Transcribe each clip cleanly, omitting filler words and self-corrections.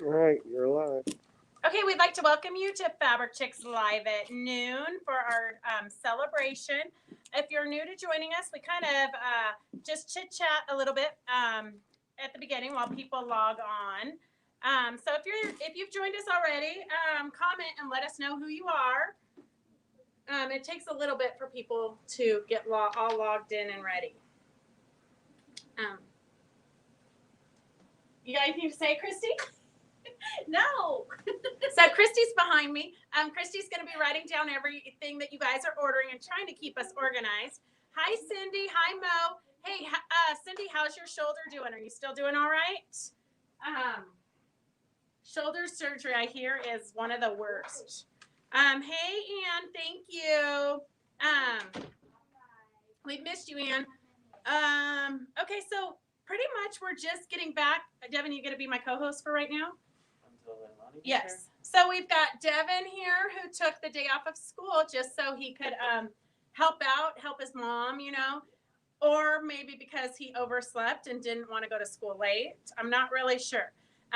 All right, you're live. Okay, we'd like to welcome you to Fabric Chicks Live at noon for our celebration. If you're new to joining us, we kind of just chit-chat a little bit at the beginning while people log on. So if you've joined us already, comment and let us know who you are. It takes a little bit for people to get all logged in and ready. You got anything to say, Christy? No. So Christy's behind me. Christy's going to be writing down everything that you guys are ordering and trying to keep us organized. Hi, Cindy. Hi, Mo. Hey, Cindy, how's your shoulder doing? Are you still doing all right? Shoulder surgery, I hear, is one of the worst. Hey, Ann, thank you. We missed you, Ann. Okay, so pretty much we're just getting back. Devin, you going to be my co-host for right now? Yes. So we've got Devin here who took the day off of school just so he could help his mom, or maybe because he overslept and didn't want to go to school late. I'm not really sure.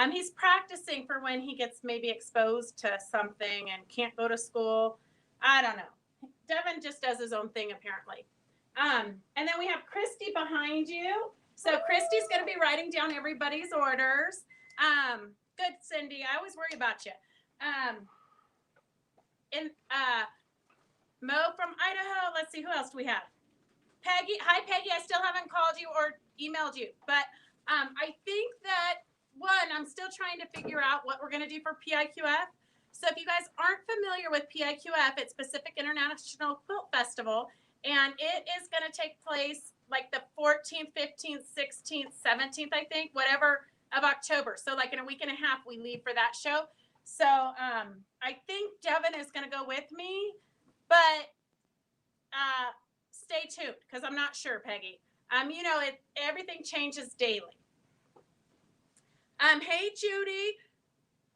He's practicing for when he gets maybe exposed to something and can't go to school. I don't know. Devin just does his own thing apparently. And then we have Christy behind you. So Christy's going to be writing down everybody's orders. Good, Cindy. I always worry about you. Mo from Idaho. Let's see, who else do we have? Peggy. Hi, Peggy. I still haven't called you or emailed you, but I think that, I'm still trying to figure out what we're going to do for PIQF. So if you guys aren't familiar with PIQF, it's Pacific International Quilt Festival, and it is going to take place like the 14th, 15th, 16th, 17th, I think, whatever, of October. So like in a week and a half, we leave for that show. So I think Devin is going to go with me, but stay tuned because I'm not sure, Peggy. Everything changes daily. Hey, Judy.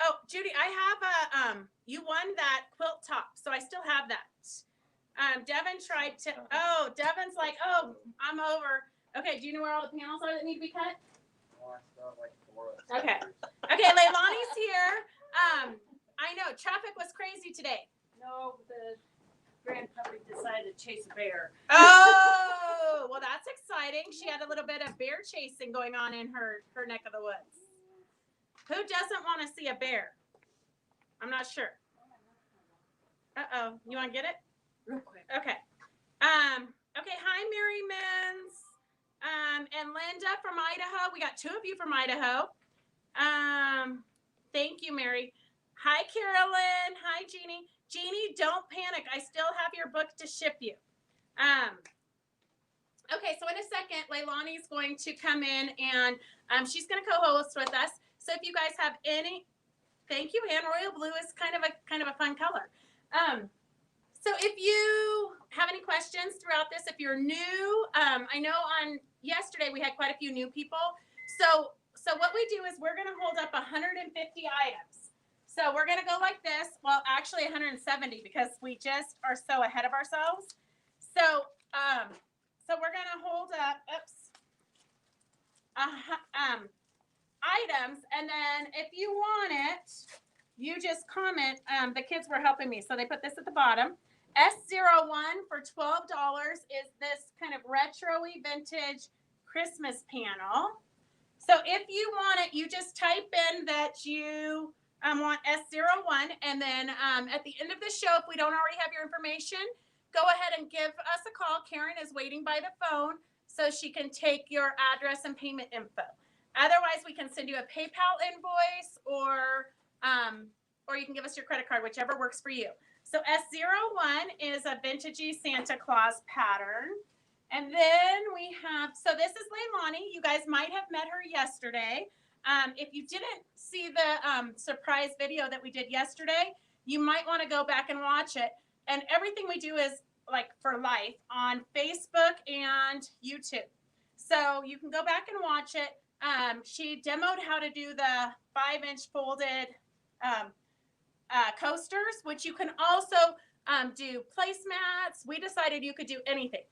Oh, Judy, I have you won that quilt top, so I still have that. Devin tried to, Devin's like, I'm over. Okay, do you know where all the panels are that need to be cut? Okay. Okay, Leilani's here. I know, traffic was crazy today. No, the grandpuppy decided to chase a bear. Oh, well, that's exciting. She had a little bit of bear chasing going on in her neck of the woods. Who doesn't want to see a bear? I'm not sure. Uh-oh. You want to get it? Real quick. Okay. Okay, hi, Mary Mins. And Linda from Idaho. We got two of you from Idaho. Thank you, Mary. Hi, Carolyn. Hi, Jeannie. Jeannie, don't panic. I still have your book to ship you. Okay, so in a second, Leilani's going to come in and she's going to co-host with us. So if you guys have any, thank you, Anne. Royal blue is kind of a fun color. So if you have any questions throughout this, if you're new, I know on yesterday we had quite a few new people. So what we do is we're going to hold up 150 items. So we're going to go like this. Well, actually 170 because we just are so ahead of ourselves. So we're going to hold up, items, and then if you want it, you just comment. The kids were helping me, so they put this at the bottom. S01 for $12 is this kind of retro-y vintage Christmas panel. So if you want it, you just type in that you want S01, and then at the end of the show, if we don't already have your information, go ahead and give us a call. Karen is waiting by the phone so she can take your address and payment info. Otherwise, we can send you a PayPal invoice or you can give us your credit card, whichever works for you. So S01 is a vintagey Santa Claus pattern. And then we have, so this is Leilani. You guys might have met her yesterday. If you didn't see the surprise video that we did yesterday, you might want to go back and watch it. And everything we do is like for life on Facebook and YouTube. So you can go back and watch it. She demoed how to do the 5-inch folded coasters, which you can also do placemats. We decided you could do anything.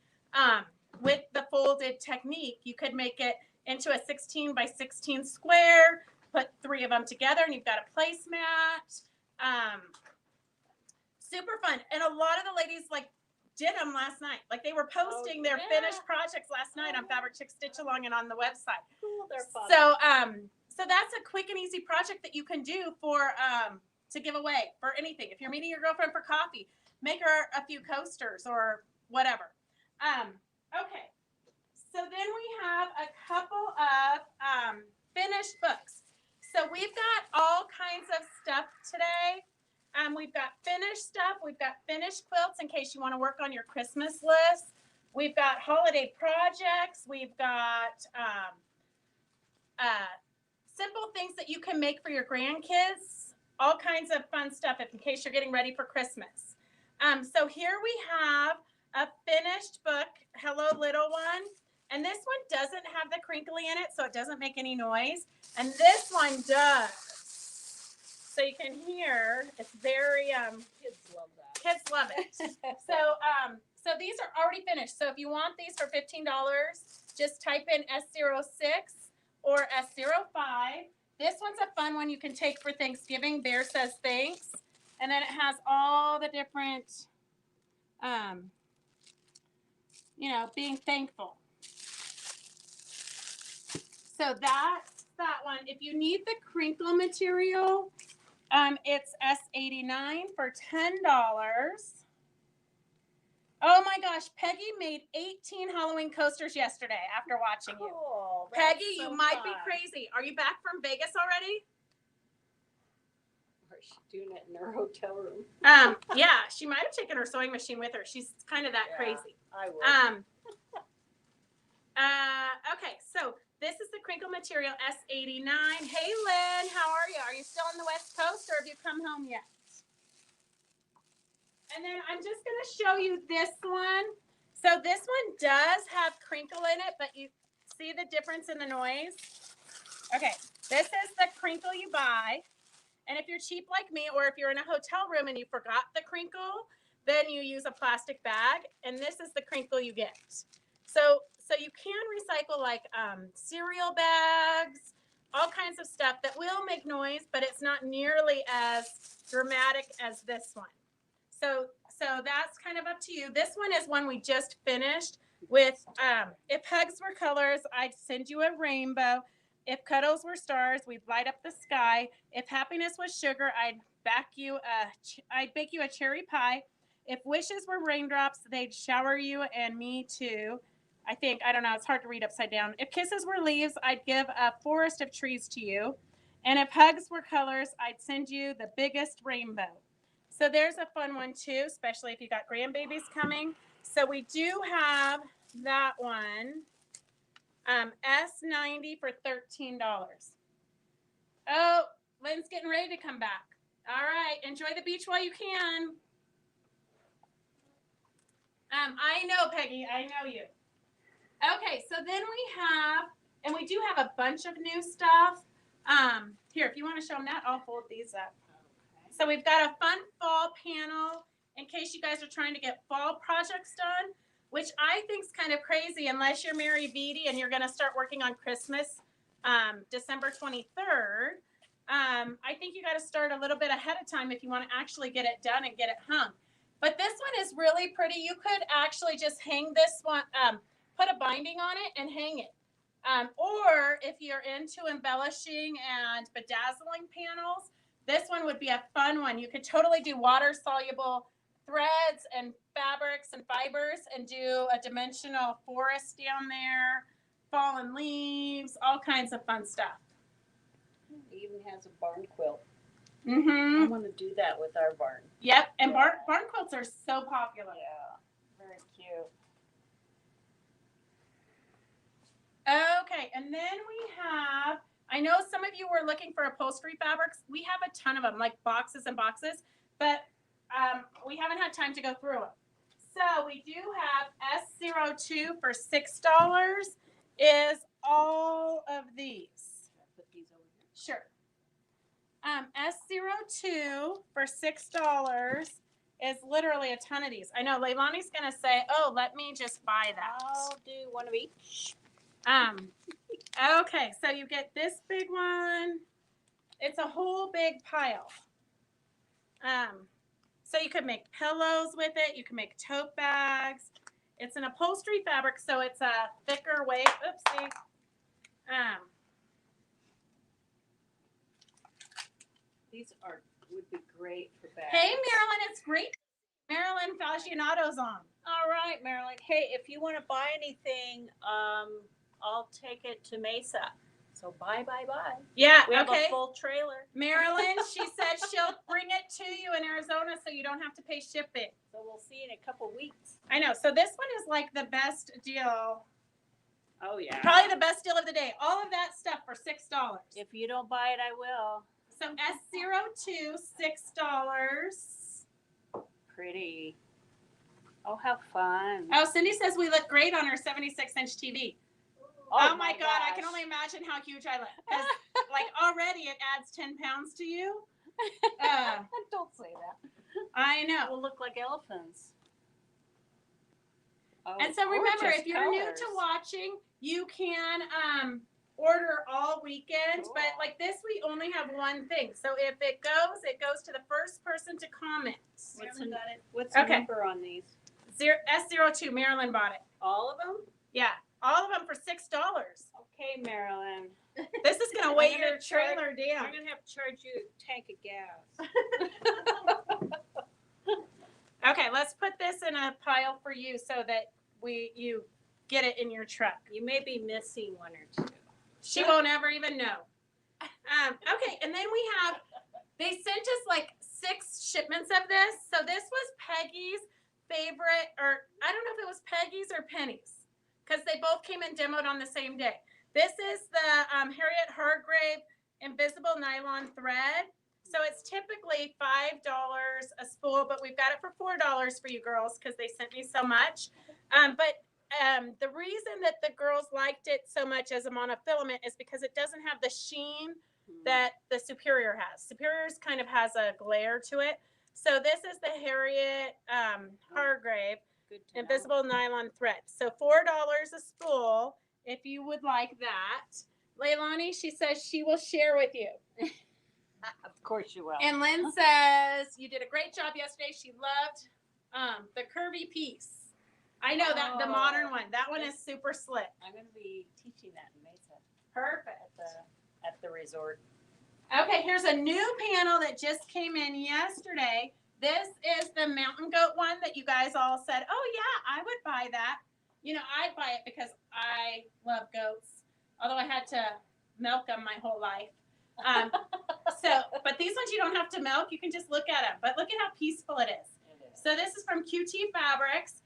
With the folded technique, you could make it into a 16 by 16 square, put 3 3 of them together, and you've got a placemat. Super fun. And a lot of the ladies like did them last night. Like they were posting their finished projects last night on Fabric Chick Stitch Along and on the website. Cool, they're fun. So that's a quick and easy project that you can do for to give away for anything. If you're meeting your girlfriend for coffee, make her a few coasters or whatever. Okay. So then we have a couple of finished books. So we've got all kinds of stuff today. We've got finished stuff. We've got finished quilts in case you want to work on your Christmas list. We've got holiday projects. We've got simple things that you can make for your grandkids. All kinds of fun stuff in case you're getting ready for Christmas. So here we have a finished book, Hello Little One. And this one doesn't have the crinkly in it, so it doesn't make any noise. And this one does. So you can hear, it's very, Kids love that. kids love it. So these are already finished. So if you want these for $15, just type in S06 or S05. This one's a fun one you can take for Thanksgiving. Bear says thanks. And then it has all the different, being thankful. So that's that one. If you need the crinkle material, it's S89 for $10. Oh my gosh, Peggy made 18 Halloween coasters yesterday after watching you. Peggy, so you might fun. be crazy. Are you back from Vegas already? Or she's doing it in her hotel room. Yeah, she might have taken her sewing machine with her. She's kind of that crazy. I would. Okay, so this is the Crinkle Material S89. Hey, Lynn, how are you? Are you still on the West Coast or have you come home yet? And then I'm just going to show you this one. So this one does have crinkle in it, but you see the difference in the noise? Okay, this is the crinkle you buy. And if you're cheap like me, or if you're in a hotel room and you forgot the crinkle, then you use a plastic bag. And this is the crinkle you get. So you can recycle like cereal bags, all kinds of stuff that will make noise, but it's not nearly as dramatic as this one. So that's kind of up to you. This one is one we just finished with, if hugs were colors, I'd send you a rainbow. If cuddles were stars, we'd light up the sky. If happiness was sugar, I'd bake you a cherry pie. If wishes were raindrops, they'd shower you and me too. I don't know, it's hard to read upside down. If kisses were leaves, I'd give a forest of trees to you. And if hugs were colors, I'd send you the biggest rainbow. So there's a fun one too, especially if you got grandbabies coming. So we do have that one, S90 for $13. Oh, Lynn's getting ready to come back. All right, enjoy the beach while you can. I know, Peggy, I know you. Okay, so then we do have a bunch of new stuff. Here, if you want to show them that, I'll fold these up. Okay. So we've got a fun fall panel in case you guys are trying to get fall projects done, which I think is kind of crazy unless you're Mary Beatty and you're going to start working on Christmas, December 23rd. I think you got to start a little bit ahead of time if you want to actually get it done and get it hung. But this one is really pretty. You could actually just hang this one, put a binding on it and hang it. Or if you're into embellishing and bedazzling panels, this one would be a fun one. You could totally do water-soluble threads and fabrics and fibers and do a dimensional forest down there, fallen leaves, all kinds of fun stuff. It even has a barn quilt. Mm-hmm. I want to do that with our barn. Yep, and barn quilts are so popular. Yeah, very cute. Okay, and then we have, I know some of you were looking for upholstery fabrics. We have a ton of them, like boxes and boxes, but we haven't had time to go through them. So we do have S02 for $6 is all of these. Should I put these over here? Sure. S02 for $6 is literally a ton of these. I know Leilani's going to say, oh, let me just buy that. I'll do one of each. Okay, so you get this big one, It's a whole big pile. So you could make pillows with it. You can make tote bags. It's an upholstery fabric, so it's a thicker weight. Oopsie. These would be great for bags. Hey, Marilyn, it's great. Marilyn Fascinato's on. All right, Marilyn. Hey, if you want to buy anything, I'll take it to Mesa. So bye. Yeah, We have okay. a full trailer. Marilyn, she said she'll bring it to you in Arizona so you don't have to pay shipping. So we'll see you in a couple weeks. I know. So this one is like the best deal. Oh, yeah. Probably the best deal of the day. All of that stuff for $6. If you don't buy it, I will. So S02, $6. Pretty. Oh, how fun. Oh, Cindy says we look great on our 76-inch TV. Oh my God, I can only imagine how huge I look. Because, like, already it adds 10 pounds to you. Don't say that. I know. We'll look like elephants. Oh, and so remember, gorgeous if you're new colors. to watching, you can order all weekend. Cool. But like this, we only have one thing. So if it goes to the first person to comment. What's the number on these? S02, Marilyn bought it. All of them? Yeah, all of them for $6. Okay, Marilyn. This is going to weigh your trailer down. I'm going to have to charge you a tank of gas. Okay, let's put this in a pile for you so that you get it in your truck. You may be missing one or two. She won't ever even know. Okay, and then they sent us like 6 shipments of this. So this was Peggy's favorite, or I don't know if it was Peggy's or Penny's, because they both came in demoed on the same day. This is the Harriet Hargrave Invisible Nylon Thread. So it's typically $5 a spool, but we've got it for $4 for you girls because they sent me so much. But the reason that the girls liked it so much as a monofilament is because it doesn't have the sheen that the Superior has. Superior's kind of has a glare to it. So this is the Harriet Hargrave Invisible Nylon Thread. So $4 a spool if you would like that. Leilani, she says she will share with you. Of course you will. And Lynn says, you did a great job yesterday. She loved the curvy piece. I know that the modern one. That one is super slick. I'm going to be teaching that in Mesa. Perfect. At the resort. Okay, here's a new panel that just came in yesterday. This is the mountain goat one that you guys all said, oh yeah, I would buy that. You know, I'd buy it because I love goats, although I had to milk them my whole life. But these ones you don't have to milk. You can just look at them. But look at how peaceful it is. So this is from QT Fabrics,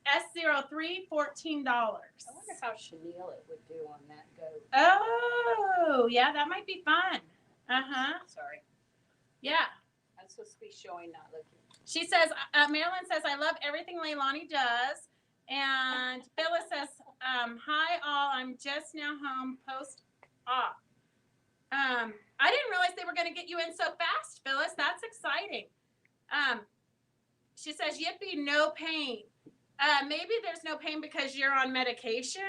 S03, $14. I wonder how chenille it would do on that goat. Oh, yeah, that might be fun. Sorry. Yeah. I'm supposed to be showing, not looking. She says, Marilyn says, I love everything Leilani does. And Phyllis says, hi all, I'm just now home post-op. I didn't realize they were going to get you in so fast, Phyllis. That's exciting. She says, yippee, no pain. Maybe there's no pain because you're on medication.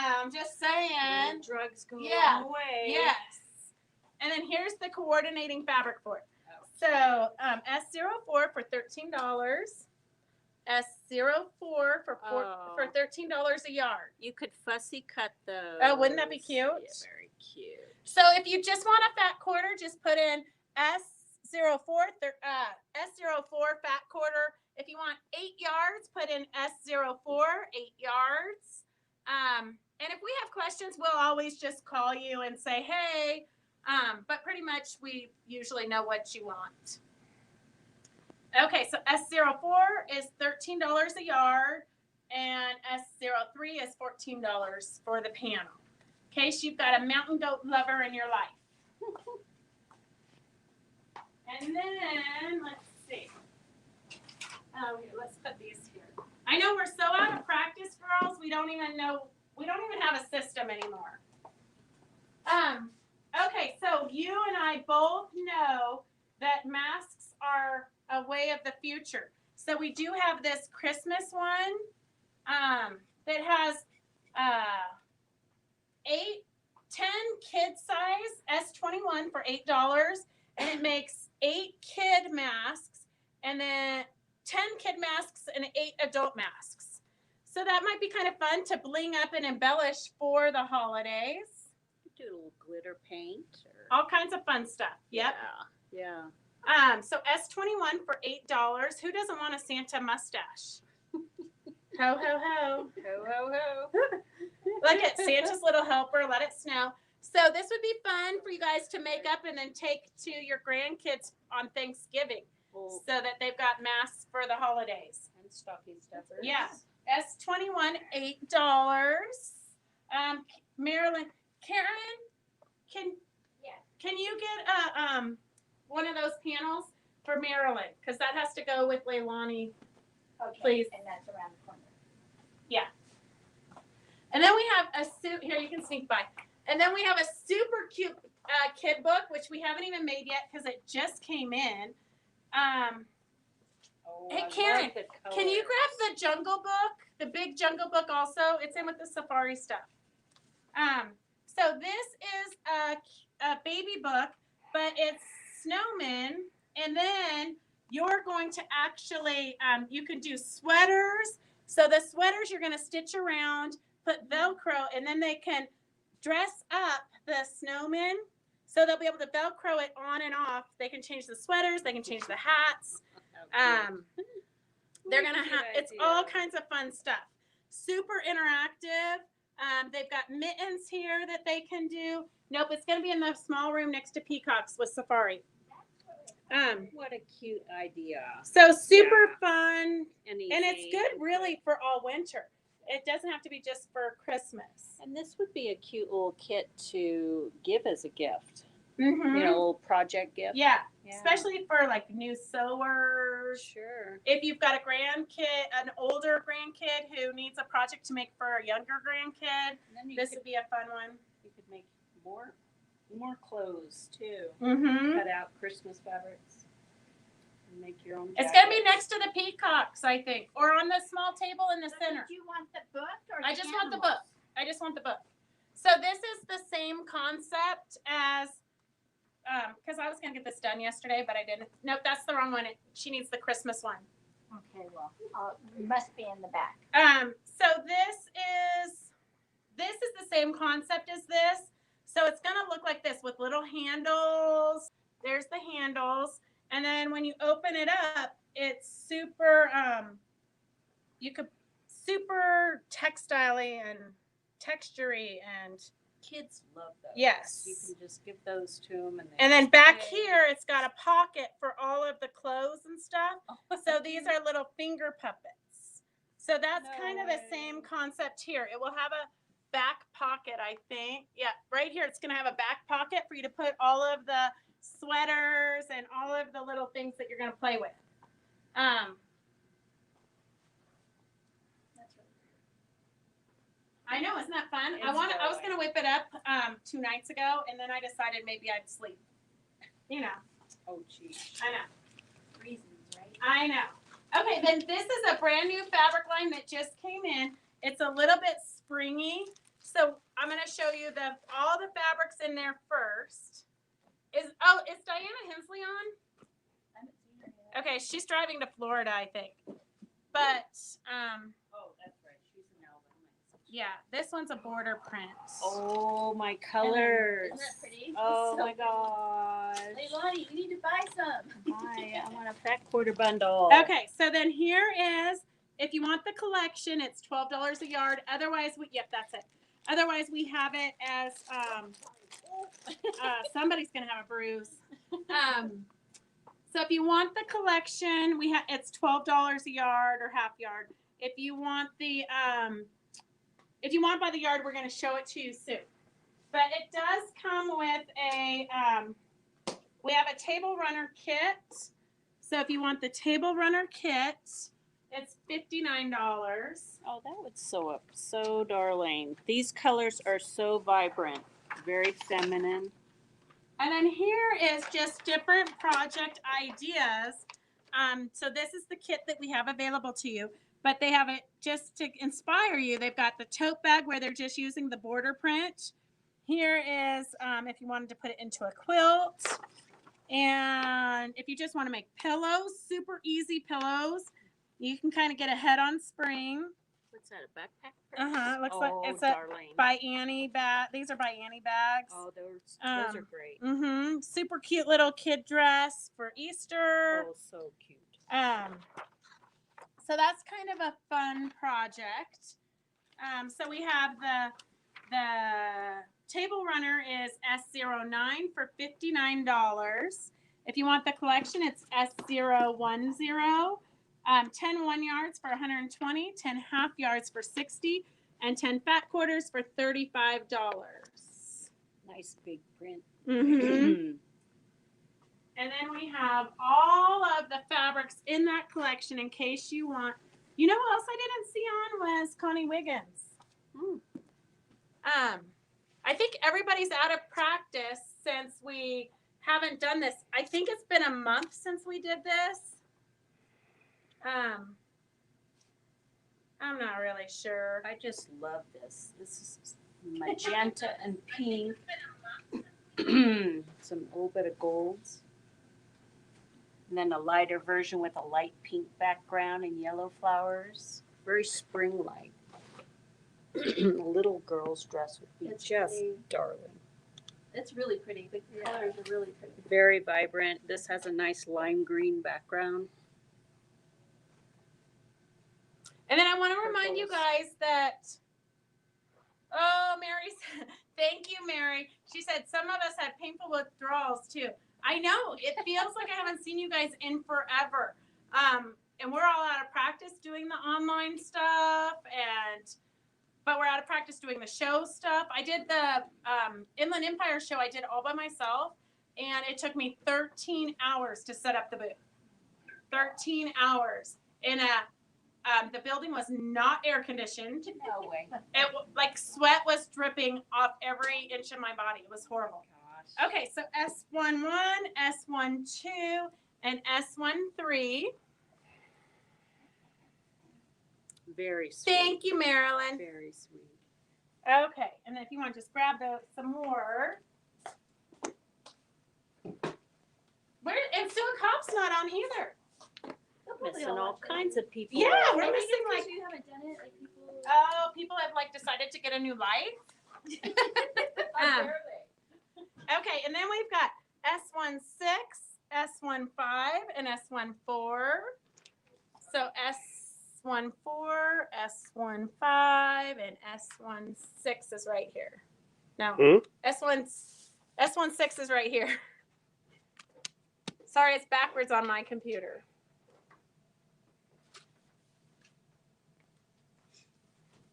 I'm just saying. Drugs go a long way. Yes. And then here's the coordinating fabric for it. So S04 for $13. S04 for $13 a yard. You could fussy cut those. Oh, wouldn't that be cute? Yeah, very cute. So if you just want a fat quarter, just put in S04 fat quarter. If you want 8 yards, put in S04 8 yards. And if we have questions, we'll always just call you and say, hey. But pretty much we usually know what you want. Okay, so S04 is $13 a yard, and S03 is $14 for the panel. In case you've got a mountain goat lover in your life. And then, let's see. Here, let's put these here. I know we're so out of practice, girls, we don't even have a system anymore. Okay, so you and I both know that masks are a way of the future. So we do have this Christmas one that has 8 10 kid size S21 for $8, and it makes 8 kid masks and then 10 kid masks and 8 adult masks. So that might be kind of fun to bling up and embellish for the holidays. Do a little glitter paint. Or... All kinds of fun stuff. Yep. Yeah. So S21 for $8. Who doesn't want a Santa mustache? Ho, ho, ho. Ho, ho, ho. Look at Santa's little helper. Let it snow. So this would be fun for you guys to make up and then take to your grandkids on Thanksgiving, so that they've got masks for the holidays. And stocking stuffers. Yeah. S21, $8. Marilyn, Karen, can you get one of those panels for Marilyn? Because that has to go with Leilani. Okay. Please. And that's around the corner. Yeah. And then we have a suit here. You can sneak by. And then we have a super cute kid book, which we haven't even made yet because it just came in. Hey, Karen, can you grab the Jungle Book, the big Jungle Book also? It's in with the safari stuff. So this is a baby book, but it's snowmen. And then you're going to actually, you can do sweaters. So the sweaters you're going to stitch around, put Velcro, and then they can dress up the snowmen. So they'll be able to Velcro it on and off. They can change the sweaters. They can change the hats. They're going to have, it's all kinds of fun stuff. Super interactive. They've got mittens here that they can do. Nope, it's going to be in the small room next to Peacocks with Safari. What a cute idea. So super fun. And it's good really for all winter. It doesn't have to be just for Christmas. And this would be a cute little kit to give as a gift. Mm-hmm. You know, a little project gift. Yeah. Especially for like new sewers. Sure. If you've got a grandkid, an older grandkid who needs a project to make for a younger grandkid, this would be a fun one. You could make more clothes too. Mm-hmm. Cut out Christmas fabrics. And make your own. It's gonna be next to the peacocks, I think, or on the small table in the center. Do you want the book or I just want the book. I just want the book. So this is the same concept as, because I was gonna get this done yesterday, but I didn't. Nope, that's the wrong one. She needs the Christmas one. Okay, well, it must be in the back. So this is the same concept as this. So it's gonna look like this with little handles. There's the handles, and then when you open it up, it's super. You could super textile-y and texture-y and. Kids love those. Yes. You can just give those to them. And then back here, it's got a pocket for all of the clothes and stuff. So these are little finger puppets. So that's kind of the same concept here. It will have a back pocket, I think. Yeah, right here, it's going to have a back pocket for you to put all of the sweaters and all of the little things that you're going to play with. I know, isn't that fun? I was gonna whip it up 2 nights ago, and then I decided maybe I'd sleep. You know. Oh, geez. I know. Reasons, right? I know. Okay, then this is a brand new fabric line that just came in. It's a little bit springy, so I'm gonna show you all the fabrics in there first. Is Diana Hensley on? I haven't seen her yet. Okay, she's driving to Florida, I think. But Oh, that's right. She's an Alabama. yeah, this one's a border print. Oh, my colors. Isn't that pretty? Oh, my gosh. Leilani, you need to buy some. I want a fat quarter bundle. Okay, so then here is, if you want the collection, it's $12 a yard. Otherwise, yep, that's it. Otherwise, we have it as, somebody's going to have a bruise. So if you want the collection, it's $12 a yard or half yard. If you want by the yard, we're going to show it to you soon. But it does come with we have a table runner kit. So if you want the table runner kit, it's $59. Oh, that would sew up so darling. These colors are so vibrant, very feminine. And then here is just different project ideas. So this is the kit that we have available to you, but they have it just to inspire you. They've got the tote bag where they're just using the border print. Here is if you wanted to put it into a quilt. And if you just want to make pillows, super easy pillows, you can kind of get a head on spring. What's that, a backpack? It looks like it's darling. by Annie bag. These are by Annie bags. Oh, those are great. Super cute little kid dress for Easter. Oh, so cute. So that's kind of a fun project. So we have the table runner is S09 for $59. If you want the collection, it's S010. 10 1 yards for $120, 10 half yards for $60, and 10 fat quarters for $35. Nice big print. And then we have all of the fabrics in that collection in case you want. You know what else I didn't see on was Connie Wiggins. I think everybody's out of practice since we haven't done this. I think it's been a month since we did this. I'm not really sure. I just love this. This is magenta and pink. Some little bit of golds. And then a lighter version with a light pink background and yellow flowers. Very spring-like. A little girl's dress would be just darling. It's really pretty. The colors are really pretty. Very vibrant. This has a nice lime green background. And then I want to remind you guys that, Mary, thank you, Mary. She said some of us had painful withdrawals too. I know, it feels like I haven't seen you guys in forever. And we're all out of practice doing the online stuff, but we're out of practice doing the show stuff. I did the Inland Empire show, I did all by myself, and it took me 13 hours to set up the booth. 13 hours in a the building was not air conditioned. No way. It like sweat was dripping off every inch of my body. It was horrible. Gosh. Okay, so S11, S12, and S13. Very sweet. Thank you, Marilyn. Very sweet. Okay, and then if you want to just grab some more. And Sue Copp's not on either. Missing all kinds of people. Yeah, we're missing like. You haven't done it, like people. Oh, people have like decided to get a new life. Okay, and then we've got S16, S15, and S14. So S14, S15, and S16 is right here. No, S16 is right here. Sorry, it's backwards on my computer.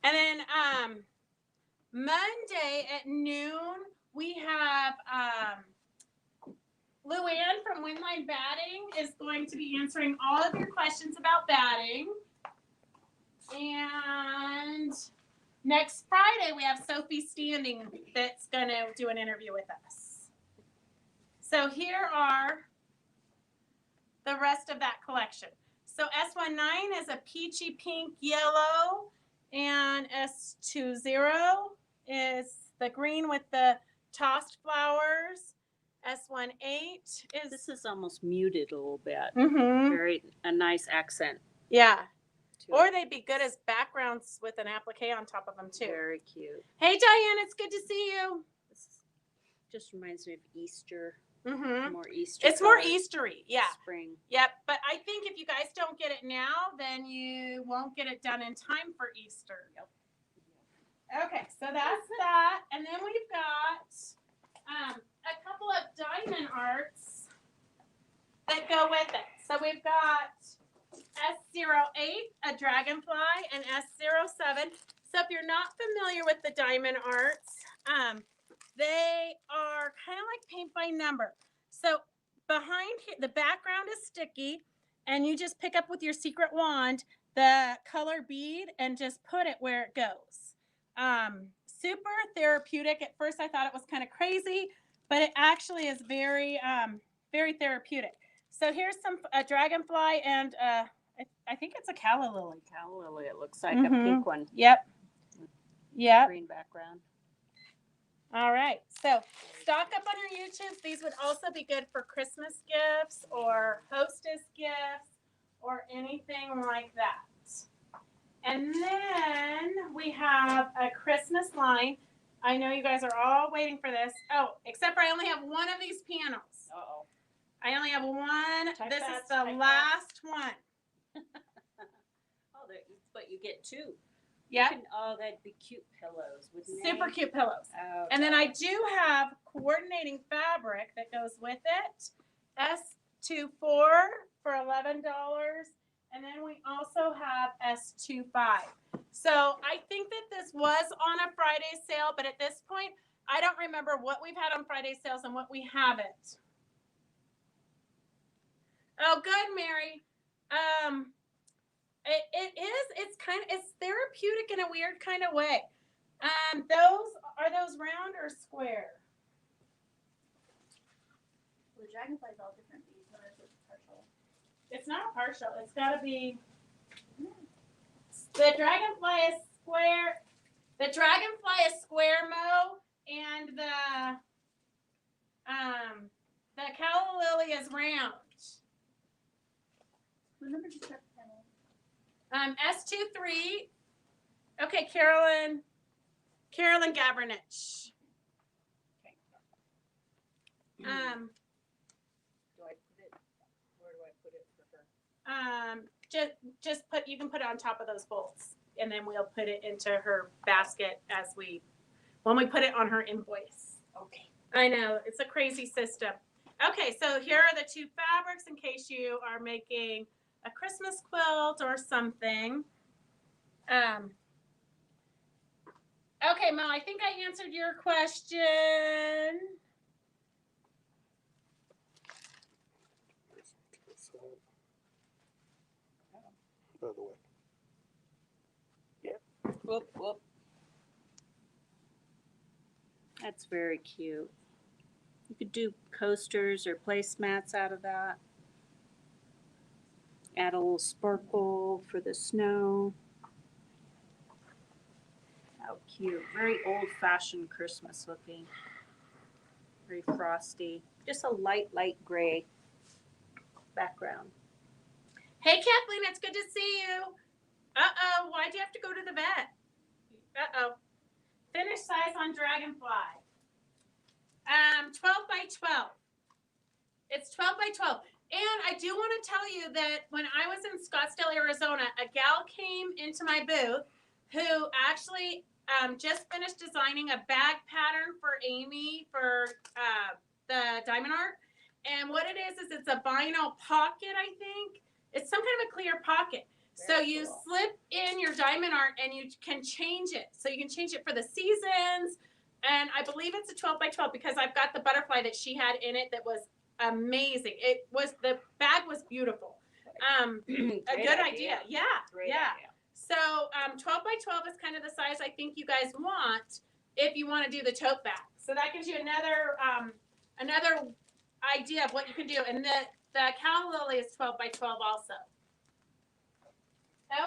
And then Monday at noon, we have Luann from Winline Batting is going to be answering all of your questions about batting. And next Friday, we have Sophie Standing that's going to do an interview with us. So here are the rest of that collection. So S19 is a peachy pink yellow. And S20 is the green with the tossed flowers. S18 is. This is almost muted a little bit. Mm-hmm. A nice accent. Yeah. Or they'd be good as backgrounds with an applique on top of them too. Very cute. Hey Diane, it's good to see you. This just reminds me of Easter. Mm-hmm. More Easter. It's more Eastery, yeah. Spring. Yep, but I think if you guys don't get it now, then you won't get it done in time for Easter. Yep. Okay, so that's that. And then we've got a couple of diamond arts that go with it. So we've got S08, a dragonfly, and S07. So if you're not familiar with the diamond arts, they are kind of like paint by number. So behind here, the background is sticky, and you just pick up with your secret wand the color bead and just put it where it goes. Super therapeutic. At first I thought it was kind of crazy, but it actually is very, very therapeutic. So here's a dragonfly and I think it's a calla lily. Calla lily, it looks like a pink one. Yep. Yep. Green background. All right. So stock up on our YouTubes. These would also be good for Christmas gifts or hostess gifts or anything like that. And then we have a Christmas line. I know you guys are all waiting for this. Oh, except for I only have one of these panels. Uh-oh. I only have one. Type This fast, is the type last one. Oh, but you get two. Yeah. Oh, that'd be cute pillows, wouldn't they? Super cute pillows. Oh, And then I do have coordinating fabric that goes with it. S24 for $11. And then we also have S25. So I think that this was on a Friday sale, but at this point, I don't remember what we've had on Friday sales and what we haven't. Oh, good, Mary. It's therapeutic in a weird kind of way. Those round or square? Well, the dragonfly's all different beads. What is it? Partial. It's not partial. It's got to be. The dragonfly is square. The dragonfly is square, Mo, and the calla lily is round. What number did you start the panel? S23. Okay, Carolyn Gavranich. Okay. Um, Do I put it? Where do I put it for her? you can put it on top of those bolts, and then we'll put it into her basket when we put it on her invoice. Okay. I know, it's a crazy system. Okay, so here are the two fabrics in case you are making a Christmas quilt or something. Okay, Mo, I think I answered your question. By the way. Whoop, whoop. That's very cute. You could do coasters or placemats out of that. Add a little sparkle for the snow. How cute. Very old-fashioned Christmas looking. Very frosty. Just a light gray background. Hey, Kathleen, it's good to see you. Uh-oh, why'd you have to go to the vet? Uh-oh. Finish size on dragonfly. 12 by 12. It's 12 by 12. And I do want to tell you that when I was in Scottsdale, Arizona, a gal came into my booth who actually just finished designing a bag pattern for Amy for the diamond art. And what it is it's a vinyl pocket, I think. It's some kind of a clear pocket. So you slip in your diamond art and you can change it. So you can change it for the seasons. And I believe it's a 12 by 12 because I've got the butterfly that she had in it that was amazing. The bag was beautiful. A good idea. Yeah. Great yeah. idea. So 12 by 12 is kind of the size I think you guys want if you want to do the tote bag. So that gives you another idea of what you can do. And the calla lily is 12 by 12 also.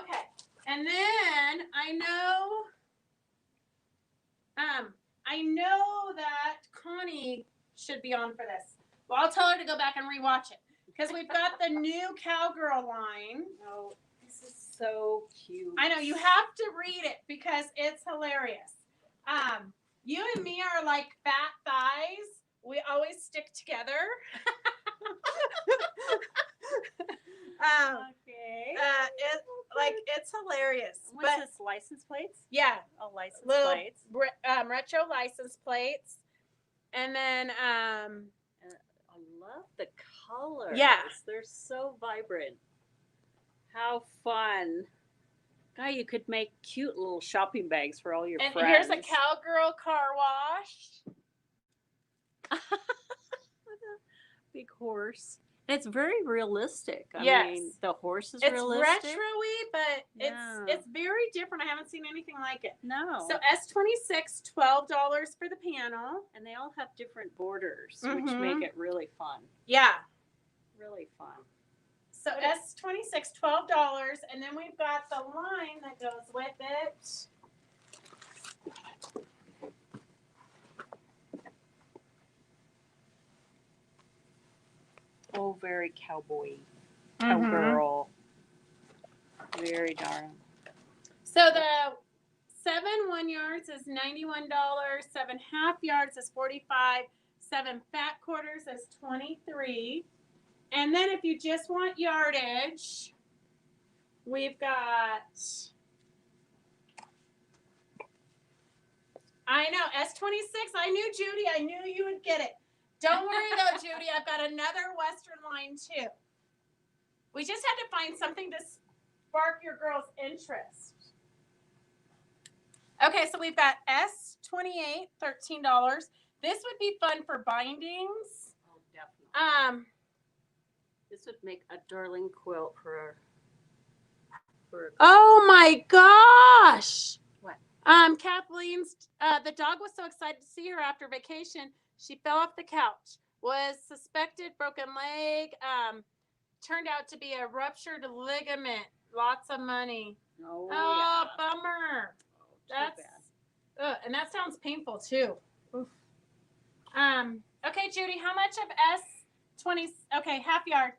Okay. And then I know that Connie should be on for this. Well, I'll tell her to go back and rewatch it because we've got the new Cowgirl line. Oh, this is so cute. I know you have to read it because it's hilarious. You and me are like fat thighs. We always stick together. Okay. It's hilarious. What's this? License plates? Yeah, Oh, license little plates. retro license plates, and then I love the colors. Yeah. They're so vibrant. How fun. Guy, you could make cute little shopping bags for all your and friends. here's a cowgirl car wash. Big horse. And it's very realistic. I Yes. mean, the horse is It's realistic. retro-y, but Yeah. it's very different. I haven't seen anything like it. No. So S26, $12 for the panel. And they all have different borders, which Mhm. make it really fun. Yeah. Really fun. So S26, $12, and then we've got the line that goes with it. Oh, very cowboy, Mhm. cowgirl. Very darn. So the 7 1 yards is $91. 7 half yards is $45. 7 fat quarters is $23. And then if you just want yardage, we've got, I know, S26. I knew, Judy, I knew you would get it. Don't worry though, Judy, I've got another Western line too. We just had to find something to spark your girls' interest. Okay, so we've got S28, $13. This would be fun for bindings. Oh, definitely. This would make a darling quilt for Oh my gosh! What? Kathleen's the dog was so excited to see her after vacation. She fell off the couch. Was suspected broken leg. Turned out to be a ruptured ligament. Lots of money. Oh, Oh, yeah. bummer. Oh, That's bad. and that sounds painful too. Oof. Okay, Judy, how much of S20? Okay, half yard.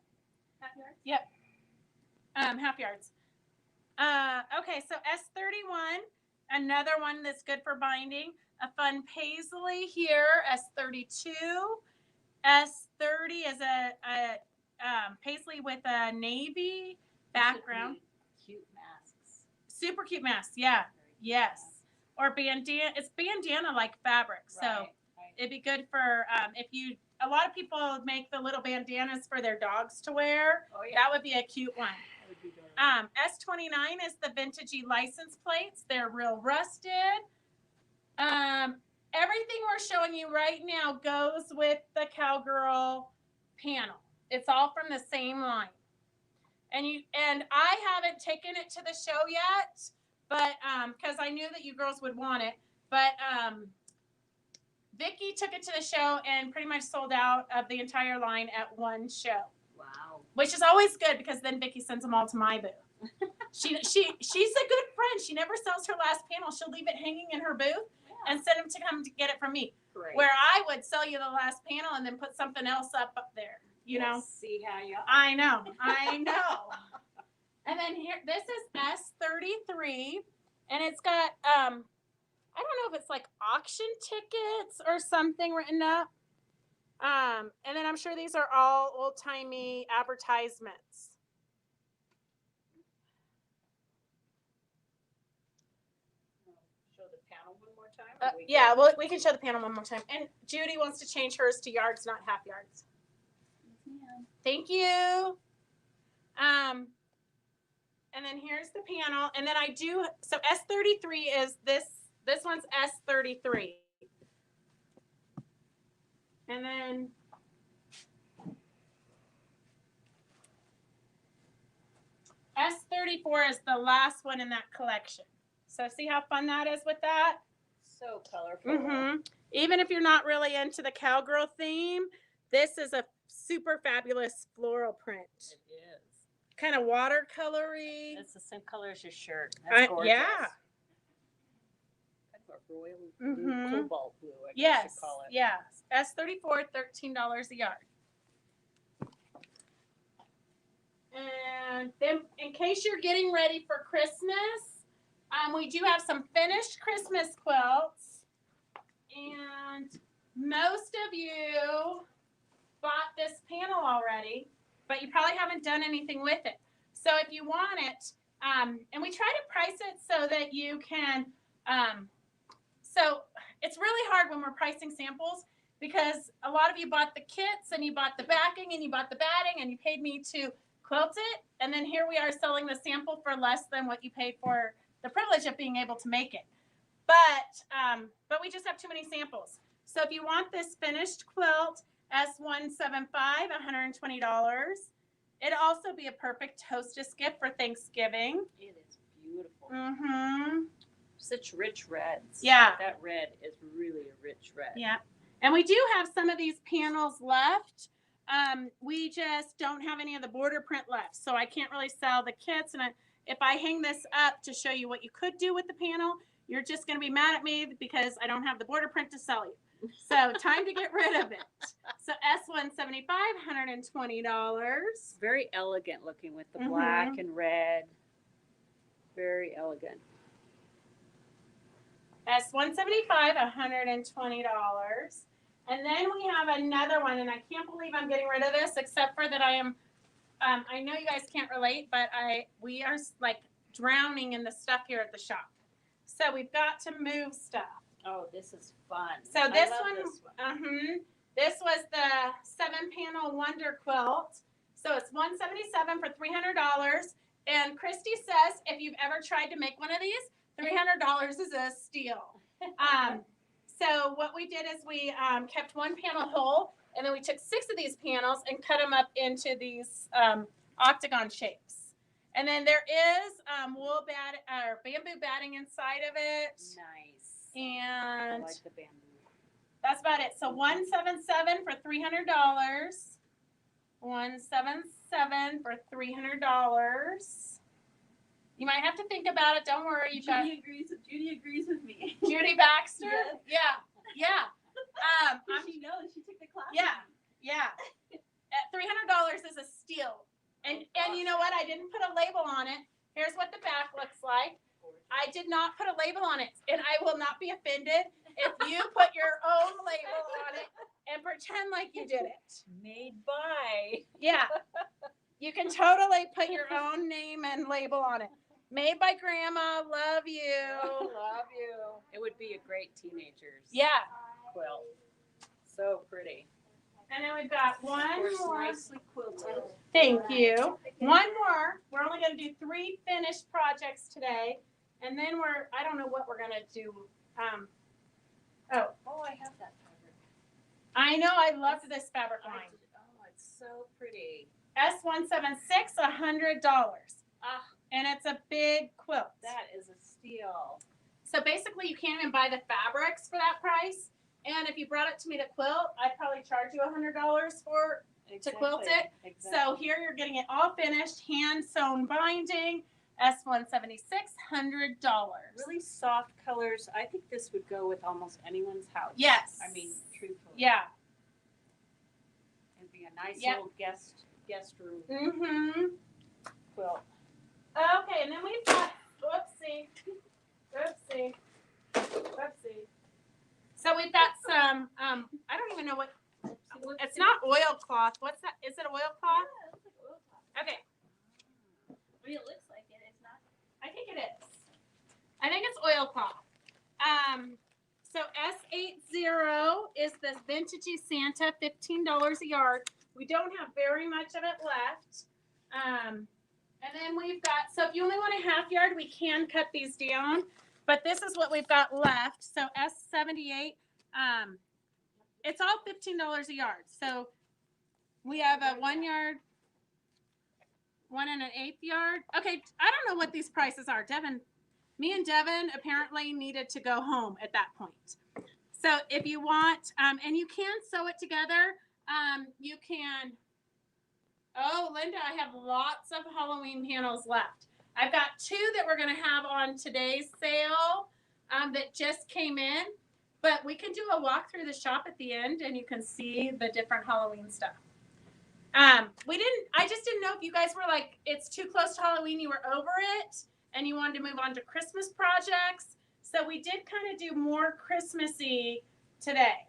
Half yard? Yep. Half yards. Okay, so S31, another one that's good for binding. A fun paisley here, S32. S30 is a paisley with a navy background. Cute masks. Super cute mask, yeah. Yes. Or bandana. It's bandana-like fabric, so Right. it'd be good for if you. A lot of people make the little bandanas for their dogs to wear. Oh, yeah. That would be a cute one. That would be darling. S29 is the Vintagey license plates. They're real rusted. Everything we're showing you right now goes with the Cowgirl panel. It's all from the same line. And I haven't taken it to the show yet, but because I knew that you girls would want it. But Vicki took it to the show and pretty much sold out of the entire line at one show. Wow. Which is always good because then Vicki sends them all to my booth. She's a good friend. She never sells her last panel. She'll leave it hanging in her booth and send them to come to get it from me. Great. Where I would sell you the last panel and then put something else up there. You know? See how you. I know. And then here, this is S33, and it's got I don't know if it's like auction tickets or something written up. And then I'm sure these are all old-timey advertisements. Show the panel one more time? Yeah, well, we can show the panel one more time. And Judy wants to change hers to yards, not half yards. Yeah. Thank you. And then here's the panel. And then I do, so S33 is this one's S33. And then S34 is the last one in that collection. So see how fun that is with that? So colorful. Mm-hmm. Even if you're not really into the cowgirl theme, this is a super fabulous floral print. It is. Kind of watercolory. It's the same color as your shirt. That's gorgeous. Yeah. Kind of a royal blue, cobalt blue, I guess Yes. you call it. Yes. S34, $13 a yard. And then in case you're getting ready for Christmas, we do have some finished Christmas quilts. And most of you bought this panel already, but you probably haven't done anything with it. So if you want it, and we try to price it so that you can, so it's really hard when we're pricing samples because a lot of you bought the kits and you bought the backing and you bought the batting and you paid me to quilt it. And then here we are selling the sample for less than what you paid for the privilege of being able to make it. But we just have too many samples. So if you want this finished quilt, S175, $120. It'd also be a perfect hostess gift for Thanksgiving. It is beautiful. Mm-hmm. Such rich reds. Yeah. That red is really a rich red. Yeah. And we do have some of these panels left. We just don't have any of the border print left. So I can't really sell the kits. And if I hang this up to show you what you could do with the panel, you're just going to be mad at me because I don't have the border print to sell you. So time to get rid of it. So S175, $120. Very elegant looking with the black and red. Very elegant. S175, $120. And then we have another one, and I can't believe I'm getting rid of this, except for that I am, I know you guys can't relate, but we are like drowning in the stuff here at the shop. So we've got to move stuff. Oh, this is fun. So this I love one, this one. This was the 7-panel Wonder Quilt. So it's $177 for $300. And Christy says if you've ever tried to make one of these, $300 is a steal. So what we did is we kept one panel whole, and then we took 6 of these panels and cut them up into these octagon shapes. And then there is wool or bamboo batting inside of it. Nice. And I like the bamboo. that's about it. So $177 for $300. $177 for $300. You might have to think about it. Don't worry. Judy agrees with me. Judy Baxter. Yes. Yeah. She knows. She took the class. Yeah. At $300 is a steal. And you know what? I didn't put a label on it. Here's what the back looks like. I did not put a label on it, and I will not be offended if you put your own label on it and pretend like you did it. Made by. Yeah. You can totally put your own name and label on it. Made by Grandma. Love you. Love you. It would be a great teenager's quilt. So pretty. And then we've got one more. Nicely quilted. Thank you. One more. We're only going to do 3 finished projects today. And then I don't know what we're going to do. Oh, I have that fabric. I know. I loved this fabric line. Oh, it's so pretty. S176, $100. And it's a big quilt. That is a steal. So basically, you can't even buy the fabrics for that price. And if you brought it to me to quilt, I'd probably charge you $100 to quilt it. Exactly. So here you're getting it all finished, hand sewn binding, S176, $100. Really soft colors. I think this would go with almost anyone's house. Yes. I mean, truthfully. Yeah. It'd be a nice little guest room quilt. Okay, and then we've got, whoopsie. So we've got some, I don't even know what, it's not oilcloth. What's that? Is it oilcloth? Yeah, it looks like oilcloth. Okay. I mean, it looks like it. It's not. I think it is. I think it's oilcloth. So S80 is this Vintagey Santa, $15 a yard. We don't have very much of it left. And then we've got, so if you only want a half yard, we can cut these down. But this is what we've got left. So S78, it's all $15 a yard. So we have a 1 yard, 1 1/8 yard. Okay, I don't know what these prices are. Me and Devin apparently needed to go home at that point. So if you want, and you can sew it together, you can. Oh, Linda, I have lots of Halloween panels left. I've got 2 that we're going to have on today's sale that just came in. But we can do a walk through the shop at the end, and you can see the different Halloween stuff. I just didn't know if you guys were like, it's too close to Halloween, you were over it, and you wanted to move on to Christmas projects. So we did kind of do more Christmassy today.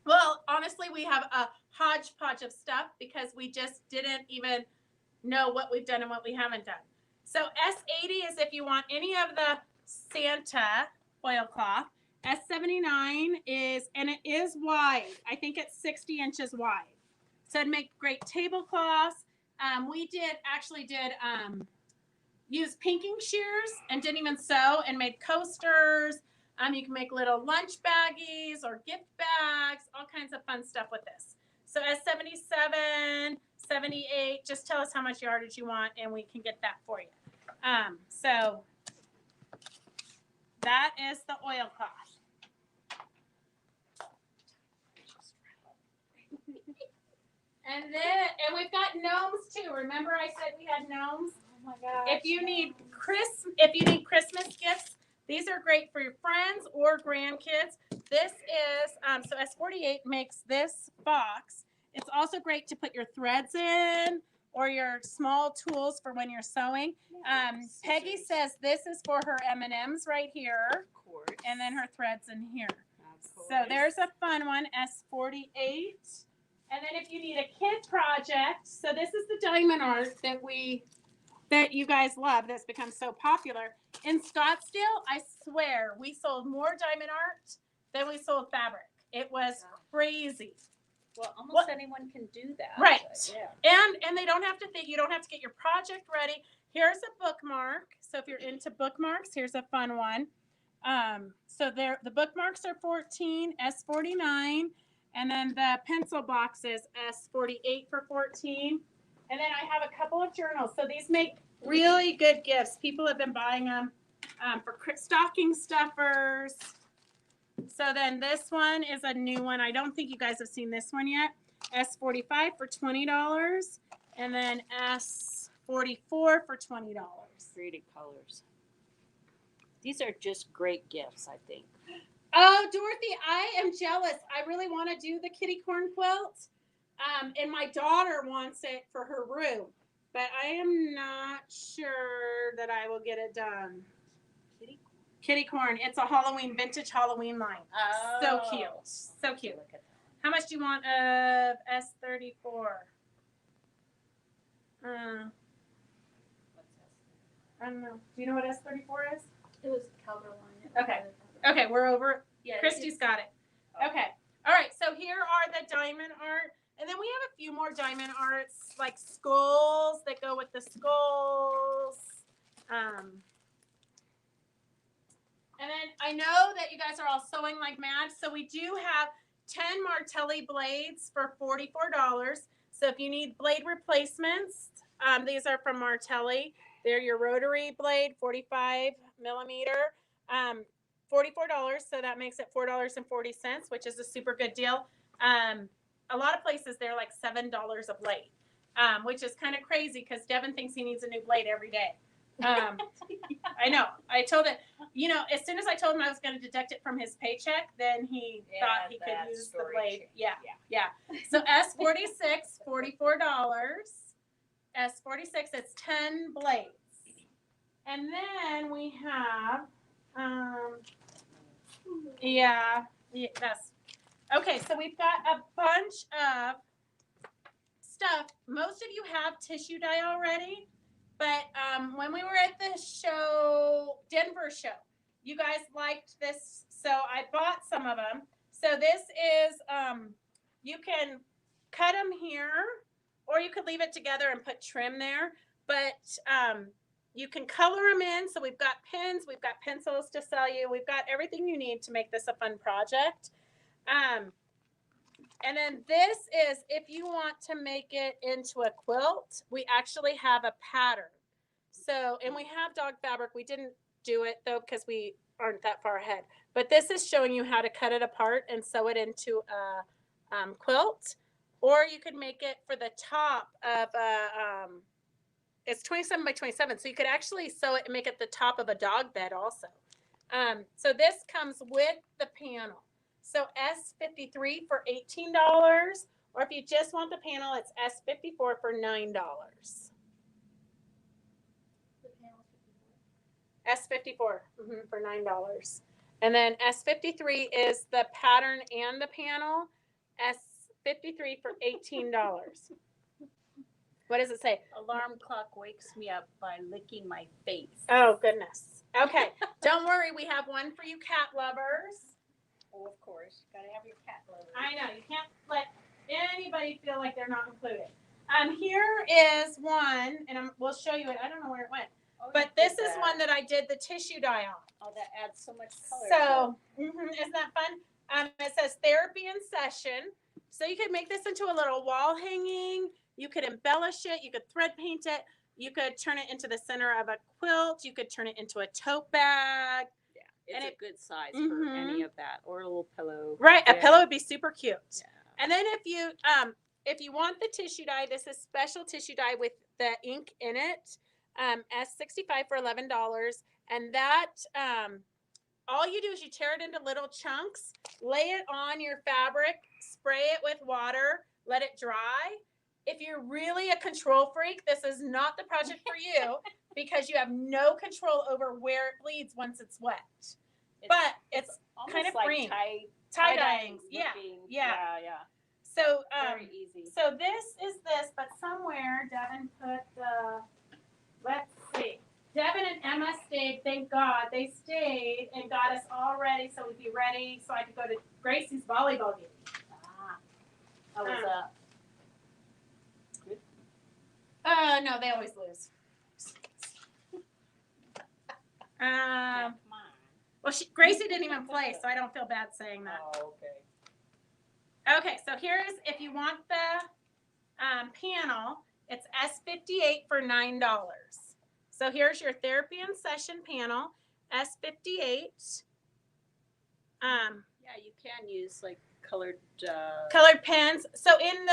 Well, honestly, we have a hodgepodge of stuff because we just didn't even know what we've done and what we haven't done. So S80 is if you want any of the Santa oilcloth. S79 is, and it is wide. I think it's 60 inches wide. So it'd make great tablecloths. We actually did use pinking shears and didn't even sew and made coasters. You can make little lunch baggies or gift bags, all kinds of fun stuff with this. So S77, 78, just tell us how much yardage you want and we can get that for you. So that is the oilcloth. And we've got gnomes too. Remember I said we had gnomes? Oh my gosh. If you need Christmas gifts, these are great for your friends or grandkids. this is, so S48 makes this box. It's also great to put your threads in or your small tools for when you're sewing. Peggy says this is for her M&Ms right here. Of course. And then her threads in here. Of course. So there's a fun one, S48. And then if you need a kid project, so this is the diamond art that you guys love that's become so popular. In Scottsdale, I swear, we sold more diamond art than we sold fabric. It was crazy. Well, almost anyone can do that. Right. But, yeah. And they don't have to think, you don't have to get your project ready. Here's a bookmark. So if you're into bookmarks, here's a fun one. So the bookmarks are 14, S49, and then the pencil box is S48 for 14. And then I have a couple of journals. So these make really good gifts. People have been buying them for stocking stuffers. So then this one is a new one. I don't think you guys have seen this one yet. S45 for $20. And then S44 for $20. Pretty colors. These are just great gifts, I think. Oh, Dorothy, I am jealous. I really want to do the kitty corn quilt. And my daughter wants it for her room. But I am not sure that I will get it done. Kitty corn. It's a Halloween, vintage Halloween line. Oh. So cute. So cute. Look at that. How much do you want of S34? I don't know. Do you know what S34 is? It was Calvert line. Okay. Okay, we're over. Yeah, Christy's got it. Okay. All right. So here are the diamond art. And then we have a few more diamond arts, like skulls that go with the skulls. And then I know that you guys are all sewing like mad. So we do have 10 Martelli blades for $44. So if you need blade replacements, these are from Martelli. They're your rotary blade, 45 millimeter. $44. So that makes it $4.40, which is a super good deal. A lot of places they're like $7 a blade, which is kind of crazy because Devin thinks he needs a new blade every day. I know. I told it, as soon as I told him I was going to deduct it from his paycheck, then he thought he could use the blade. Yeah. So S46, $44. S46, it's 10 blades. And then we have, that's, okay, so we've got a bunch of stuff. Most of you have tissue dye already. But when we were at the show, Denver show, you guys liked this, so I bought some of them. So this is, you can cut them here, or you could leave it together and put trim there. But you can color them in. So we've got pens, we've got pencils to sell you. We've got everything you need to make this a fun project. And then this is, if you want to make it into a quilt, we actually have a pattern. So, and we have dog fabric. We didn't do it though, because we aren't that far ahead. But this is showing you how to cut it apart and sew it into a quilt. Or you could make it for the top of a, it's 27 by 27. So you could actually sew it and make it the top of a dog bed also. So this comes with the panel. So S53 for $18, or if you just want the panel, it's S54 for $9. S54 for $9. And then S53 is the pattern and the panel. S53 for $18. What does it say? Alarm clock wakes me up by licking my face. Oh, goodness. Okay. Don't worry. We have one for you cat lovers. Oh, of course. Got to have your cat lovers. I know. You can't let anybody feel like they're not included. Here is one, and we'll show you it. I don't know where it went. Oh, but this is one that I did the tissue dye on. Oh, that adds so much color. So, isn't that fun? It says therapy in session. So you could make this into a little wall hanging. You could embellish it. You could thread paint it. You could turn it into the center of a quilt. You could turn it into a tote bag. Yeah, it's a good size for any of that, or a little pillow. Right, a pillow would be super cute. Yeah. And then if you want the tissue dye, this is special tissue dye with the ink in it. S65 for $11, and that all you do is you tear it into little chunks, lay it on your fabric, spray it with water, let it dry. If you're really a control freak, this is not the project for you because you have no control over where it bleeds once it's wet. But it's kind of like freeing. tie-dyeing. Yeah. Yeah. So, Very easy. So this is this, but somewhere Devin put the, let's see. Devin and Emma stayed, thank God. They stayed and got us all ready so we'd be ready so I could go to Gracie's volleyball game. How was that? Good? No, they always lose. Come on. Well, Gracie didn't even play, so I don't feel bad saying that. Oh, okay. Okay, so here's, if you want the panel, it's S58 for $9. So here's your therapy and session panel, S58. Yeah, you can use like colored Pens. So in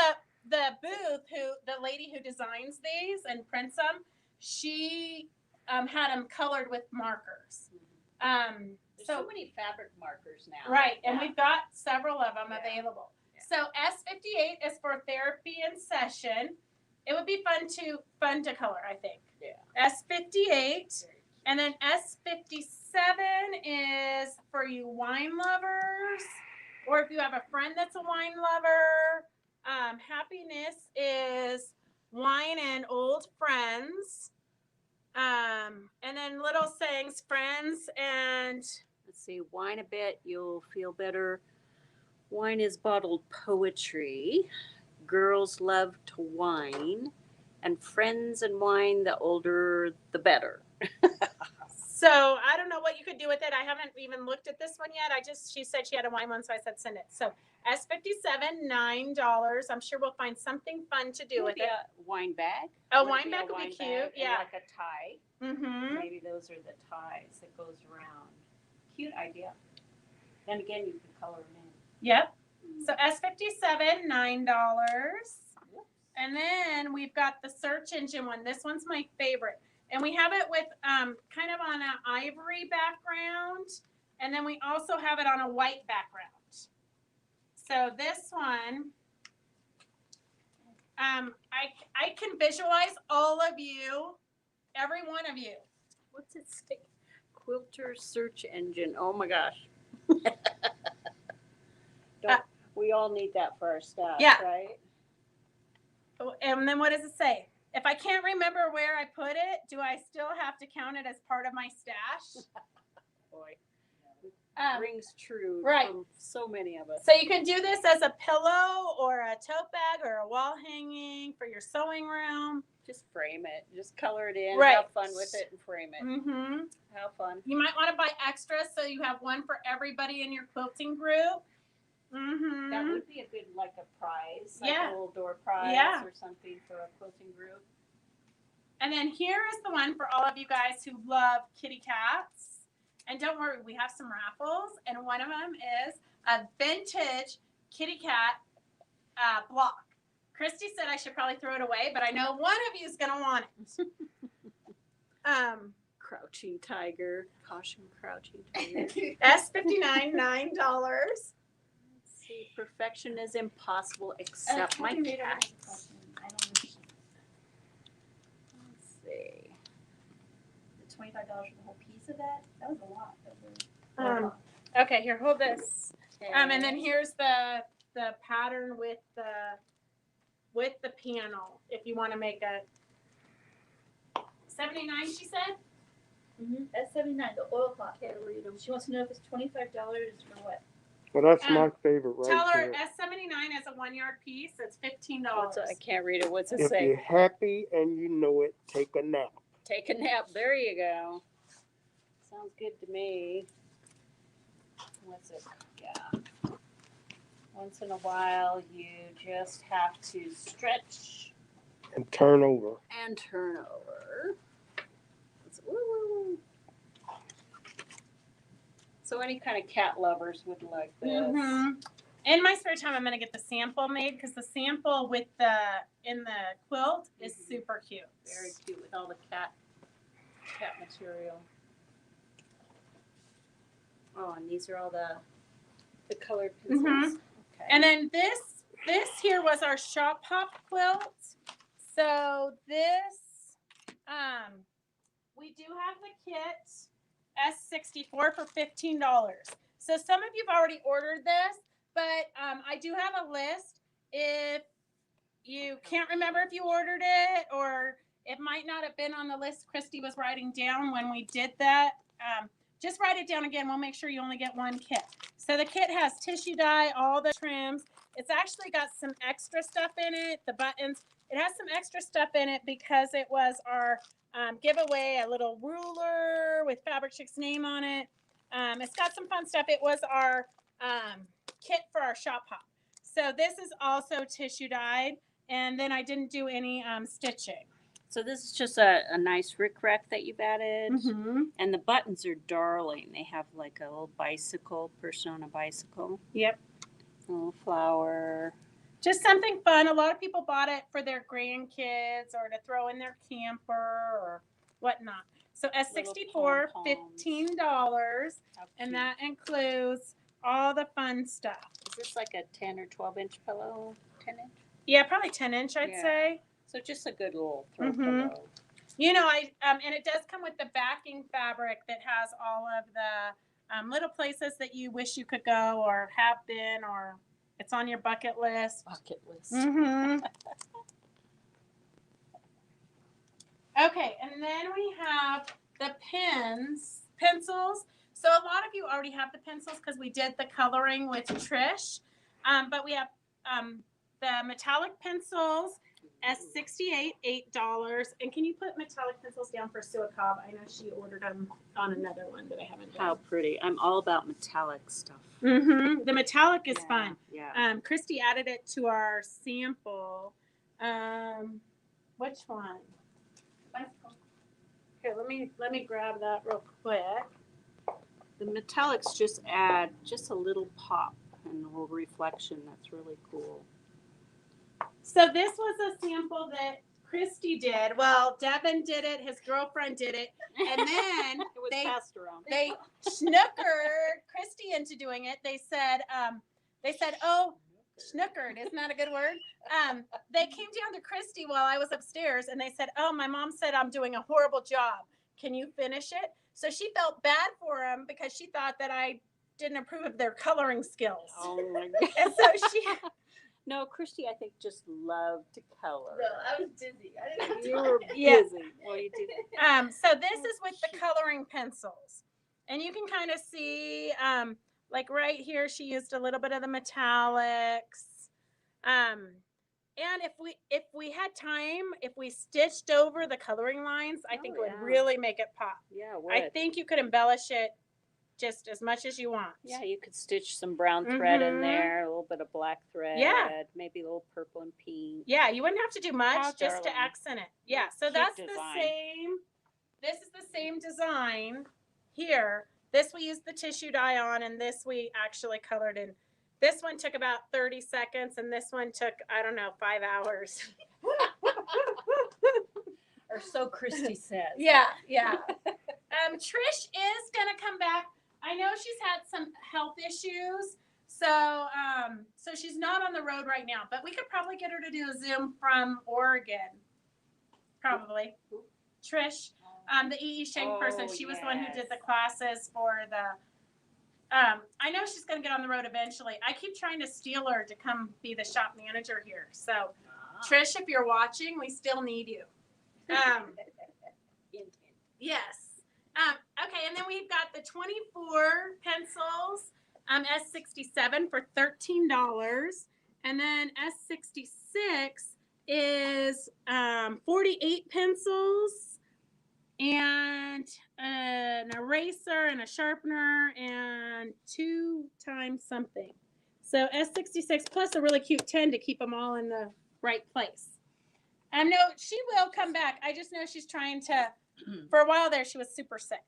the booth, the lady who designs these and prints them, she had them colored with markers. There's so many fabric markers now. Right, and we've got several of them available. Yeah. So S58 is for therapy and session. It would be fun to color, I think. Yeah. S58, and then S57 is for you wine lovers, or if you have a friend that's a wine lover. Happiness is wine and old friends. And then little sayings, friends, and let's see, wine a bit, you'll feel better. Wine is bottled poetry. Girls love to wine. And friends and wine, the older, the better. So I don't know what you could do with it. I haven't even looked at this one yet. She said she had a wine one, so I said send it. So S57, $9. I'm sure we'll find something fun to do with it. A wine bag. A wine bag would be cute. Yeah. Like a tie. Mm-hmm. Maybe those are the ties that goes around. Cute idea. Then again, you can color them in. Yep. So S57, $9. And then we've got the search engine one. This one's my favorite. And we have it with kind of on an ivory background. And then we also have it on a white background. So this one, I can visualize all of you, every one of you. What's it say? Quilter search engine. Oh my gosh. We all need that for our staff, right? And then what does it say? If I can't remember where I put it, do I still have to count it as part of my stash? Boy, rings true from so many of us. So you can do this as a pillow or a tote bag or a wall hanging for your sewing room. Just frame it. Just color it in. Have fun with it and frame it. Mm-hmm. Have fun. You might want to buy extras so you have one for everybody in your quilting group. Mm-hmm. That would be a good, like a prize, like a little door prize or something for a quilting group. And then here is the one for all of you guys who love kitty cats. And don't worry, we have some raffles, and one of them is a vintage kitty cat block. Christy said I should probably throw it away, but I know one of you is going to want it. Crouching tiger. Caution, crouching tiger. S59, $9. Perfection is impossible except my cats. I don't understand. Let's see. The $25 for the whole piece of that? That was a lot. Okay, here, hold this. Okay. And then here's the pattern with the panel. If you want to make a 79, she said. Mm-hmm. That's 79. The oil cloth. She wants to know if it's $25 for what. Well, that's my favorite right tell her there. S79 is a 1 yard piece. It's $15. I can't read it. What's it If say? you're happy and you know it, take a nap. Take a nap. There you go. Sounds good to me. What's it? Yeah. Once in a while, you just have to stretch And turn over. and turn over. Woo. So any kind of cat lovers would like this. Mm-hmm. In my spare time, I'm going to get the sample made because the sample in the quilt is super cute. Very cute with all the cat material. Oh, and these are all the colored pencils. Mhm. Okay. And then this here was our shop hop quilt. So this, we do have the kit S64 for $15. So some of you've already ordered this, but I do have a list. If you can't remember if you ordered it, or it might not have been on the list Christy was writing down when we did that, just write it down again. We'll make sure you only get one kit. So the kit has tissue dye, all the trims. It's actually got some extra stuff in it, the buttons. It has some extra stuff in it because it was our giveaway, a little ruler with Fabric Chick's name on it. It's got some fun stuff. It was our kit for our shop hop. So this is also tissue dyed, and then I didn't do any stitching. So this is just a nice rickrack that you've added. Mm-hmm. And the buttons are darling. They have like a little bicycle, person on a bicycle. Yep. A little flower. Just something fun. A lot of people bought it for their grandkids or to throw in their camper or whatnot. So S64, $15, and that includes all the fun stuff. Is this like a 10 or 12 inch pillow? 10 inch? Yeah, probably 10 inch, I'd say. So just a good little throw Mhm. pillow. You know, and it does come with the backing fabric that has all of the little places that you wish you could go or have been, or it's on your bucket list. Bucket list. Mm-hmm. Okay, and then we have the pencils. So a lot of you already have the pencils because we did the coloring with Trish. But we have the metallic pencils, S68, $8. And can you put metallic pencils down for Sue Cobb? I know she ordered them on another one, but I haven't done. How pretty. I'm all about metallic stuff. Mm-hmm. The metallic is fun. Yeah. Christy added it to our sample. Which one? Here, let me grab that real quick. The metallics just add just a little pop and a little reflection. That's really cool. So this was a sample that Christy did. Well, Devin did it. His girlfriend did it. And then It was passed around. they snookered Christy into doing it. They said, oh, snookered, isn't that a good word? They came down to Christy while I was upstairs and they said, oh, my mom said I'm doing a horrible job. Can you finish it? So she felt bad for him because she thought that I didn't approve of their coloring skills. Oh my God. And so she... No, Christy, I think just loved to color. No, I was dizzy. I didn't You were busy. Yeah. Well, you did. So this is with the coloring pencils. And you can kind of see, like right here, she used a little bit of the metallics. And if we had time, if we stitched over the coloring lines, I think it would really make it pop. Yeah, it would. I think you could embellish it just as much as you want. Yeah, you could stitch some brown thread in Mhm. there, a little bit of black thread, maybe a little purple and pink. Yeah, you wouldn't have to do much How just to darling. accent it. Yeah, so Cute that's design. the same. This is the same design here. This we used the tissue dye on, and this we actually colored in. This one took about 30 seconds, and this one took, I don't know, 5 hours. Or so Christy says. Yeah. Trish is gonna come back. I know she's had some health issues, so she's not on the road right now. But we could probably get her to do a Zoom from Oregon. Probably. Trish, the EE Shank person. She was the one who did the classes for the. I know she's gonna get on the road eventually. I keep trying to steal her to come be the shop manager here. So, Trish, if you're watching, we still need you. Yes. Okay, and then we've got the 24 pencils, S67 for $13, and then S66 is 48 pencils and an eraser and a sharpener and 2 times something. So S66 plus a really cute 10 to keep them all in the right place. No, she will come back. I just know she's trying to. For a while there, she was super sick.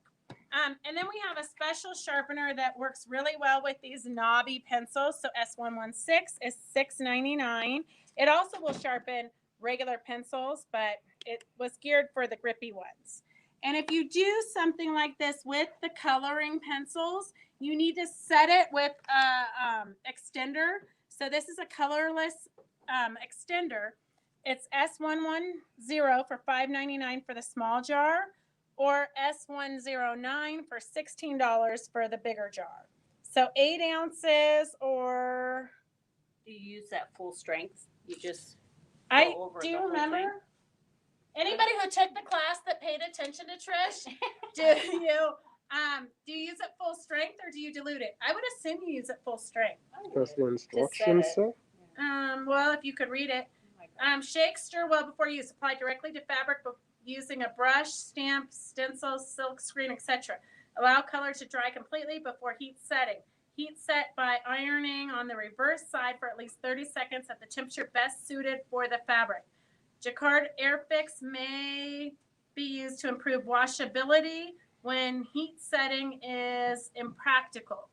And then we have a special sharpener that works really well with these knobby pencils. So S116 is $6.99. It also will sharpen regular pencils, but it was geared for the grippy ones. And if you do something like this with the coloring pencils, you need to set it with a extender. So this is a colorless extender. It's S110 for $5.99 for the small jar, or S109 for $16 for the bigger jar. So 8 ounces, or Do you use that full strength? You just I go over do the whole remember. thing? Anybody who took the class that paid attention to Trish, do you use it full strength or do you dilute it? I would assume you use it full strength. That's the instructions, it. sir. Well, if you could read it. Shake, stir well before use. Apply directly to fabric using a brush, stamp, stencil, silk screen, etc. Allow color to dry completely before heat setting. Heat set by ironing on the reverse side for at least 30 seconds at the temperature best suited for the fabric. Jacquard Airfix may be used to improve washability when heat setting is impractical.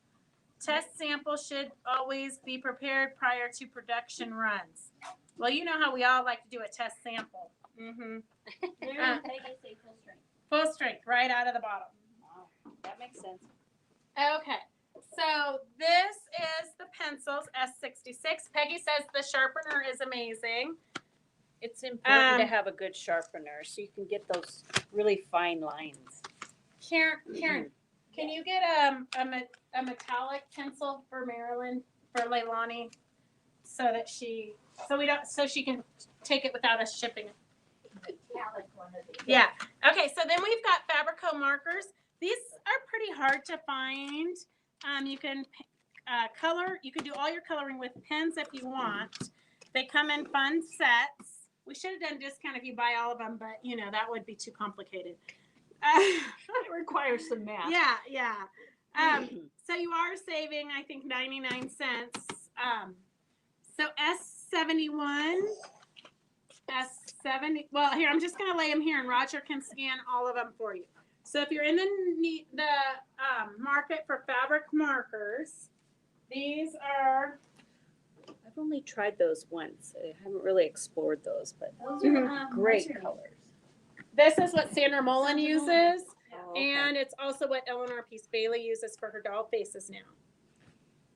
Test samples should always be prepared prior to production runs. Well, you know how we all like to do a test sample. Mary and Peggy say full strength. Full strength, right out of the bottom. Wow, that makes sense. Okay, so this is the pencils, S66. Peggy says the sharpener is amazing. It's important to have a good sharpener so you can get those really fine lines. Karen, can you get a metallic pencil for Marilyn, for Leilani, so she can take it without us shipping it? Metallic one of these. Yeah. Okay, so then we've got Fabrico markers. These are pretty hard to find. You can color. You can do all your coloring with pens if you want. They come in fun sets. We should have done a discount if you buy all of them, but that would be too complicated. It requires some math. Yeah. So you are saving, I think, 99 cents. So S71, S70. Well, here, I'm just going to lay them here, and Roger can scan all of them for you. So if you're in the market for fabric markers, these are... I've only tried those once. I haven't really explored those, but Those Mhm. are great Martelli. colors. This is what Sandra Mullen Sandra uses, Mullen. Oh, okay. and it's also what Eleanor Peace Bailey uses for her doll faces now.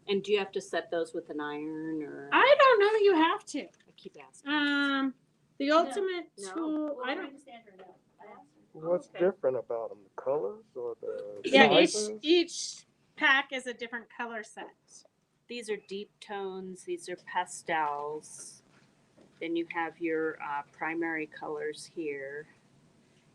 And do you have to set those with an iron or? I don't know that you have to. I keep asking. The ultimate No. tool, Well, I don't. Sandra, no. I asked her. What's Okay. different about them? The colors or the Yeah, sizes? each pack is a different color set. These are deep tones. These are pastels. Then you have your primary colors here.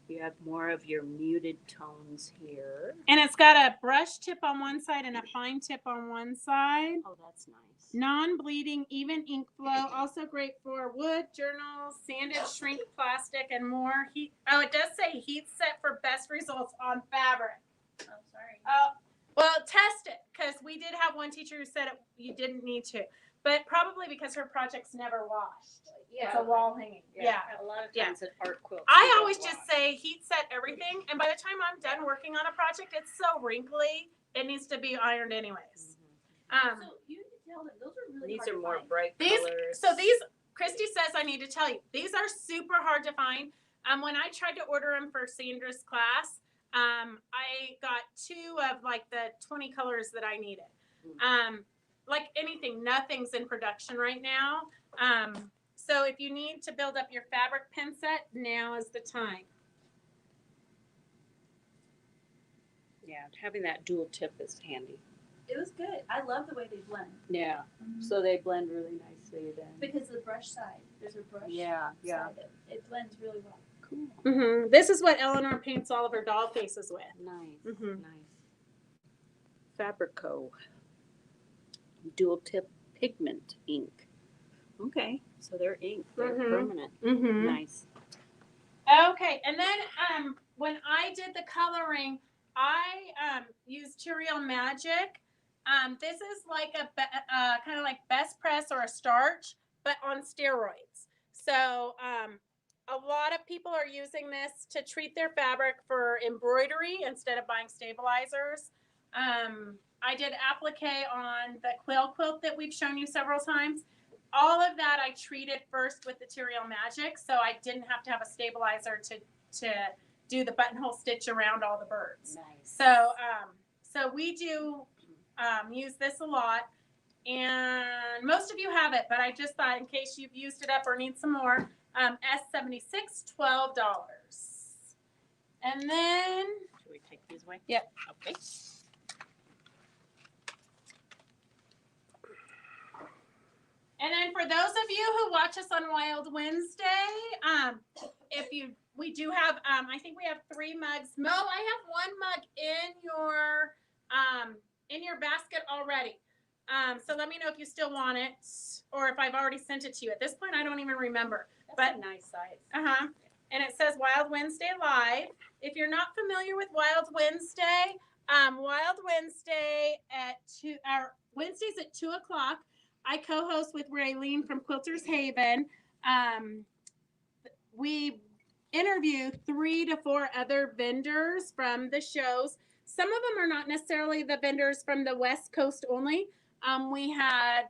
You have more of your muted tones here. And it's got a brush tip on one side and a fine tip on one side. Oh, that's nice. Non-bleeding, even ink flow. Also great for wood, journals, sanded shrink plastic, and more. It does say heat set for best results on fabric. Oh, sorry. Well, test it, because we did have one teacher who said you didn't need to. But probably because her project's never washed. It's a wall hanging. Yeah. A lot of Yeah. times at art quilts. I you don't always just wash. say heat set everything, and by the time I'm done working on a project, it's so wrinkly, it needs to be ironed anyways. Mhm. So you need to tell them those are really These hard are to more find. bright These, colors. so these, Christy says I need to tell you, these are super hard to find. When I tried to order them for Sandra's class, I got 2 of like the 20 colors that I needed. Like anything, nothing's in production right now. So if you need to build up your fabric pen set, now is the time. Yeah, having that dual tip is handy. It was good. I love the way they blend. Yeah. So they blend really nicely then. Because of the brush side. There's a brush Yeah. side. It blends really well. Cool. Mm-hmm. This is what Eleanor paints all of her doll faces with. Nice. Mhm. Nice. Fabrico. Dual tip pigment ink. Okay. So they're ink. They're Mhm. permanent. Mm-hmm. Nice. Okay, and then when I did the coloring, I used Turiel Magic. This is like a kind of like Best Press or a starch, but on steroids. So a lot of people are using this to treat their fabric for embroidery instead of buying stabilizers. I did applique on the quilt that we've shown you several times. All of that I treated first with the Turiel Magic, so I didn't have to have a stabilizer to do the buttonhole stitch around all the birds. Nice. So we do use this a lot. And most of you have it, but I just thought in case you've used it up or need some more, S76, $12. And then, Should we take these away? Yep. Okay. and then for those of you who watch us on Wild Wednesday, we do have, I think we have 3 mugs. Mo, I have 1 mug in your basket already. So let me know if you still want it or if I've already sent it to you. At this point, I don't even remember. That's a nice size. And it says Wild Wednesday Live. If you're not familiar with Wild Wednesday, Wednesdays at 2:00. I co-host with Leilani from Quilters Haven. We interview 3 to 4 other vendors from the shows. Some of them are not necessarily the vendors from the West Coast only. We had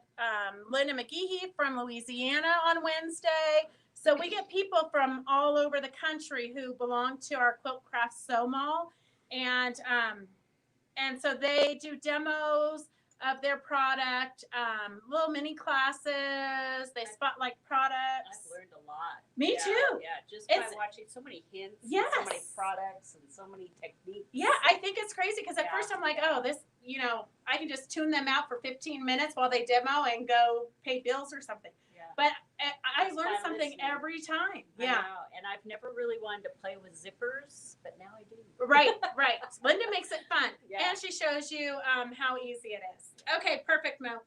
Linda McGehee from Louisiana on Wednesday. So we get people from all over the country who belong to our Quilt Craft Sew Mall. And so they do demos of their product, little mini classes. They spotlight products. I've learned a lot. Me too. Yeah, just by watching so many hints, and so many products, and so many techniques. Yeah, I think it's crazy because at first I'm like, oh, this, I can just tune them out for 15 minutes while they demo and go pay bills or something. Yeah. But I learn something every time. Yeah. I know. And I've never really wanted to play with zippers, but now I do. Right. Linda makes it fun. Yeah. And she shows you how easy it is. Okay, perfect, Mo.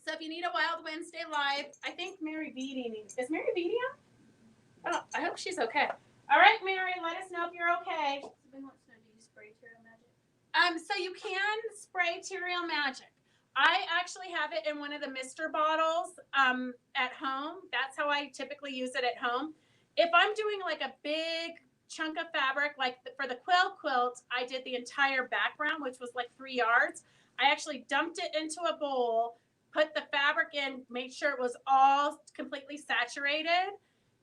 So if you need a Wild Wednesday Live, I think Mary Beatty needs. Is Mary Beatty on? Oh, I hope she's okay. All right, Mary, let us know if you're okay. Somebody wants to know, do you spray Terreal Magic? So you can spray Terreal Magic. I actually have it in one of the mister bottles at home. That's how I typically use it at home. If I'm doing like a big chunk of fabric, like for the quilt, I did the entire background, which was like 3 yards. I actually dumped it into a bowl, put the fabric in, made sure it was all completely saturated,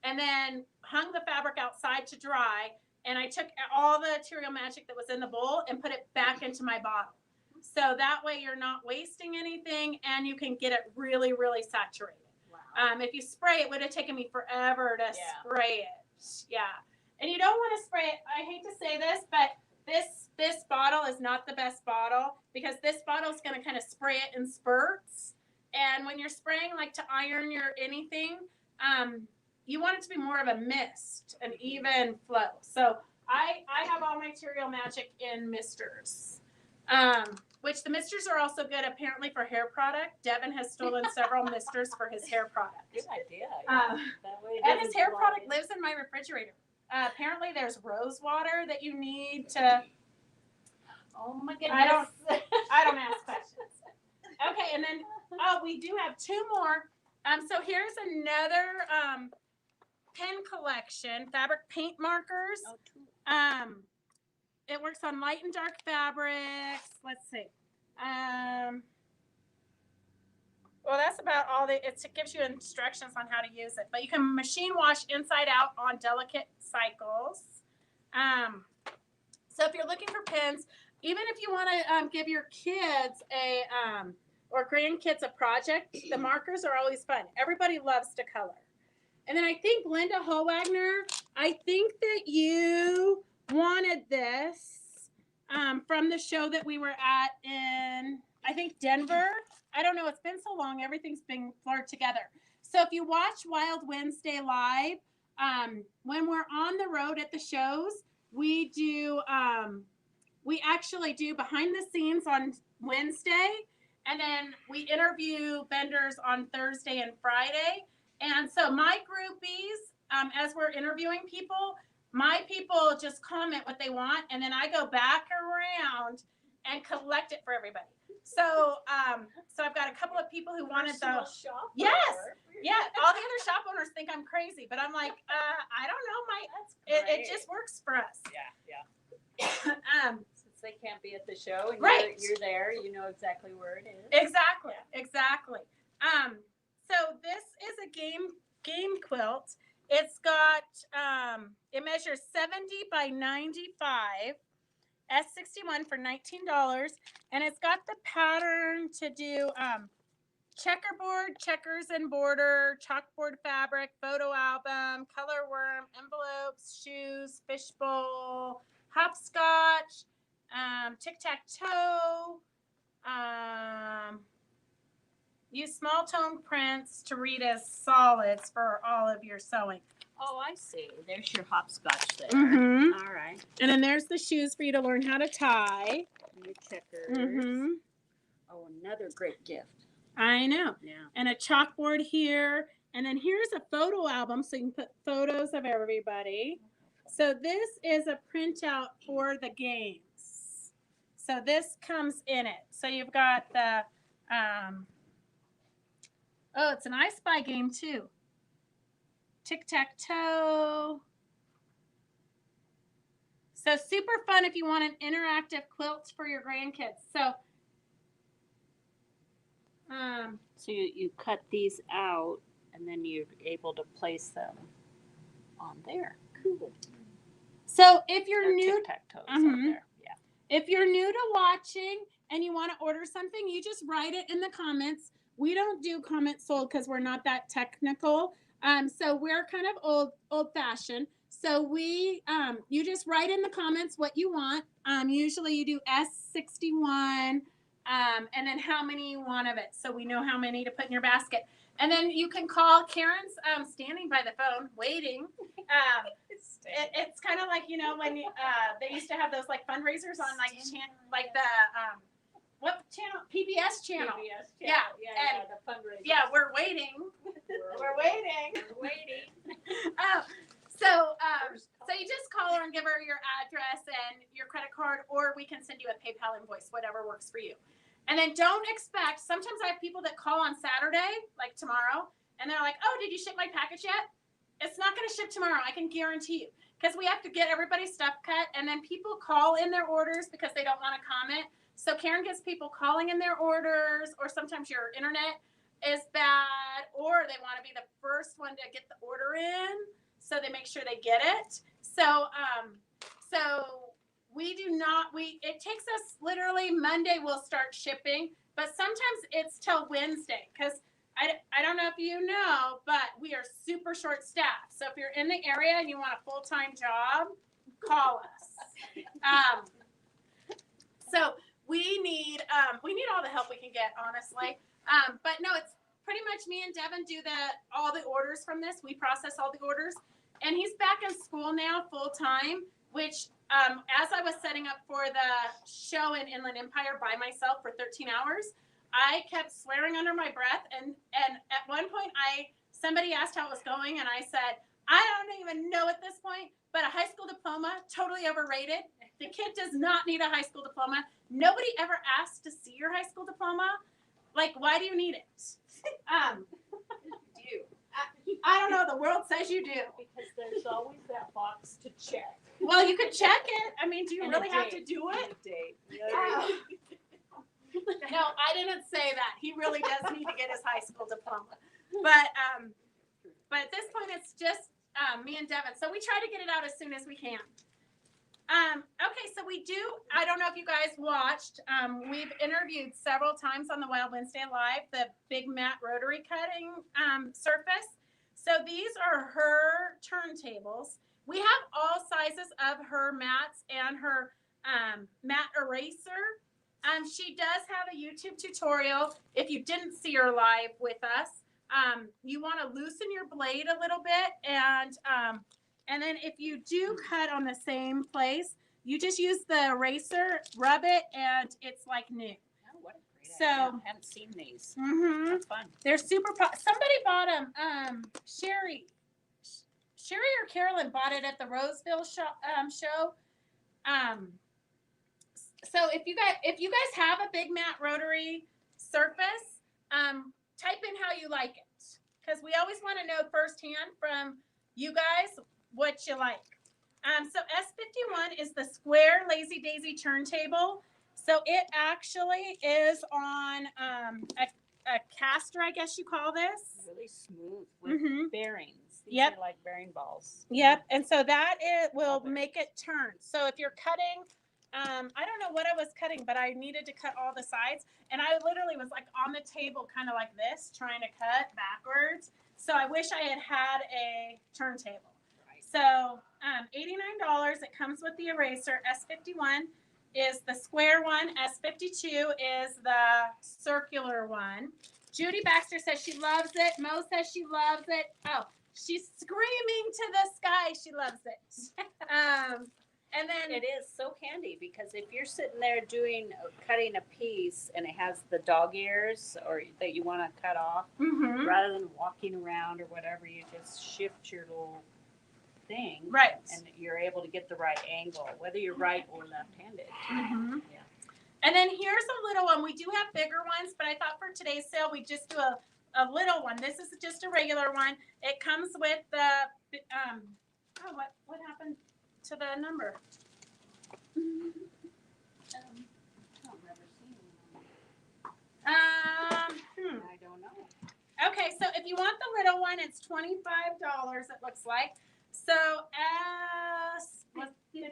and then hung the fabric outside to dry. And I took all the Terreal Magic that was in the bowl and put it back into my bottle. So that way you're not wasting anything and you can get it really, really saturated. Wow. If you spray, it would have taken me forever to spray it. Yeah. And you don't want to spray it. I hate to say this, but this bottle is not the best bottle because this bottle is going to kind of spray it in spurts. And when you're spraying like to iron your anything, you want it to be more of a mist, an even flow. So I have all my Terreal Magic in misters. Which the misters are also good apparently for hair product. Devin has stolen several misters for his hair product. Good idea. That way and his hair product lives in my refrigerator. Apparently there's rose water that you need to. Oh my goodness. I don't ask questions. Okay, and then we do have 2 more. So here's another pen collection, fabric paint markers. Oh, 2. It works on light and dark fabrics. Let's see. Well, that's about all. It gives you instructions on how to use it. But you can machine wash inside out on delicate cycles. So if you're looking for pens, even if you want to give your kids or grandkids a project, the markers are always fun. Everybody loves to color. And then I think Linda Howagner, I think that you wanted this from the show that we were at in, I think, Denver. I don't know. It's been so long. Everything's been blurred together. So if you watch Wild Wednesday Live, when we're on the road at the shows, we actually do behind the scenes on Wednesday, and then we interview vendors on Thursday and Friday. And so my groupies, as we're interviewing people, my people just comment what they want, and then I go back around and collect it for everybody. So, so I've got a couple of people who wanted those. Yes, yeah. All the other shop owners think I'm crazy, but I'm like, I don't know, it just works for us. Yeah. Since they can't be at the show, and you're there, you know exactly where it is. Exactly. So this is a game quilt. It's got, it measures 70 by 95, S61 for $19, and it's got the pattern to do checkerboard, checkers and border, chalkboard fabric, photo album, color worm, envelopes, shoes, fishbowl, hopscotch, tic-tac-toe. Use small tone prints to read as solids for all of your sewing. Oh, I see. There's your hopscotch there. Mm-hmm. All right. And then there's the shoes for you to learn how to tie. And your checkers. Mm-hmm. Oh, another great gift. I know. Yeah. And a chalkboard here. And then here's a photo album so you can put photos of everybody. So this is a printout for the games. So this comes in it. So you've got the, oh, it's an I Spy game too. Tic-tac-toe. So super fun if you want an interactive quilt for your grandkids. So, So you cut these out, and then you're able to place them on there. Cool. so if you're They're new, tic-tac-toes on there. Yeah. if you're new to watching and you want to order something, you just write it in the comments. We don't do comments sold because we're not that technical. So we're kind of old fashioned. So we, you just write in the comments what you want. Usually you do S61, and then how many you want of it. So we know how many to put in your basket. And then you can call. Karen's standing by the phone waiting. It's kind of like, you know, when they used to have those like fundraisers on like the what channel? PBS channel. Yeah. And the fundraiser. yeah, we're waiting. We're waiting. We're waiting. So you just call her and give her your address and your credit card, or we can send you a PayPal invoice, whatever works for you. And then don't expect, sometimes I have people that call on Saturday, like tomorrow, and they're like, oh, did you ship my package yet? It's not going to ship tomorrow, I can guarantee you. Because we have to get everybody's stuff cut, and then people call in their orders because they don't want to comment. So Karen gets people calling in their orders, or sometimes your internet is bad, or they want to be the first one to get the order in, so they make sure they get it. So we do not, it takes us literally Monday we'll start shipping, but sometimes it's till Wednesday, because I don't know if you know, but we are super short staffed. So if you're in the area and you want a full-time job, call us. So we need all the help we can get, honestly. But no, it's pretty much me and Devin do all the orders from this. We process all the orders. And he's back in school now full time, which as I was setting up for the show in Inland Empire by myself for 13 hours, I kept swearing under my breath. And at one point somebody asked how it was going, and I said, I don't even know at this point, but a high school diploma, totally overrated. The kid does not need a high school diploma. Nobody ever asked to see your high school diploma. Like, why do you need it? I don't know. The world says you do. Because there's always that box to check. Well, you could check it. I mean, do you And really a have to date. do it? Date. No, I didn't say that. He really does need to get his high school diploma. But at this point, it's just me and Devin. So we try to get it out as soon as we can. Okay, so we do, I don't know if you guys watched, we've interviewed several times on the Wild Wednesday Live, the big matte rotary cutting surface. So these are her turntables. We have all sizes of her mats and her matte eraser. She does have a YouTube tutorial. If you didn't see her live with us, you want to loosen your blade a little bit, and then if you do cut on the same place, you just use the eraser, rub it, and it's like new. Oh, what a great So, idea. I haven't seen these. Mm-hmm. That's fun. They're super. Somebody bought them. Sherry or Carolyn bought it at the Roseville show. So if you guys have a big matte rotary surface, type in how you like it, because we always want to know firsthand from you guys what you like. So S51 is the square Lazy Daisy turntable. So it actually is on a caster, I guess you call this. Really smooth with bearings. These Yep. are like bearing balls. Yep. And so that it will Love it. make it turn. So if you're cutting I don't know what I was cutting, but I needed to cut all the sides. And I literally was like on the table, kind of like this, trying to cut backwards. So I wish I had had a turntable. Right. So $89. It comes with the eraser. S51 is the square one. S52 is the circular one. Judy Baxter says she loves it. Mo says she loves it. Oh, she's screaming to the sky. She loves it. And then It is so handy because if you're sitting there cutting a piece and it has the dog ears or that you want to cut off, Mhm. rather than walking around or whatever, you just shift your little thing, Right. and you're able to get the right angle, whether you're right or left-handed. Mhm. Yeah. And then here's a little one. We do have bigger ones, but I thought for today's sale we'd just do a little one. This is just a regular one. It comes with the what happened to the number? I don't remember seeing one. I don't know. Okay, so if you want the little one, it's $25. It looks like. So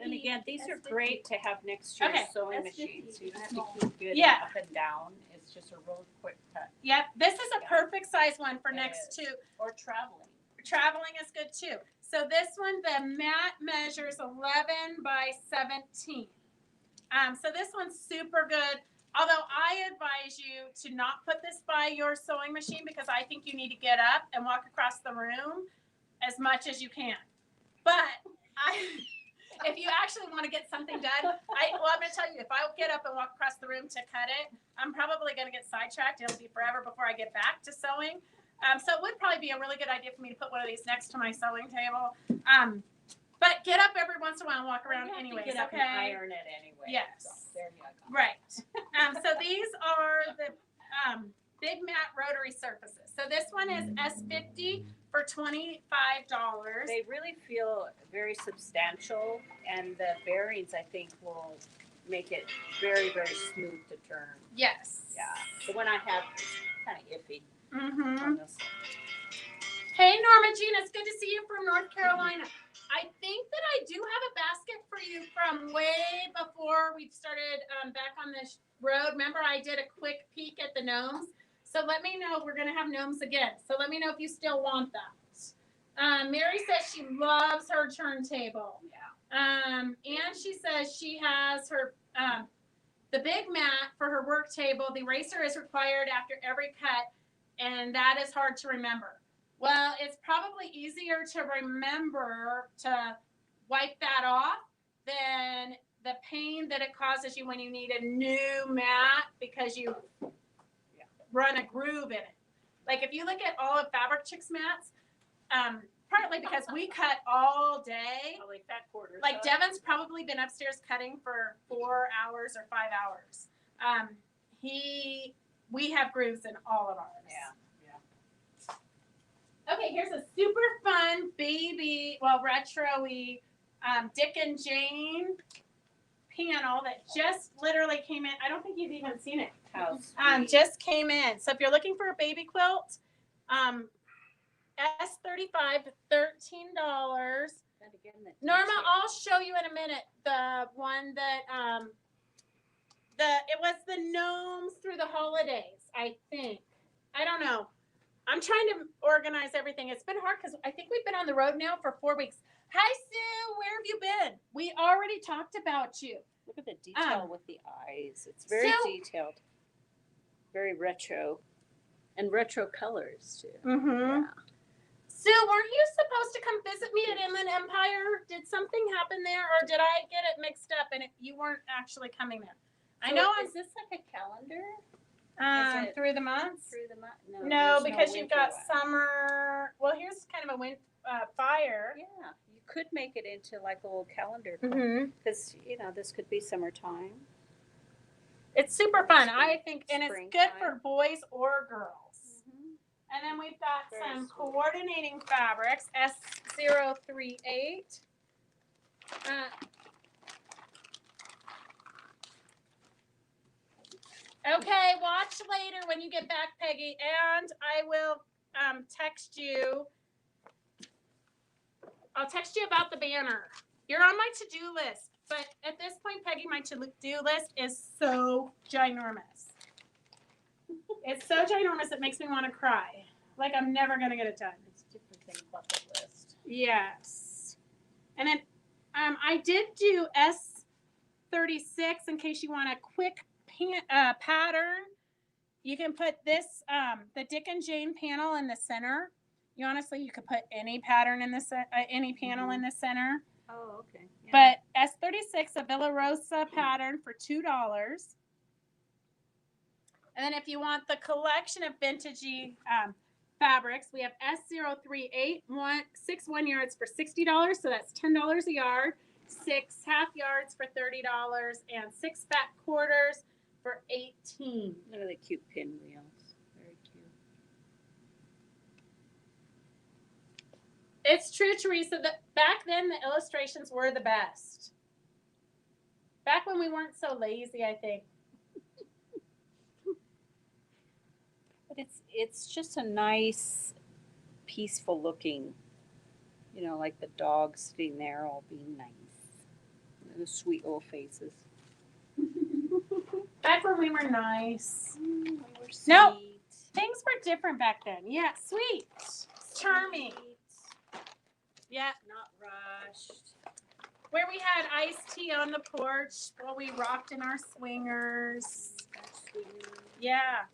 And again, these are great to have next to your Okay. sewing S50 machine, so you don't have small. to keep getting Yeah. up and down. It's just a real quick cut. Yep, this is a perfect size one for It next is. to Or traveling. traveling is good too. So this one, the mat measures 11 by 17. So this one's super good. Although I advise you to not put this by your sewing machine because I think you need to get up and walk across the room as much as you can. But if you actually want to get something done, I'm going to tell you, if I get up and walk across the room to cut it, I'm probably going to get sidetracked. It'll be forever before I get back to sewing. So it would probably be a really good idea for me to put one of these next to my sewing table. But get up every once in a while and walk around anyways, Get up okay? and iron it anyway. Yes. So there you go. Right. So these are the big mat rotary surfaces. So this one is S50 for $25. They really feel very substantial, and the bearings, I think, will make it very, very smooth to turn. Yes. Yeah. The one I have is kind of iffy Mm-hmm. on this. Hey, Norma Jean, it's good to see you from North Carolina. I think that I do have a basket for you from way before we started back on this road. Remember, I did a quick peek at the gnomes. So let me know. We're going to have gnomes again. So let me know if you still want that. Mary says she loves her turntable. Yeah. And she says she has her the big mat for her work table. The eraser is required after every cut, and that is hard to remember. Well, it's probably easier to remember to wipe that off than the pain that it causes you when you need a new mat because you run a groove in it. Like if you look at all of Fabric Chick's mats, partly because we cut all day. Probably fat quarters. Like Devin's probably been upstairs cutting for 4 hours or 5 hours. We have grooves in all of ours. Yeah. Okay, here's a super fun baby, retro-y Dick and Jane panel that just literally came in. I don't think you've even seen it. How Just came in. So if you're looking for a baby quilt, S35, $13. Norma, I'll show you in a minute the one that it was the gnomes through the holidays, I think. I don't know. I'm trying to organize everything. It's been hard because I think we've been on the road now for 4 weeks. Hi, Sue. Where have you been? We already talked about you. Look at the detail with the eyes. It's very detailed. Very retro. And retro colors, too. Mm-hmm. Yeah. Sue, weren't you supposed to come visit me at Inland Empire? Did something happen there, or did I get it mixed up and you weren't actually coming there? So I know is this like a calendar? Is it through the months. Through the month? No, there's because you've got winter one. summer. Well, here's kind of a fire. Yeah, you could make it into like a little calendar Mm-hmm. because this could be summertime. It's super fun, I think, and it's good Springtime. for boys or girls. And then we've got Very some sweet. coordinating fabrics, S038. Okay, watch later when you get back, Peggy, and I will text you. I'll text you about the banner. You're on my to-do list. But at this point, Peggy, my to-do list is so ginormous. It's so ginormous it makes me want to cry. Like I'm never going to get it done. It's different than bucket list. Yes. And then I did do S36 in case you want a quick pattern. You can put this, the Dick and Jane panel in the center. You could put any pattern in the any panel in the center. Oh, okay. Yeah. But S36, a Villa Rosa pattern for $2. And then if you want the collection of Vintagey fabrics, we have S038, 6 1 yards for $60. So that's $10 a yard. 6 half yards for $30, and 6 fat quarters for $18. Look at the cute pinwheels. Very cute. It's true, Teresa, that back then the illustrations were the best. Back when we weren't so lazy, I think. But it's just a nice, peaceful looking, like the dog sitting there all being nice. The sweet little faces. Back when we were nice. We were sweet. No, things were different back then. Yeah, sweet. Charming. Yeah. Not rushed. Where we had iced tea on the porch while we rocked in our swingers. Yeah.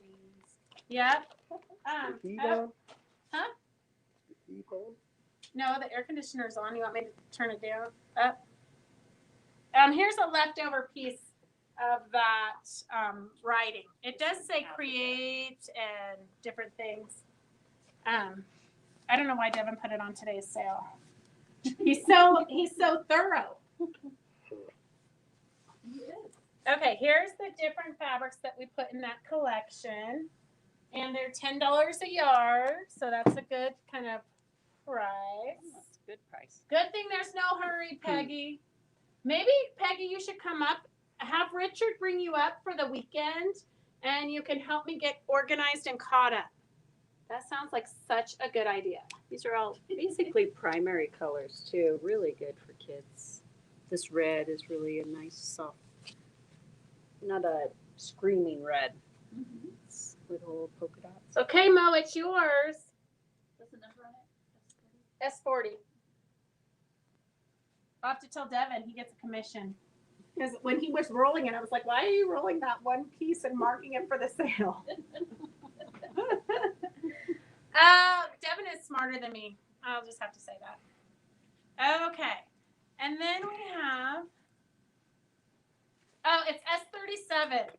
Yep. The heat on? Huh? The heat on? No, the air conditioner's on. You want me to turn it down? Up? Here's a leftover piece of that writing. It does say create and different things. I don't know why Devin put it on today's sale. He's so thorough. Okay, here's the different fabrics that we put in that collection. And they're $10 a yard, so that's a good kind of price. That's a good price. Good thing there's no hurry, Peggy. Maybe, Peggy, you should come up, have Richard bring you up for the weekend, and you can help me get organized and caught up. That sounds like such a good idea. These are all basically primary colors too. Really good for kids. This red is really a nice soft, not a screaming red. Mm-hmm. It's little polka dots. Okay, Mo, it's yours. What's the number on it? S40. I'll have to tell Devin he gets a commission. Because when he was rolling it, I was like, why are you rolling that one piece and marking it for the sale? Devin is smarter than me. I'll just have to say that. Okay. And then we have, it's S37.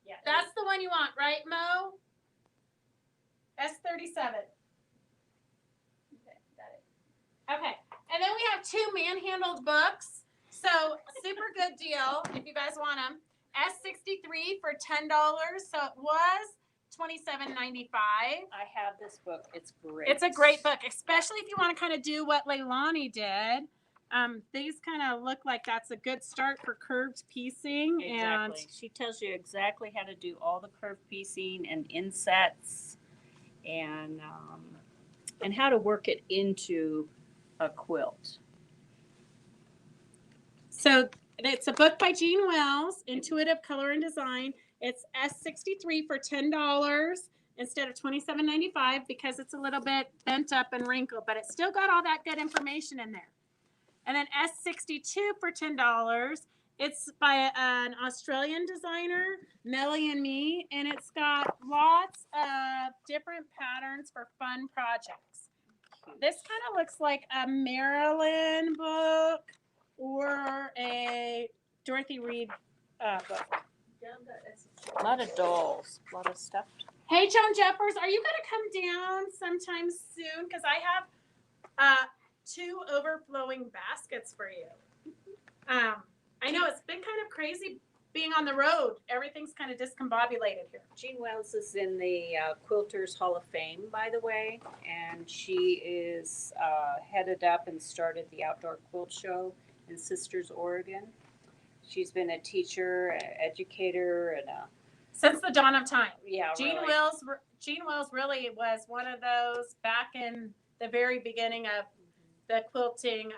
Yeah. That's the one you want, right, Mo? S37. Okay, got it. Okay. And then we have 2 man-handled books. So, super good deal if you guys want them. S63 for $10. So, it was $27.95. I have this book. It's great. It's a great book, especially if you want to kind of do what Leilani did. These kind of look like that's a good start for curved piecing. Exactly. She tells you exactly how to do all the curved piecing and insets and how to work it into a quilt. So it's a book by Jean Wells, Intuitive Color and Design. It's S63 for $10 instead of $27.95 because it's a little bit bent up and wrinkled, but it's still got all that good information in there. And then S62 for $10. It's by an Australian designer, Melly and Me, and it's got lots of different patterns for fun projects. This kind of looks like a Marilyn book or a Dorothy Reed book. A lot of dolls, a lot of stuff. Hey, Joan Jeffers, are you going to come down sometime soon? Because I have 2 overflowing baskets for you. I know it's been kind of crazy being on the road. Everything's kind of discombobulated here. Jean Wells is in the Quilters Hall of Fame, by the way, and she is headed up and started the Outdoor Quilt Show in Sisters, Oregon. She's been a teacher, educator, and since the dawn of time. Yeah, Jean Wells really was one of those back in the very beginning of the quilting.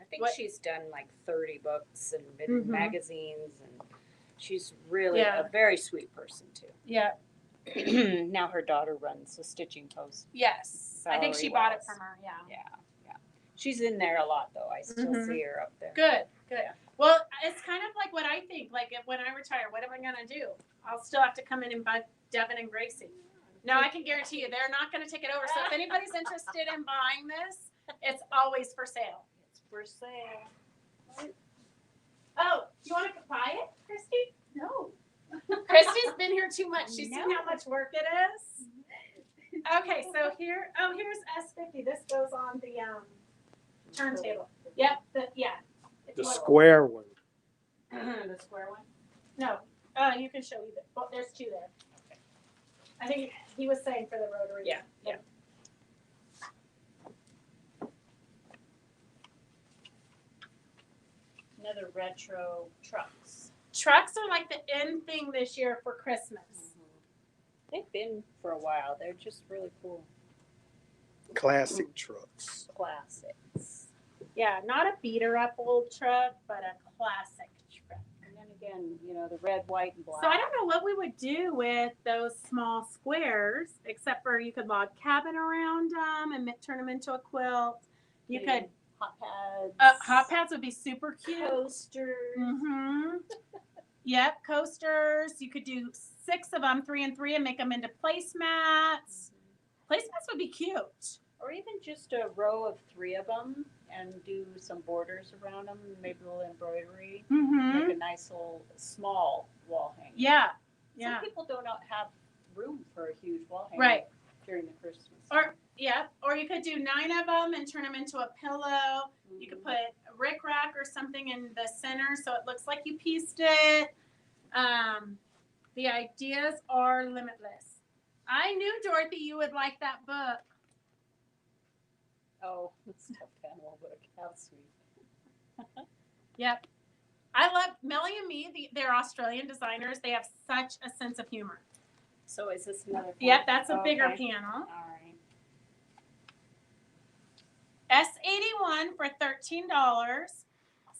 I think What- she's done like 30 books and been in Mhm. magazines, and she's really Yeah. a very sweet person too. Yeah. Now her daughter runs the Stitching Post. Yes. I think she Salary bought it wise. from her. Yeah. Yeah, yeah. She's in there a lot though. I still Mhm. see her up there. Good. Good. Yeah. Well, it's kind of like what I think. Like when I retire, what am I gonna do? I'll still have to come in and buy Devin and Gracie. No, I can guarantee you they're not gonna take it over. So if anybody's interested in buying this, it's always for sale. It's for sale. Oh, do you want to buy it, Christy? No. Christy's been here too much. She's seen No. how much work it is. Okay, so here's S50. This goes on the turntable. Yep, it's The little. square one. The square one? No, you can show either. Well, there's two there. I think he was saying for the rotary. Yeah, yeah. Another retro trucks. Trucks are like the end thing this year for Christmas. They've been for a while. They're just really cool. Classic trucks. Classics. Yeah, not a beater up old truck, but a classic truck. And then again, you know, the red, white, and black. So I don't know what we would do with those small squares, except for you could log cabin around them and turn them into a quilt. You could hot pads. hot pads would be super cute. Coasters. Mm-hmm. Yep, coasters. You could do 6 of them, 3 and 3, and make them into placemats. Placemats would be cute. Or even just a row of 3 of them and do some borders around them, maybe a little embroidery. Mm-hmm. Make a nice little small wall hanger. Yeah, Some yeah. people don't have room for a huge wall hanger Right. during the Christmas. Or you could do 9 of them and turn them into a pillow. You could put a rickrack or something in the center so it looks like you pieced it. The ideas are limitless. I knew, Dorothy, you would like that book. Oh, stuffed animal book. How sweet. Yep. I love Melly and me. They're Australian designers. They have such a sense of humor. So is this another? Yep, that's a bigger Okay. panel. All right. S81 for $13.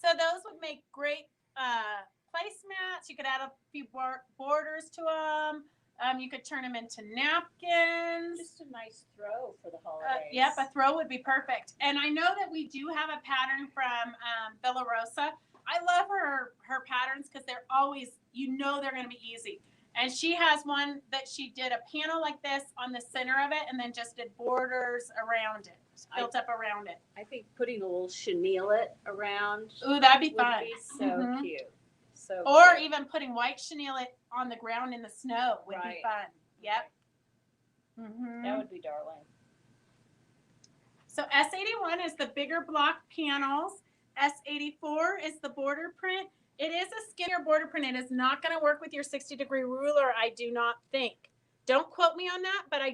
So those would make great placemats. You could add a few borders to them. You could turn them into napkins. Just a nice throw for the holidays. Yep, a throw would be perfect. And I know that we do have a pattern from Villa Rosa. I love her patterns because they're always, they're going to be easy. And she has one that she did a panel like this on the center of it and then just did borders around it, built up around it. I think putting a little chenille around Ooh, that'd be would fun. be so Mhm. cute. So Or cute. even putting white chenille on the ground in the snow would be Right. fun. Yep. Mm-hmm. That would be darling. So S81 is the bigger block panels. S84 is the border print. It is a skinnier border print. It is not going to work with your 60-degree ruler, I do not think. Don't quote me on that, but I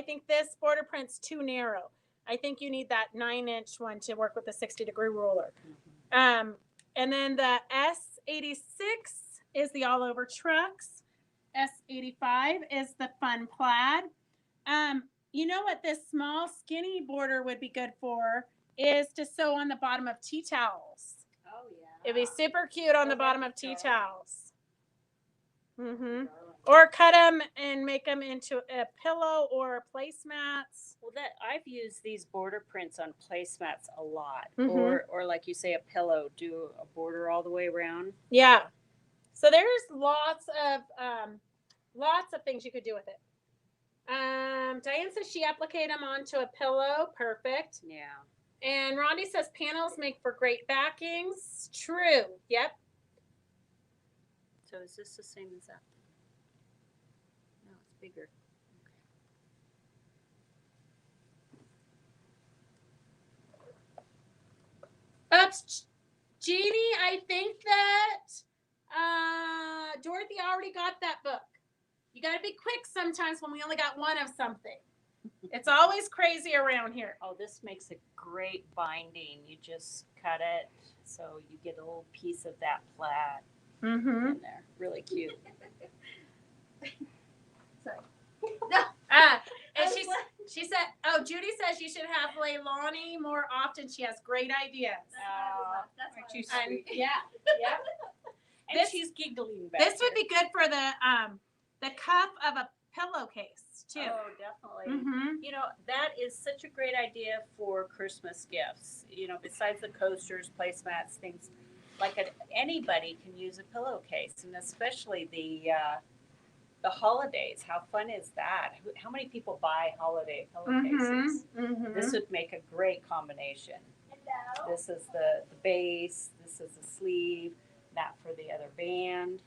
think this border print's too narrow. I think you need that 9-inch one to work with the 60-degree ruler. And then the S86 is the all-over trucks. S85 is the fun plaid. You know what this small skinny border would be good for is to sew on the bottom of tea towels. Oh yeah. It'd be super cute on the Oh, bottom that'd of be tea darling. towels. Mm-hmm. Darling. Or cut them and make them into a pillow or placemats. Well, I've used these border prints on placemats a lot, Mhm. or like you say, a pillow. Do a border all the way around. Yeah. So there's lots of things you could do with it. Diane says she appliqued them onto a pillow. Perfect. Yeah. And Rondi says panels make for great backings. True. Yep. So is this the same as that? No, it's bigger. Oops, Jeannie, I think that Dorothy already got that book. You got to be quick sometimes when we only got one of something. It's always crazy around here. Oh, this makes a great binding. You just cut it so you get a little piece of that plaid Mm-hmm. in there. Really cute. Sorry. And I was she's laughing She said, oh, Judy says you should have Leilani more often. She has great ideas. That's aren't what you I- sweet? Yeah. Yep. And This- she's giggling back This would here. be good for the cup of a pillowcase too. Oh, definitely. Mm-hmm. You know, that is such a great idea for Christmas gifts. You know, besides the coasters, placemats, things like anybody can use a pillowcase, and especially the holidays. How fun is that? How many people buy holiday pillowcases? Mm-hmm. This would make a great combination. Hello? This is the base. This is the sleeve. That for the other band.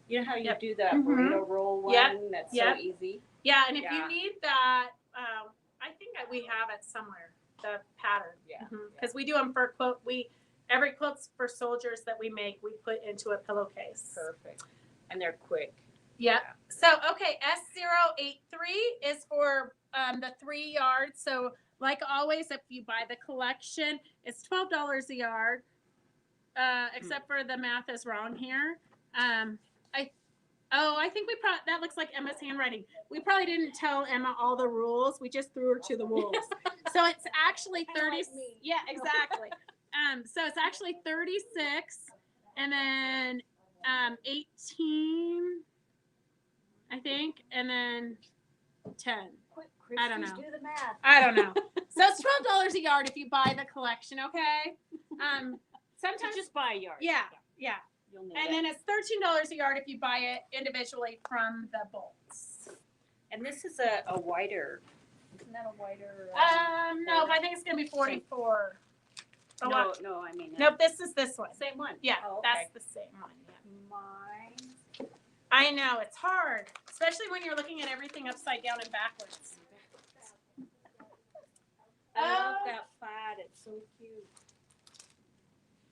You know how you Yep. do that Mhm. burrito roll one? Yep. That's Yep. so easy. Yeah, and if Yeah. you need that, I think that we have it somewhere. The pattern. Yeah. Because we do them for quote. Every quilts for soldiers that we make, we put into a pillowcase. Perfect. And they're quick. Yep. So, okay, S083 is for the 3 yards. So, like always, if you buy the collection, it's $12 a yard. Except for the math is wrong here. I think that looks like Emma's handwriting. We probably didn't tell Emma all the rules. We just threw her to the wolves. So it's actually 30. Yeah, exactly. So it's actually 36, and then 18, I think, and then 10. Quick, I don't Christy's know. do the math. I don't know. So it's $12 a yard if you buy the collection. Okay. So Sometimes just buy a yard. yeah. You'll need And it. then it's $13 a yard if you buy it individually from the bolts. And this is a wider. Isn't that a wider? No, I think it's gonna be 44. Oh, no, what? no, I mean. Nope, this is this one. Same one. Yeah, Oh, okay. that's the same one. Yeah. Mine. I know it's hard, especially when you're looking at everything upside down and backwards. I love that plaid. It's so cute.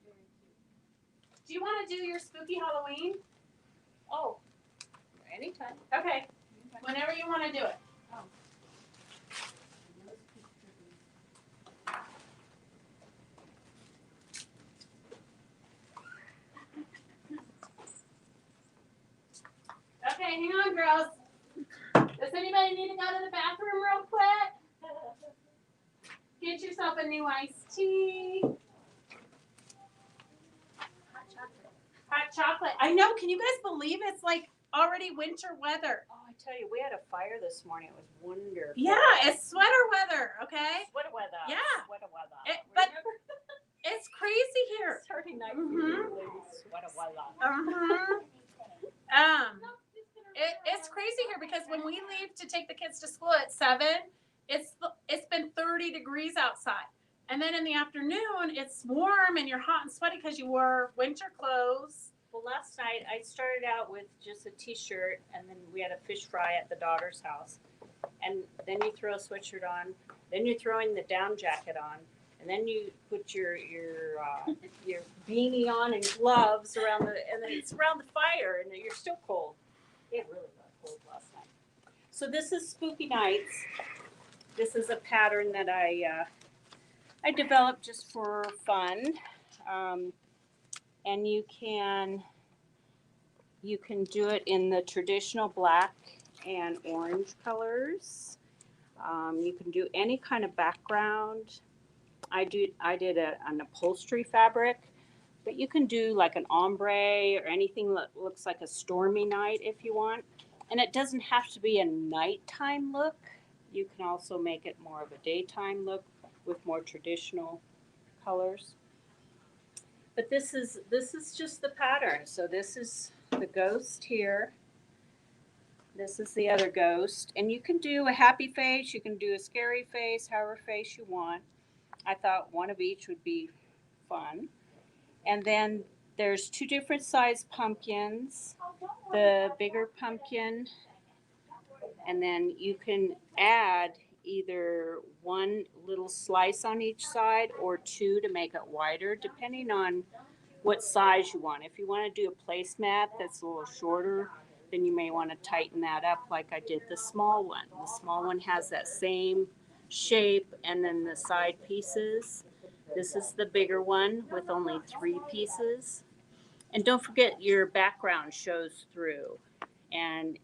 Very cute. Do you want to do your spooky Halloween? Oh, anytime. Okay, whenever you want to do it. Okay, hang on, girls. Does anybody need to go to the bathroom real quick? Get yourself a new iced tea. Hot chocolate. I know. Can you guys believe it's like already winter weather? Oh, I tell you, we had a fire this morning. It was wonderful. Yeah, it's sweater weather. Okay, Sweater weather. Yeah. Sweater weather. but Remember? it's crazy here. Saturday night. Mhm. Sweater weather. It's crazy here because when we leave to take the kids to school at 7, it's been 30 degrees outside, and then in the afternoon it's warm and you're hot and sweaty because you wore winter clothes. Well, last night I started out with just a t-shirt, and then we had a fish fry at the daughter's house, and then you throw a sweatshirt on, then you're throwing the down jacket on, and then you put your beanie on and gloves around and then it's around the fire, and you're still cold. It really got cold last night. So this is Spooky Nights. This is a pattern that I developed just for fun. And you can do it in the traditional black and orange colors. You can do any kind of background. I did an upholstery fabric, but you can do like an ombre or anything that looks like a stormy night if you want. And it doesn't have to be a nighttime look. You can also make it more of a daytime look with more traditional colors. But this is just the pattern. So this is the ghost here. This is the other ghost. And you can do a happy face, you can do a scary face, however face you want. I thought one of each would be fun. And then there's 2 different size pumpkins. The bigger pumpkin, and then you can add either 1 little slice on each side or 2 to make it wider, depending on what size you want. If you want to do a placemat that's a little shorter, then you may want to tighten that up like I did the small one. The small one has that same shape and then the side pieces. This is the bigger one with only 3 pieces. And don't forget your background shows through. And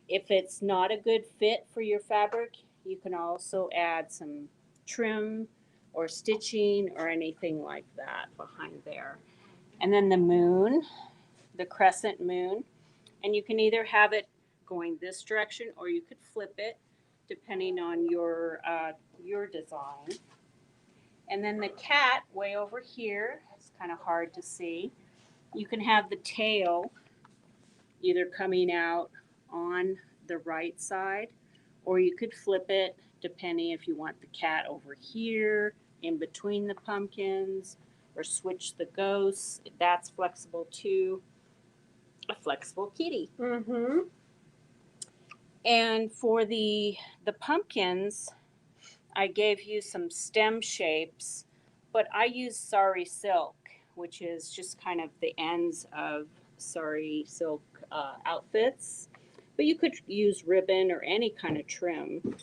if it's not a good fit for your fabric, You can also add some trim or stitching or anything like that behind there. And then the moon, the crescent moon, and you can either have it going this direction or you could flip it depending on your design. And then the cat way over here, it's kind of hard to see. You can have the tail either coming out on the right side, or you could flip it depending if you want the cat over here in between the pumpkins, or switch the ghosts. That's flexible too. A flexible kitty. Mm-hmm. And for the pumpkins, I gave you some stem shapes, but I use sari silk, which is just kind of the ends of sari silk outfits. But you could use ribbon or any kind of trim.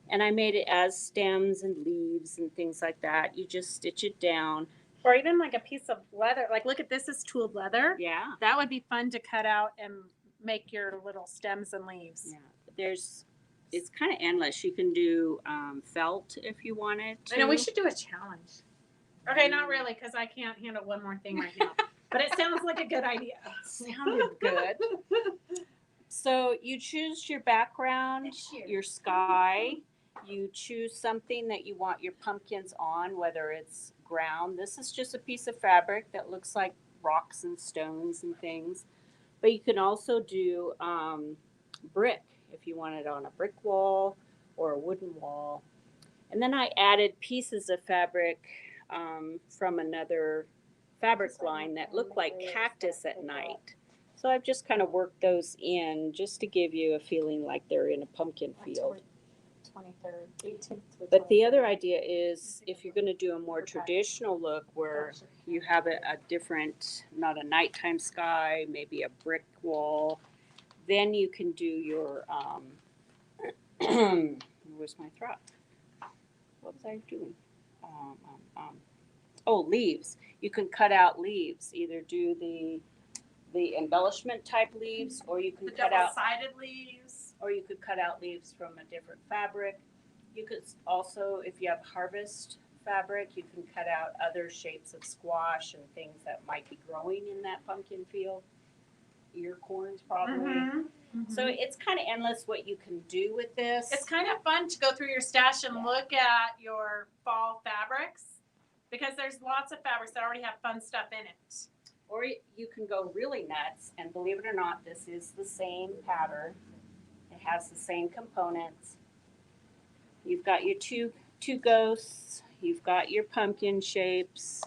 And I made it as stems and leaves and things like that. You just stitch it down. Or even like a piece of leather. Like, look at this is tooled leather. Yeah. That would be fun to cut out and make your little stems and leaves. Yeah. It's kind of endless. You can do felt if you wanted to. I know we should do a challenge. Okay, not really, because I can't handle one more thing right now. But it sounds like a good idea. Sounded good. So you choose your background, your sky. You choose something that you want your pumpkins on, whether it's ground. This is just a piece of fabric that looks like rocks and stones and things. But you can also do brick if you want it on a brick wall or a wooden wall. And then I added pieces of fabric from another fabric line that look like cactus at night. So I've just kind of worked those in just to give you a feeling like they're in a pumpkin field. 23rd, 18th. But the other idea is if you're going to do a more traditional look where you have a different, not a nighttime sky, maybe a brick wall, then you can do your, where's my throat? What was I doing? Leaves. You can cut out leaves. Either do the embellishment type leaves, or you can cut out double-sided leaves. Or you could cut out leaves from a different fabric. You could also, if you have harvest fabric, you can cut out other shapes of squash and things that might be growing in that pumpkin field. Ear corns, probably. Mm-hmm. Mm-hmm. So it's kind of endless what you can do with this. It's kind of fun to go through your stash and look at your fall fabrics, because there's lots of fabrics that already have fun stuff in it. Or you can go really nuts, and believe it or not, this is the same pattern. It has the same components. You've got your two ghosts, you've got your pumpkin shapes,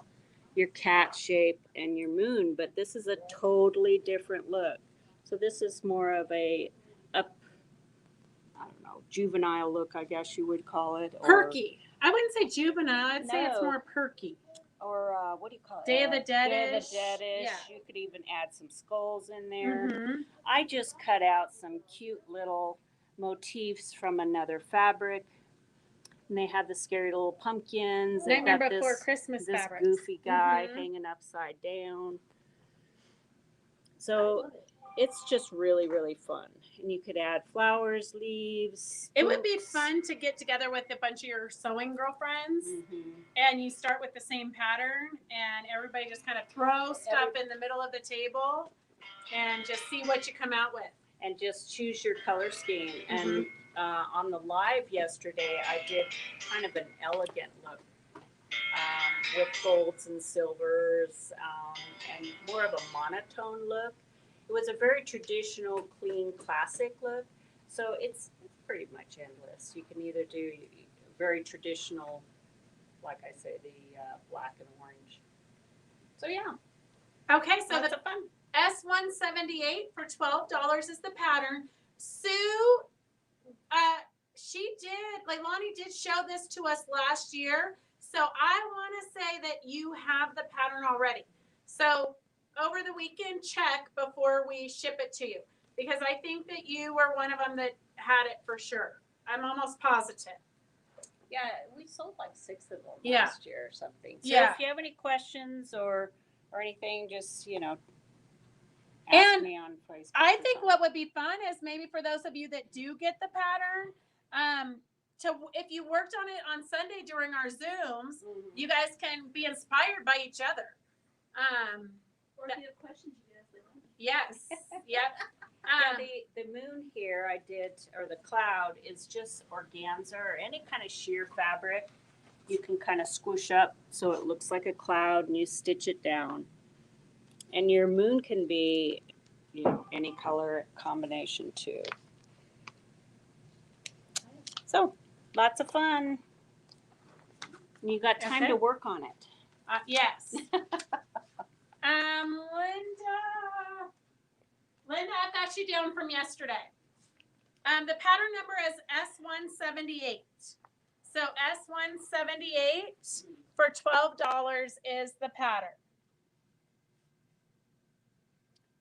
your cat shape, and your moon, but this is a totally different look. So this is more of a juvenile look, I guess you would call it. Perky. I wouldn't say juvenile. I'd say it's No. more perky. Or what do you call it? Day of the Dead-ish. Day of the Dead-ish. Yeah. You could even add some skulls in there. Mm-hmm. I just cut out some cute little motifs from another fabric. And they have the scary little pumpkins. They've got Nightmare Before Christmas this fabrics. goofy guy Mhm. hanging upside down. So it's just really, really fun. And you could add flowers, leaves. It would be books. fun to get together with a bunch of your sewing girlfriends, Mhm. and you start with the same pattern, and everybody just kind of throw stuff in the middle of the table and just see what you come out with. And just choose your color scheme. And on the live yesterday, I did kind of an elegant look with golds and silvers and more of a monotone look. It was a very traditional, clean, classic look. So it's pretty much endless. You can either do very traditional, like I say, the black and orange. So yeah. Okay, so Lots the of fun. S178 for $12 is the pattern. Sue, Leilani did show this to us last year. So I want to say that you have the pattern already. So over the weekend, check before we ship it to you, because I think that you were one of them that had it for sure. I'm almost positive. Yeah, we sold like 6 of them Yeah. last year or something. So Yeah. if you have any questions or anything, just, ask And me on Facebook. I or think something. what would be fun is maybe for those of you that do get the pattern, if you worked on it on Sunday during our Zooms, Mhm. you guys can be inspired by each other. Or if you have questions, you can ask Leilani. Yes. Yep. Yeah, the moon here I did, or the cloud, is just organza or any kind of sheer fabric. You can kind of squish up so it looks like a cloud, and you stitch it down. And your moon can be, you know, any color combination too. So lots of fun. And you got time Okay. to work on it. Yes. Linda, I've got you down from yesterday. The pattern number is S178. So S178 for $12 is the pattern.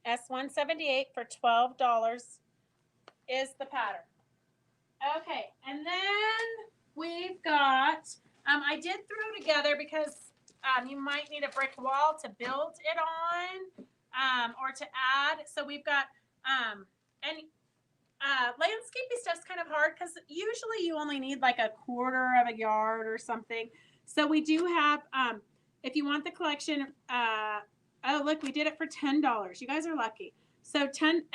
S178 for $12 is the pattern. Okay, and then we've got, I did throw together because you might need a brick wall to build it on or to add. So we've got, landscaping stuff's kind of hard because usually you only need like a quarter of a yard or something. So we do have, if you want the collection, oh look, we did it for $10. You guys are lucky. So 10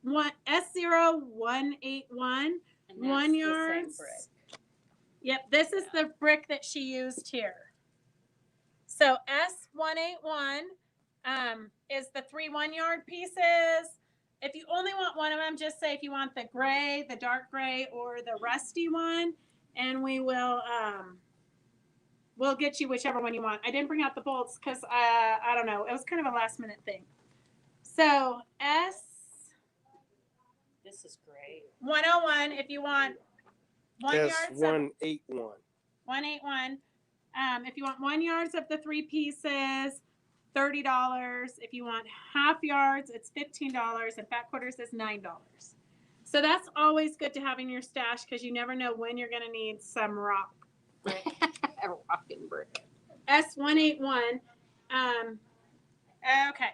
S0181, And 1 the yard. same brick. Yep, this is the brick that she used here. So S181 is the 3 1-yard pieces. If you only want one of them, just say if you want the gray, the dark gray, or the rusty one, and we will we'll get you whichever one you want. I didn't bring out the bolts because I don't know, it was kind of a last minute thing. So This is great. 101 if you want 1 yard. S181. 181. If you want 1 yards of the 3 pieces, $30. If you want half yards, it's $15, and fat quarters is $9. So that's always good to have in your stash because you never know when you're going to need some rock. A rockin' brick. S181. Okay.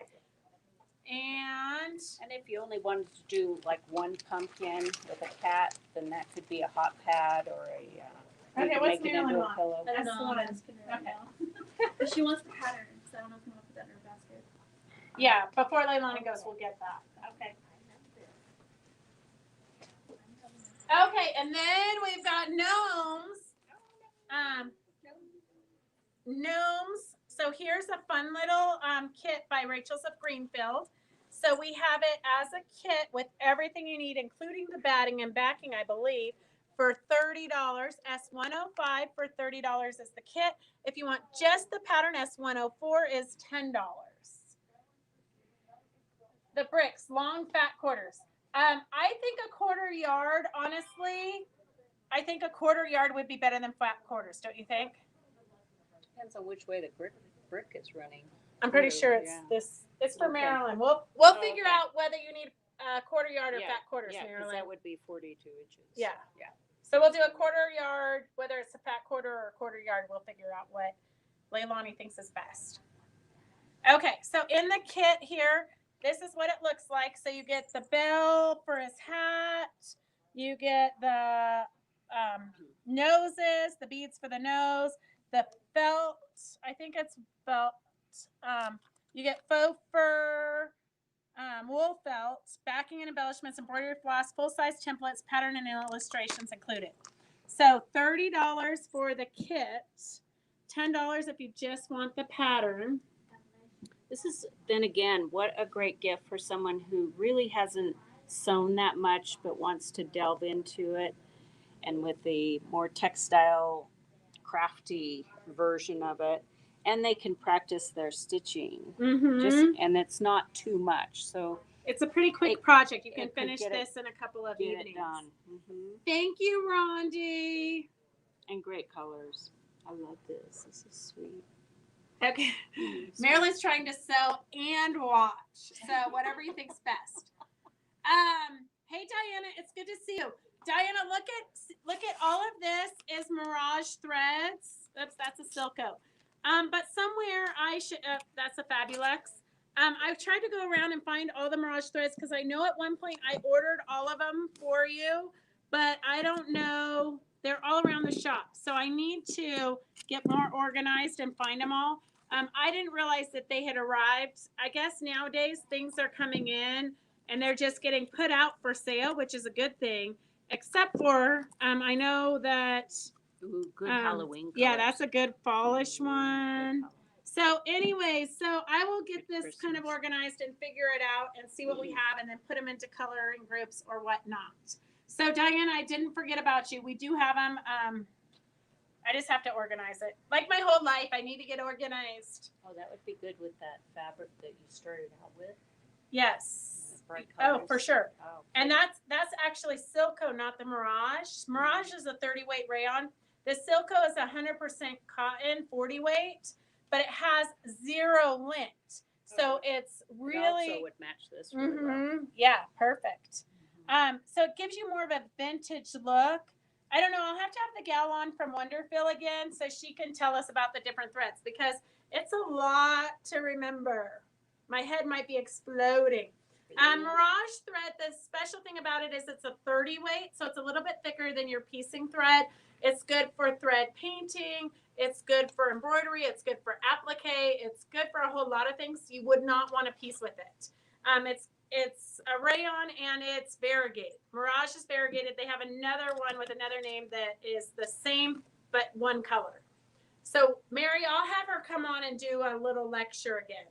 And if you only wanted to do like one pumpkin with a cat, then that could be a hot pad or a. You okay, could what's make it into Marilyn a want? pillow. I don't know. I'm S1. asking her right Okay. now. But she wants the pattern, so I don't know if you want to put that in her basket. Yeah, before Leilani goes, we'll get that. Okay. Okay, and then we've got gnomes. Gnomes. So here's a fun little kit by Rachel's of Greenfield. So we have it as a kit with everything you need, including the batting and backing, I believe, for $30. S105 for $30 is the kit. If you want just the pattern, S104 is $10. The bricks, long fat quarters. I think a quarter yard, honestly, I think a quarter yard would be better than flat quarters, don't you think? Depends on which way the brick is running. I'm pretty sure it's Yeah. this. It's for Okay. Maryland. We'll figure okay. out whether you need a quarter yard or Yeah, fat quarters, Yeah, because Maryland. that would be 42 inches. Yeah. Yeah. So we'll do a quarter yard, whether it's a fat quarter or a quarter yard. We'll figure out what Leilani thinks is best. Okay, so in the kit here, this is what it looks like. So you get the bell for his hat. You get the noses, the beads for the nose, the felt. I think it's felt. You get faux fur, wool felt, backing and embellishments, embroidery floss, full-size templates, pattern and illustrations included. So $30 for the kit, $10 if you just want the pattern. This is, then again, what a great gift for someone who really hasn't sewn that much but wants to delve into it. And with the more textile, crafty version of it, and they can practice their stitching. Mm-hmm. And it's not too much. So It's a pretty quick project. You can it could finish get it- this in a couple of get evenings. it done. Mm-hmm. Thank you, Rondi. And great colors. I love this. This is sweet. Okay. Marilyn's trying to sew and watch. So whatever you think's best. Hey Diana, it's good to see you. Diana, look at all of this is Mirage Threads. Oops, that's a Silco. But somewhere I should that's a Fabulux. I've tried to go around and find all the Mirage Threads because I know at one point I ordered all of them for you, but I don't know They're all around the shop. So I need to get more organized and find them all. I didn't realize that they had arrived. I guess nowadays things are coming in and they're just getting put out for sale, which is a good thing. Except for, I know that. Ooh, good Halloween colors. Yeah, that's a good fallish one. So anyways, so I will get this kind of organized and figure it out and see what we have and then put them into coloring groups or whatnot. So Diane, I didn't forget about you. We do have them. I just have to organize it. Like my whole life, I need to get organized. Oh, that would be good with that fabric that you started out with. Yes. Bright colors. Oh, for sure. Oh, And that's actually Silco, not the Mirage. Mirage is a 30 weight rayon. The Silco is 100% cotton, 40 weight, but it has 0 lint. So it's really. It also would match this really well. Yeah, perfect. So it gives you more of a vintage look. I don't know. I'll have to have the gal on from Wonderful again so she can tell us about the different threads because it's a lot to remember. My head might be exploding. Mirage thread, the special thing about it is it's a 30 weight, so it's a little bit thicker than your piecing thread. It's good for thread painting. It's good for embroidery. It's good for applique. It's good for a whole lot of things. You would not want to piece with it. It's a rayon and it's variegated. Mirage is variegated. They have another one with another name that is the same but one color. So Mary, I'll have her come on and do a little lecture again.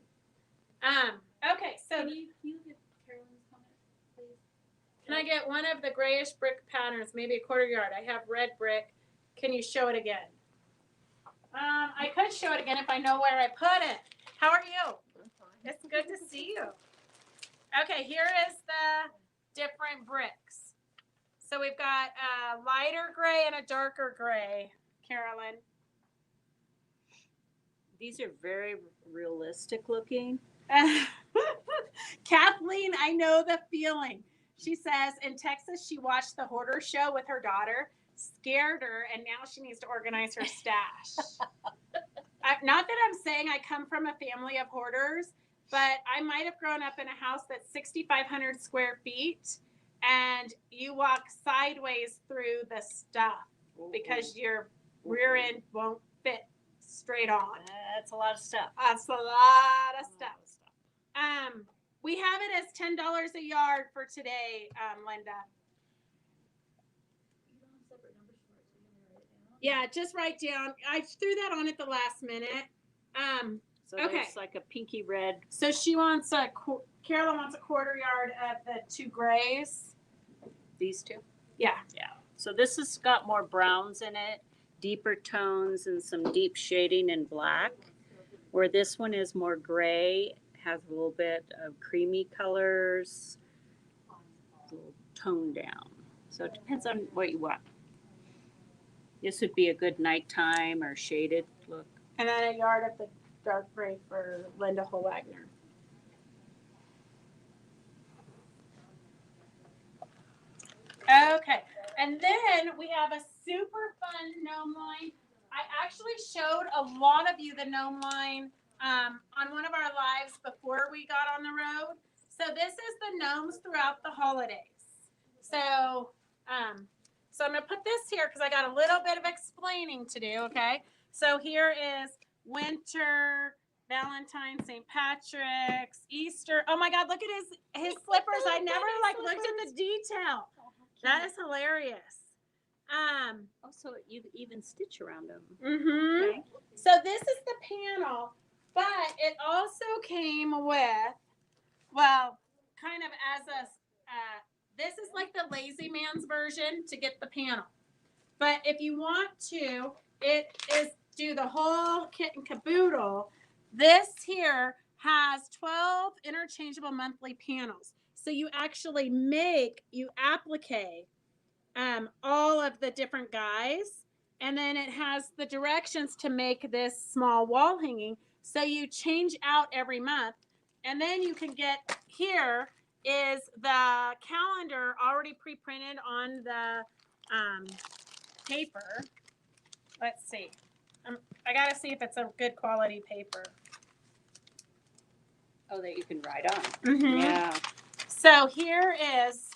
Okay, so Can you get Carolyn's comment, please? can I get one of the grayish brick patterns, maybe a 1/4 yard? I have red brick. Can you show it again? I could show it again if I know where I put it. How are you? It's good to see you. Okay, here is the different bricks. So we've got a lighter gray and a darker gray, Carolyn. These are very realistic looking. Kathleen, I know the feeling. She says in Texas, she watched the Hoarder show with her daughter, scared her, and now she needs to organize her stash. Not that I'm saying I come from a family of hoarders, but I might have grown up in a house that's 6,500 square feet, and you walk sideways through the stuff because your rear end won't fit straight on. That's a lot of stuff. That's a lot of stuff. We have it as $10 a yard for today, Linda. You don't have separate numbers for it, so you can write it down. Yeah, just write down. I threw that on at the last minute. So Okay. there's like a pinky red. So she wants Carolyn wants a 1/4 yard of the 2 grays. These two? Yeah. Yeah. So this has got more browns in it, deeper tones and some deep shading in black, where this one is more gray, has a little bit of creamy colors, a little toned down. So it depends on what you want. This would be a good nighttime or shaded look. And then a yard of the dark gray for Linda Holwagner. Okay. And then we have a super fun gnome line. I actually showed a lot of you the gnome line on one of our lives before we got on the road. So this is the gnomes throughout the holidays. So, so I'm going to put this here because I got a little bit of explaining to do, okay? So here is winter, Valentine's, St. Patrick's, Easter. Oh my God, look at his slippers. I never looked at the detail. That is hilarious. Also, you even stitch around them. Mm-hmm. Okay. So this is the panel, but it also came with, well, kind of as a, this is like the lazy man's version to get the panel. But if you want to, it is do the whole kit and caboodle. This here has 12 interchangeable monthly panels. So you actually you applique all of the different guys, and then it has the directions to make this small wall hanging. So you change out every month, and then you can get, here is the calendar already pre-printed on the paper. Let's see. I gotta see if it's a good quality paper. Oh, that you can write on. Mm-hmm. Yeah. So here is,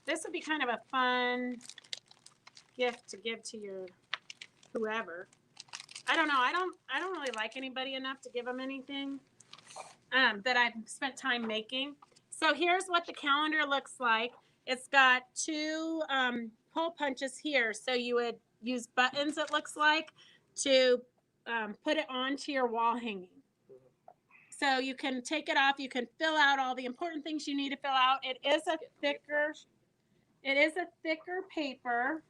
this would be kind of a fun gift to give to your whoever. I don't know. I don't really like anybody enough to give them anything that I've spent time making. So here's what the calendar looks like. It's got two hole punches here. So you would use buttons, it looks like, to put it onto your wall hanging. So you can take it off. You can fill out all the important things you need to fill out. It is a thicker paper.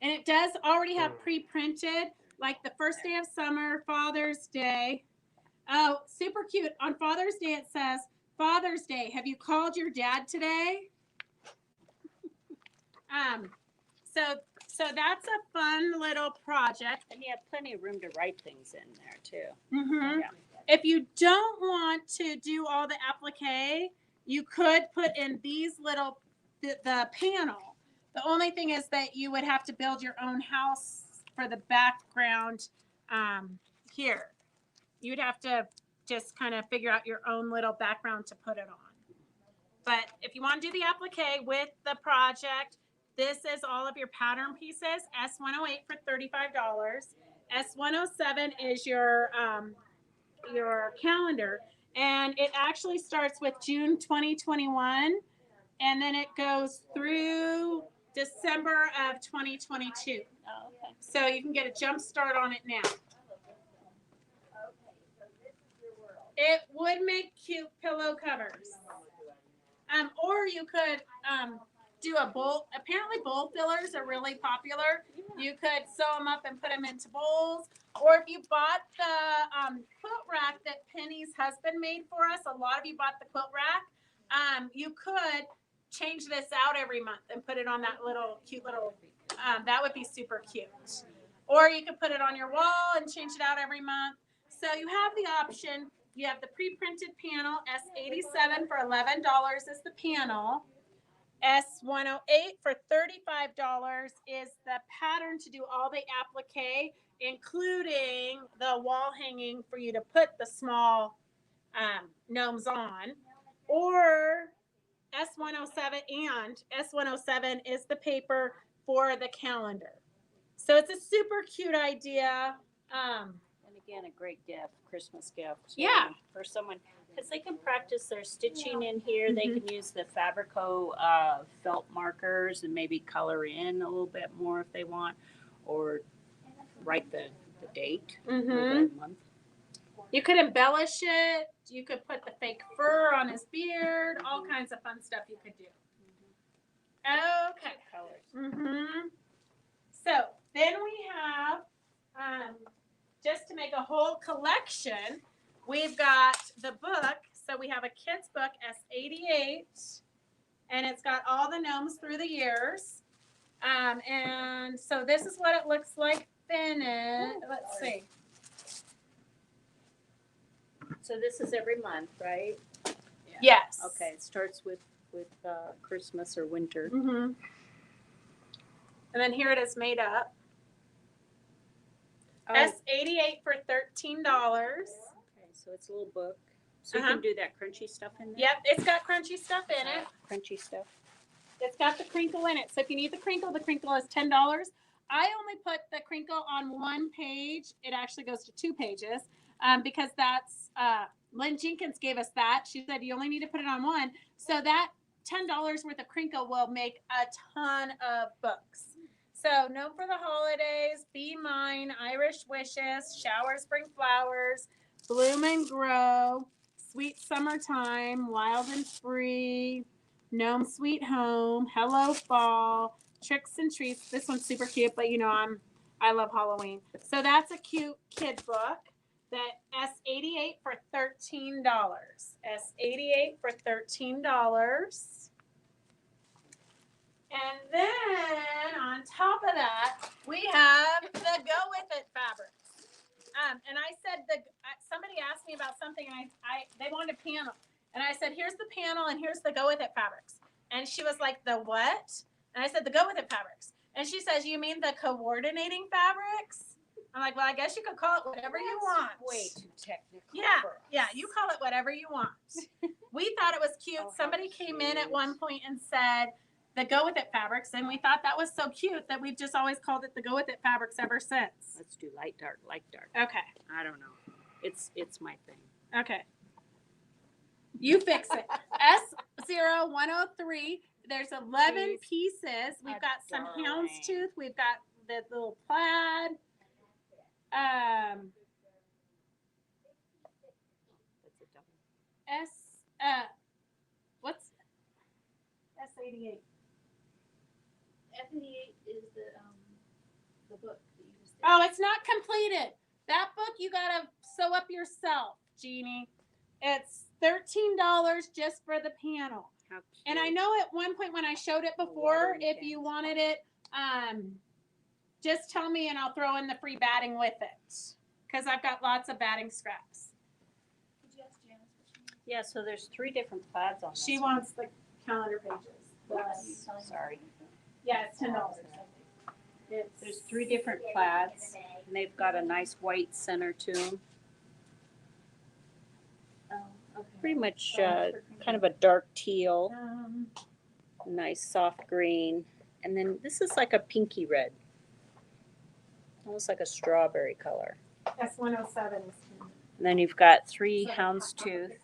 And it does already have pre-printed, like the first day of summer, Father's Day. Oh, super cute. On Father's Day, it says, Father's Day, have you called your dad today? So that's a fun little project. And you have plenty of room to write things in there too. Mm-hmm. Yeah. If you don't want to do all the applique, you could put in these little, the panel. The only thing is that you would have to build your own house for the background here. You'd have to just kind of figure out your own little background to put it on. But if you want to do the applique with the project, this is all of your pattern pieces. S108 for $35. S107 is your calendar. And it actually starts with June 2021. And then it goes through December of 2022. Oh, okay. So you can get a jump start on it now. It would make cute pillow covers. Or you could do a bowl. Apparently bowl fillers are really popular. You could sew them up and put them into bowls. Or if you bought the quilt rack that Penny's husband made for us, a lot of you bought the quilt rack, you could change this out every month and put it on that little cute little, that would be super cute. Or you could put it on your wall and change it out every month. So you have the option. You have the pre-printed panel, S87 for $11 is the panel. S108 for $35 is the pattern to do all the applique, including the wall hanging for you to put the small gnomes on. Or S107 and S107 is the paper for the calendar. So it's a super cute idea. And again, a great gift, Christmas gift. Yeah. For someone, because they can practice their stitching in here. They can use the Fabrico felt markers and maybe color in a little bit more if they want, or write the date or the month. You could embellish it. You could put the fake fur on his beard. All kinds of fun stuff you could do. Okay. Colors. So then we have, just to make a whole collection, we've got the book. So we have a kid's book, S88, and it's got all the gnomes through the years. And so this is what it looks like finished. Let's see. So this is every month, right? Yes. Okay, it starts with Christmas or winter. And then here it is made up. Oh. S88 for $13. Okay, so it's a little book. So you can do that crunchy stuff in there? Yep, it's got crunchy stuff in it. Crunchy stuff. It's got the crinkle in it. So if you need the crinkle is $10. I only put the crinkle on one page. It actually goes to 2 pages because that's, Lynn Jenkins gave us that. She said you only need to put it on one. So that $10 worth of crinkle will make a ton of books. So Gnome for the Holidays, Be Mine, Irish Wishes, Shower Spring Flowers, Bloom and Grow, Sweet Summertime, Wild and Free, Gnome Sweet Home, Hello Fall, Tricks and Treats. This one's super cute, but you know I love Halloween. So that's a cute kid book. That S88 for $13. S88 for $13. And then on top of that, we have the Go With It fabrics. And I said somebody asked me about something, and they wanted a panel, and I said here's the panel and here's the Go With It fabrics. And she was like, the what? And I said the Go With It fabrics. And she says, you mean the coordinating fabrics? I'm like, well, I guess you could call it whatever you want. Way too technical. Yeah, you call it whatever you want. We thought it was cute. Oh, somebody came in at one point and said, the Go With It fabrics, and we thought that was so cute that we've just always called it the Go With It fabrics ever since. Let's do light dark, light dark. Okay. I don't know. It's my thing. Okay. You fix it. S0103. There's 11 pieces. We've got some houndstooth. We've got the little plaid. What's S88? F88 is the book that you just did. Oh, it's not completed. That book you gotta sew up yourself, Jeannie. It's $13 just for the panel. How cute. And I know at one point when I showed it before, if you wanted it, just tell me and I'll throw in the free batting with it. Because I've got lots of batting scraps. Could you ask Janice what she needs? Yeah, so there's 3 different plaids on this She one. wants the calendar pages. Sorry. Yeah, it's $10. There's 3 different plaids, and they've got a nice white center to them. Oh, okay. Pretty much kind of a dark teal, Um, nice soft green, and then this is like a pinky red, almost like a strawberry color. S107 is And then you've got 3 houndstooth,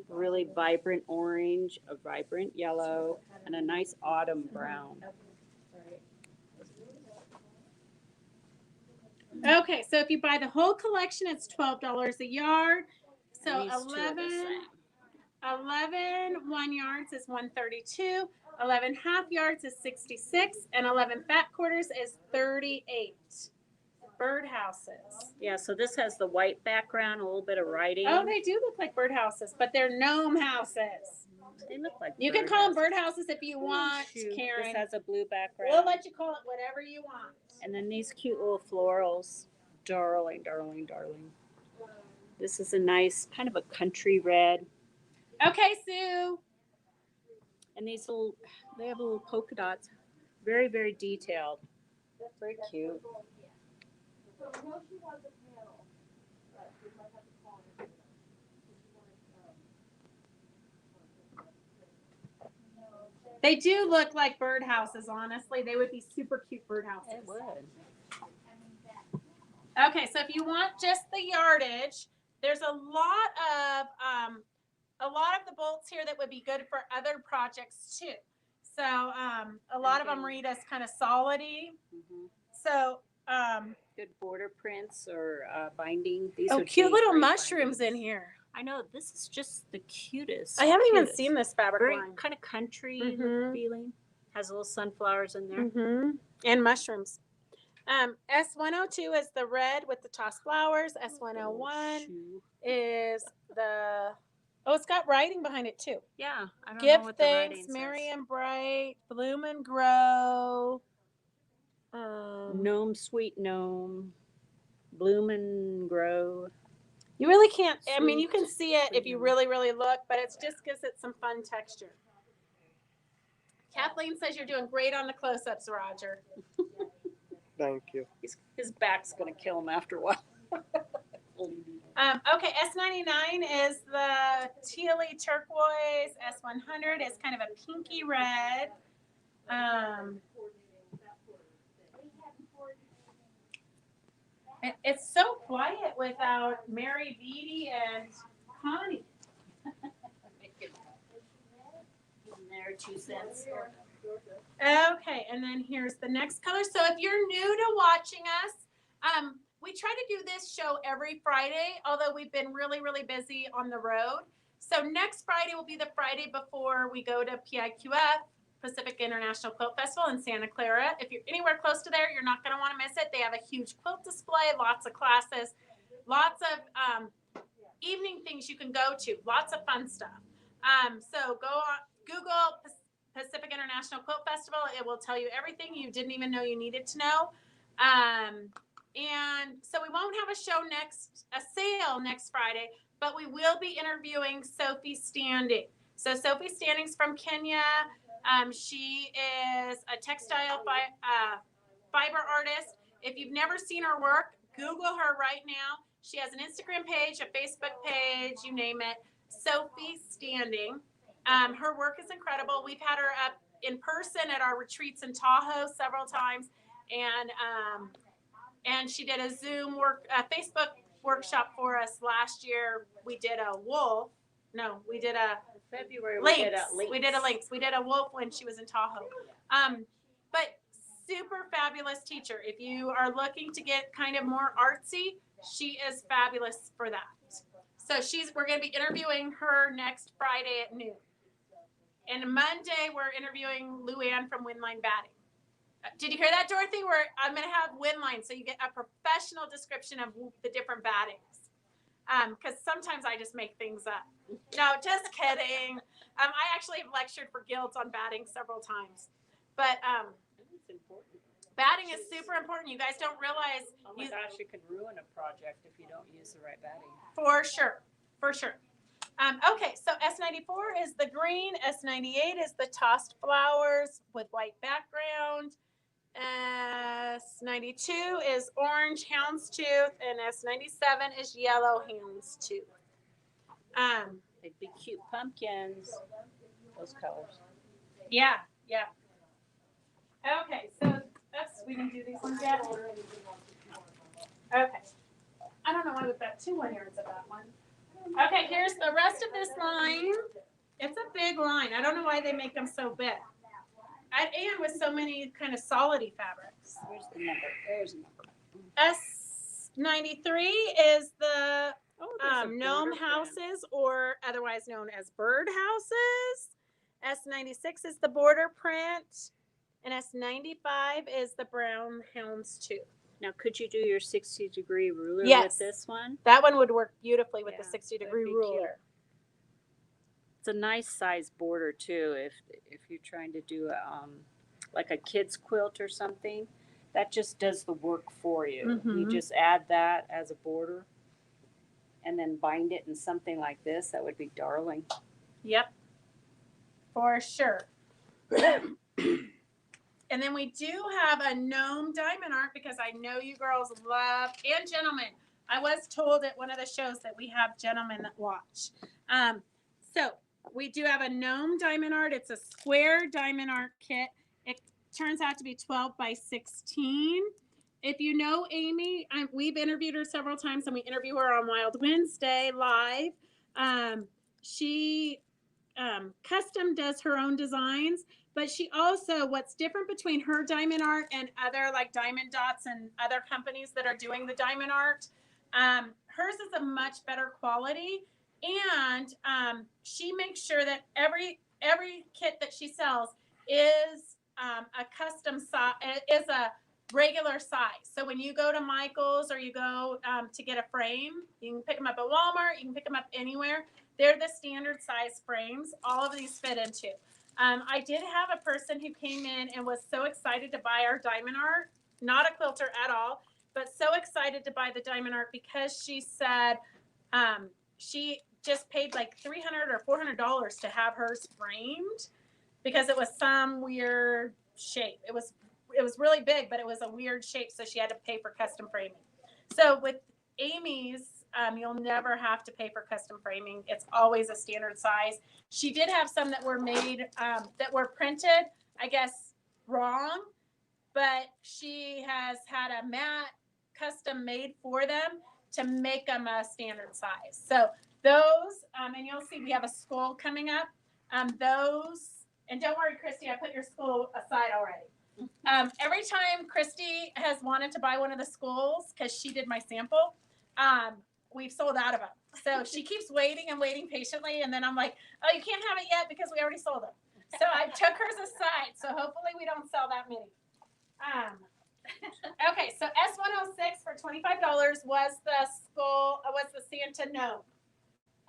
really vibrant orange, a vibrant yellow, and a nice autumn brown. Okay, so if you buy the whole collection, it's $12 a yard. So And these 2 are the 11 1 yards is $132, 11 half yards is $66, and 11 fat quarters is $38. Birdhouses. Yeah, so this has the white background, a little bit of writing. Oh, they do look like birdhouses, but they're gnome houses. They look like You can call them birdhouses. birdhouses if you want, Shoot, Karen. This has a blue background. We'll let you call it whatever you want. And then these cute little florals. Darling, darling, darling. This is a nice kind of a country red. Okay, Sue. And these little, they have little polka dots. Very, very detailed. Very cute. They do look like birdhouses, honestly. They would be super cute birdhouses. It would. Okay, so if you want just the yardage, there's a lot of the bolts here that would be good for other projects too. So a lot of them read as kind of solidy. Mm-hmm. So Good border prints or binding. These oh, would cute be little great mushrooms bindings. in here. I know, this is just the cutest. I haven't even cutest. seen this fabric Very line. kind of country Mhm. feeling. Has little sunflowers in there. Mm-hmm. And mushrooms. S102 is the red with the tossed flowers. S101 Shoe. is the it's got writing behind it too. Yeah, I don't know Give what the writing thanks, says. merry and bright, bloom and grow. Gnome, sweet gnome, bloom and grow. You really can't. I mean, you Sweet can see it if you gnome. really, really look, but it just gives it some fun texture. Kathleen says you're doing great on the close-ups, Roger. Thank you. His back's gonna kill him after a while. Okay, S99 is the tealy turquoise. S100 is kind of a pinky red. It's so quiet without Mary Beatty and Connie. There, 2 cents. Okay, and then here's the next color. So if you're new to watching us, we try to do this show every Friday, although we've been really, really busy on the road. So next Friday will be the Friday before we go to PIQF, Pacific International Quilt Festival in Santa Clara. If you're anywhere close to there, you're not going to want to miss it. They have a huge quilt display, lots of classes, lots of evening things you can go to, lots of fun stuff. So go on Google Pacific International Quilt Festival. It will tell you everything you didn't even know you needed to know. And so we won't have a sale next Friday, but we will be interviewing Sophie Standing. So Sophie Standing's from Kenya. She is a textile fiber artist. If you've never seen her work, Google her right now. She has an Instagram page, a Facebook page, you name it. Sophie Standing. Her work is incredible. We've had her up in person at our retreats in Tahoe several times, and she did a Facebook workshop for us last year. We did a wolf. No, we did a February lynx. We did a lynx. We did a wolf when she was in Tahoe. But super fabulous teacher. If you are looking to get kind of more artsy, she is fabulous for that. So we're going to be interviewing her next Friday at noon. And Monday, we're interviewing Luann from Windline Batting. Did you hear that, Dorothy? I'm going to have Windline, so you get a professional description of the different battings. Because sometimes I just make things up. No, just kidding. I actually have lectured for guilds on batting several times. But It's important. batting is super important. You guys don't realize. Oh my gosh, it could ruin a project if you don't use the right batting. For sure. For sure. Okay, so S94 is the green. S98 is the tossed flowers with white background. S92 is orange houndstooth, and S97 is yellow houndstooth. They'd be cute pumpkins. Those colors. Yeah. Okay, so we can do these ones yet. Okay. I don't know why we've got 2 lanyards of that one. Okay, here's the rest of this line. It's a big line. I don't know why they make them so big. And with so many kind of solidy fabrics. Where's the number? There's a number. S93 is the gnome houses, or otherwise known as bird houses. S96 is the border print. And S95 is the brown houndstooth. Now, could you do your 60-degree ruler Yes. with this one? That one would work beautifully with the Yeah, 60-degree that'd be ruler. cute. It's a nice size border too. If you're trying to do like a kid's quilt or something, that just does the work for you. You Mhm. just add that as a border, and then bind it in something like this. That would be darling. Yep, for sure. And then we do have a Gnome Diamond Art, because I know you girls love, and gentlemen. I was told at one of the shows that we have gentlemen that watch. So we do have a Gnome Diamond Art. It's a square diamond art kit. It turns out to be 12 by 16. If you know Amy, we've interviewed her several times, and we interview her on Wild Wednesday live. She custom does her own designs, but she also, what's different between her diamond art and other like Diamond Dots and other companies that are doing the diamond art, hers is a much better quality, and she makes sure that every kit that she sells is a custom size, is a regular size. So when you go to Michael's or you go to get a frame, you can pick them up at Walmart, you can pick them up anywhere. They're the standard size frames all of these fit into. I did have a person who came in and was so excited to buy our diamond art, not a quilter at all, but so excited to buy the diamond art because she said she just paid like $300 or $400 to have hers framed because it was some weird shape. It was really big, but it was a weird shape, so she had to pay for custom framing. So with Amy's, you'll never have to pay for custom framing. It's always a standard size. She did have some that were made, that were printed, I guess, wrong, but she has had a mat custom made for them to make them a standard size. So those, and you'll see we have a skull coming up. Those, and don't worry, Christy, I put your skull aside already. Every time Christy has wanted to buy one of the skulls, because she did my sample, we've sold out of them. So she keeps waiting and waiting patiently, and then I'm like, oh, you can't have it yet because we already sold them. So I took hers aside, so hopefully we don't sell that many. Okay, so S106 for $25 was the skull, was the Santa gnome.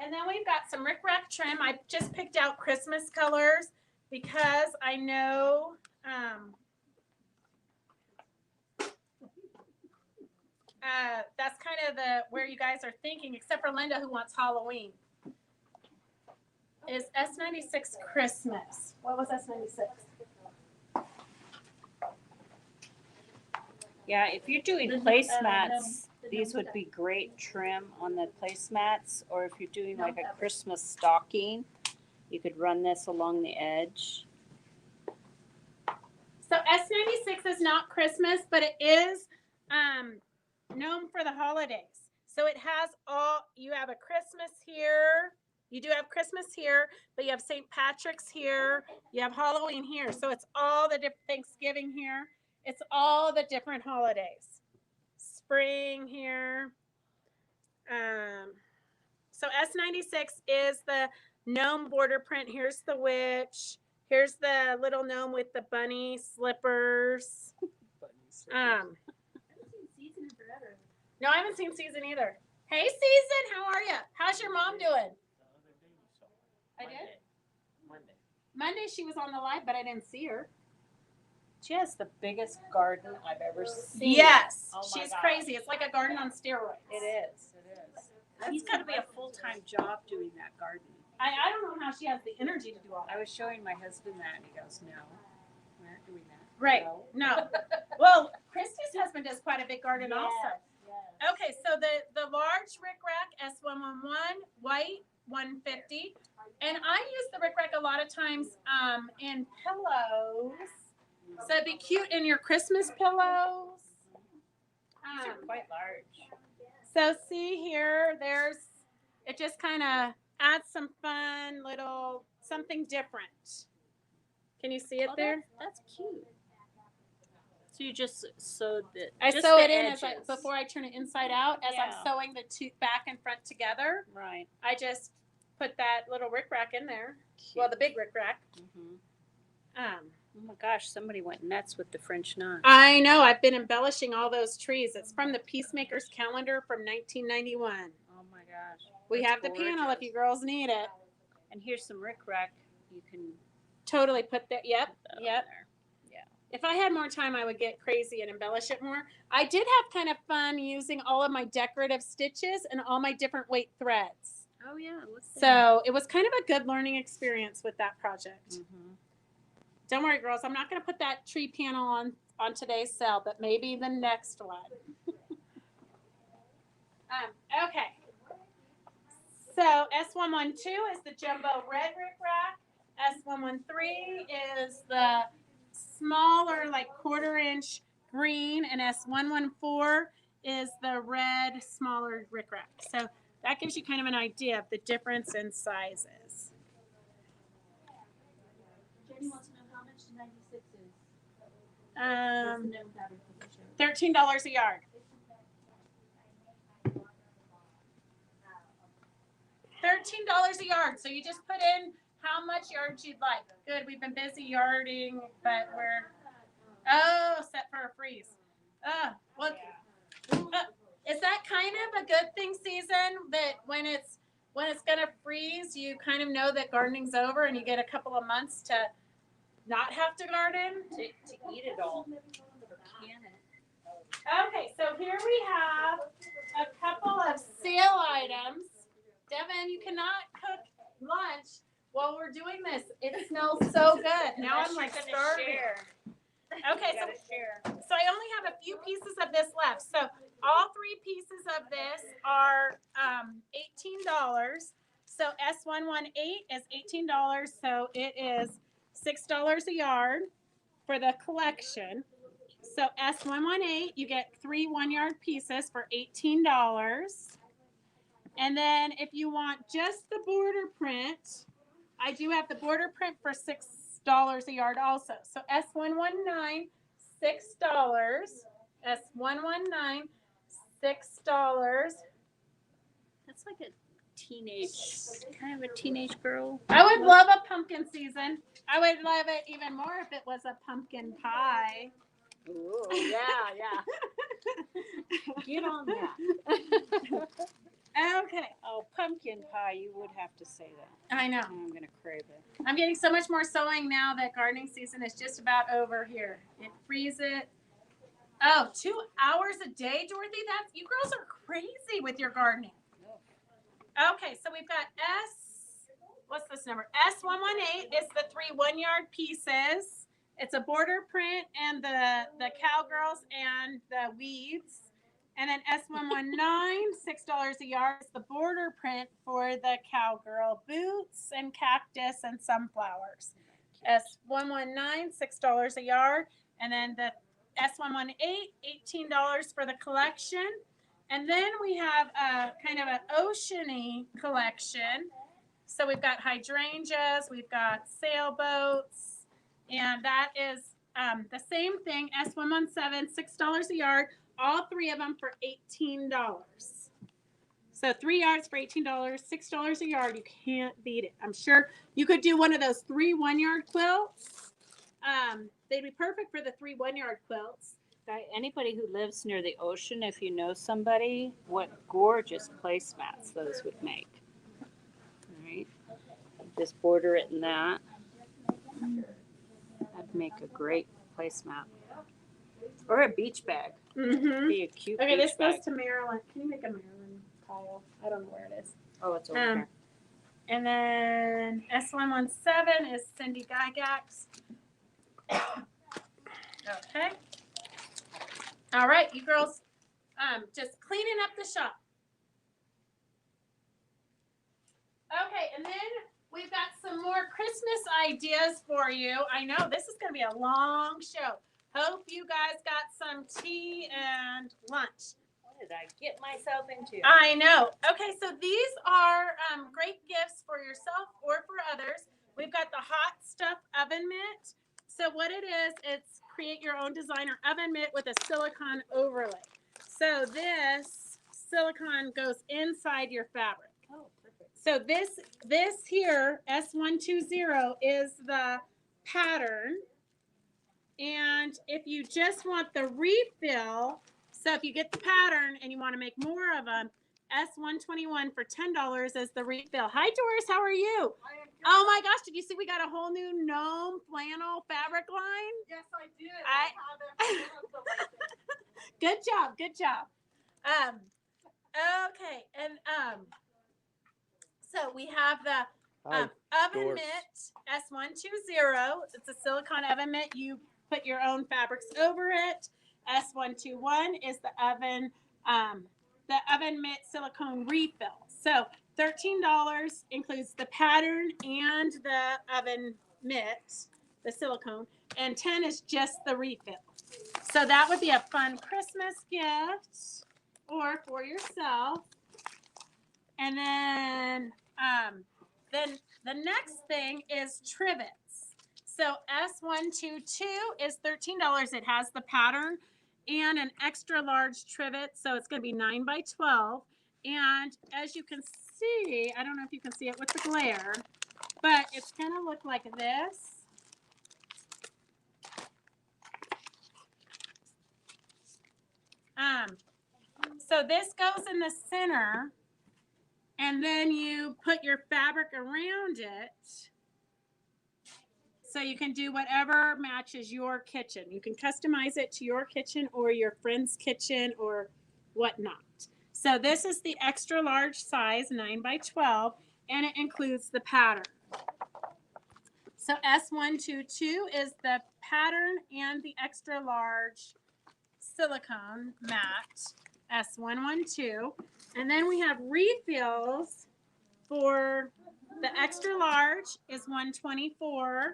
And then we've got some rickrack trim. I just picked out Christmas colors because I know that's kind of where you guys are thinking, except for Linda who wants Halloween. Is S96 Christmas? What was S96? Yeah, if you're doing placemats, these would be great trim on the placemats. Or if you're doing like a Christmas stocking, you could run this along the edge. So S96 is not Christmas, but it is Gnome for the holidays. So it has you have a Christmas here. You do have Christmas here, but you have St. Patrick's here. You have Halloween here. So it's all the different Thanksgiving here. It's all the different holidays. Spring here. So S96 is the gnome border print. Here's the witch. Here's the little gnome with the bunny slippers. No, I haven't seen Season either. Hey, Season, how are you? How's your mom doing? I did? Monday she was on the live, but I didn't see her. She has the biggest garden I've ever seen. Yes, Oh my she's gosh. crazy. It's like a garden on steroids. It is. She's got to be a full-time job doing that garden. I don't know how she has the energy to do all that. I was showing my husband that, and he goes, "No, we're not doing that." Right. No. Well, Christy's husband does quite a big garden Yes, also. yes. Okay, so the large rickrack S111 white 150, and I use the rickrack a lot of times in pillows. So it'd be cute in your Christmas pillows. These are quite large. So see here, it just kind of adds some fun little something different. Can you see it there? That's cute. So you just sewed the. I just sew the it in edges. before I turn it inside out. As I'm Yeah. sewing the two back and front together, Right. I just put that little rickrack in there. Cute. Well, the big rickrack. Mm-hmm. Oh my gosh, somebody went nuts with the French knot. I know. I've been embellishing all those trees. It's from the Peacemaker's Calendar from 1991. Oh my gosh. We That's have the panel if gorgeous. you girls need it. And here's some rickrack. You can Totally put that. Yep. put that on Yep. there. If I had more time, I would get crazy and embellish it more. I did have kind of fun using all of my decorative stitches and all my different weight threads. Oh yeah. So it was kind of a good learning experience with that project. Mm-hmm. Don't worry, girls. I'm not going to put that tree panel on today's sale, but maybe the next one. Okay. So S112 is the jumbo red rickrack. S113 is the smaller, like 1/4 inch green, and S114 is the red, smaller rickrack. So that gives you kind of an idea of the difference in sizes. Jenny wants to know how much 96 is. $13 a yard. $13 a yard. So you just put in how much yards you'd like. Good. We've been busy yarding, but we're set for a freeze. Look. Is that kind of a good thing, Season? That when it's gonna freeze, you kind of know that gardening's over, and you get a couple of months to not have to garden. To eat it all. Or can it. Okay, so here we have a couple of sale items. Devin, you cannot cook lunch while we're doing this. It smells so good. Now I'm like starving. Okay, so I only have a few pieces of this left. So all 3 pieces of this are $18. So S118 is $18. So it is $6 a yard for the collection. So S118, you get 3 1-yard pieces for $18. And then if you want just the border print, I do have the border print for $6 a yard also. So S119, $6. S119, $6. That's like a kind of a teenage girl. I would love a pumpkin season. I would love it even more if it was a pumpkin pie. Ooh, yeah. Get on that. Okay. Oh, pumpkin pie, you would have to say that. I know. I'm going to crave it. I'm getting so much more sewing now that gardening season is just about over here. It freezes. Oh, 2 hours a day, Dorothy? You girls are crazy with your gardening. Okay, so we've got what's this number? S118 is the 3 1-yard pieces. It's a border print and the cowgirls and the weeds. And then S119, $6 a yard is the border print for the cowgirl boots and cactus and sunflowers. S119, $6 a yard. And then the S118, $18 for the collection. And then we have a kind of an oceany collection. So we've got hydrangeas, we've got sailboats, and that is the same thing, S117, $6 a yard, all three of them for $18. So 3 yards for $18, $6 a yard. You can't beat it. I'm sure you could do one of those 3 1-yard quilts. They'd be perfect for the 3 1-yard quilts. Anybody who lives near the ocean, if you know somebody, what gorgeous placemats those would make. All right. Just border it in that. That'd make a great placemat. Or a beach bag. Mm-hmm. Be a cute Okay, beach this bag. goes to Maryland. Can you make a Maryland pile? I don't know where it is. Oh, it's over here. And then S117 is Cindy Gygax. Okay. All right, you girls, just cleaning up the shop. Okay, and then we've got some more Christmas ideas for you. I know this is going to be a long show. Hope you guys got some tea and lunch. What did I get myself into? I know. Okay, so these are great gifts for yourself or for others. We've got the hot stuff oven mitt. So what it is, it's create your own designer oven mitt with a silicone overlay. So this silicone goes inside your fabric. Oh, perfect. So this here, S120, is the pattern. And if you just want the refill, so if you get the pattern and you want to make more of them, S121 for $10 is the refill. Hi, Doris. How are you? Oh my gosh! Did you see we got a whole new Gnome flannel fabric line? Yes, I did. Good job. Good job. Okay, and so we have the Hi, oven Doris. mitt S120. It's a silicone oven mitt. You put your own fabrics over it. S121 is the oven mitt silicone refill. So $13 includes the pattern and the oven mitt, the silicone, and $10 is just the refill. So that would be a fun Christmas gift or for yourself. And then the next thing is Trivets. So S122 is $13. It has the pattern and an extra large trivet. So it's going to be 9 by 12. And as you can see, I don't know if you can see it with the glare, but it's going to look like this. So this goes in the center, and then you put your fabric around it. So you can do whatever matches your kitchen. You can customize it to your kitchen or your friend's kitchen or whatnot. So this is the extra large size, 9 by 12, and it includes the pattern. So S122 is the pattern and the extra large silicone mat, S112. And then we have refills for the extra large is $124.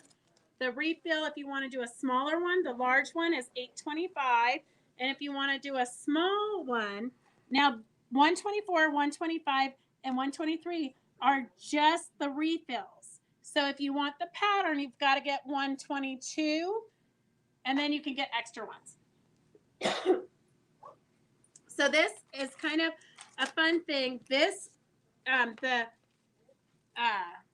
The refill, if you want to do a smaller one, the large one is $825. And if you want to do a small one, now 124, 125, and 123 are just the refills. So if you want the pattern, you've got to get 122, and then you can get extra ones. So this is kind of a fun thing. This, the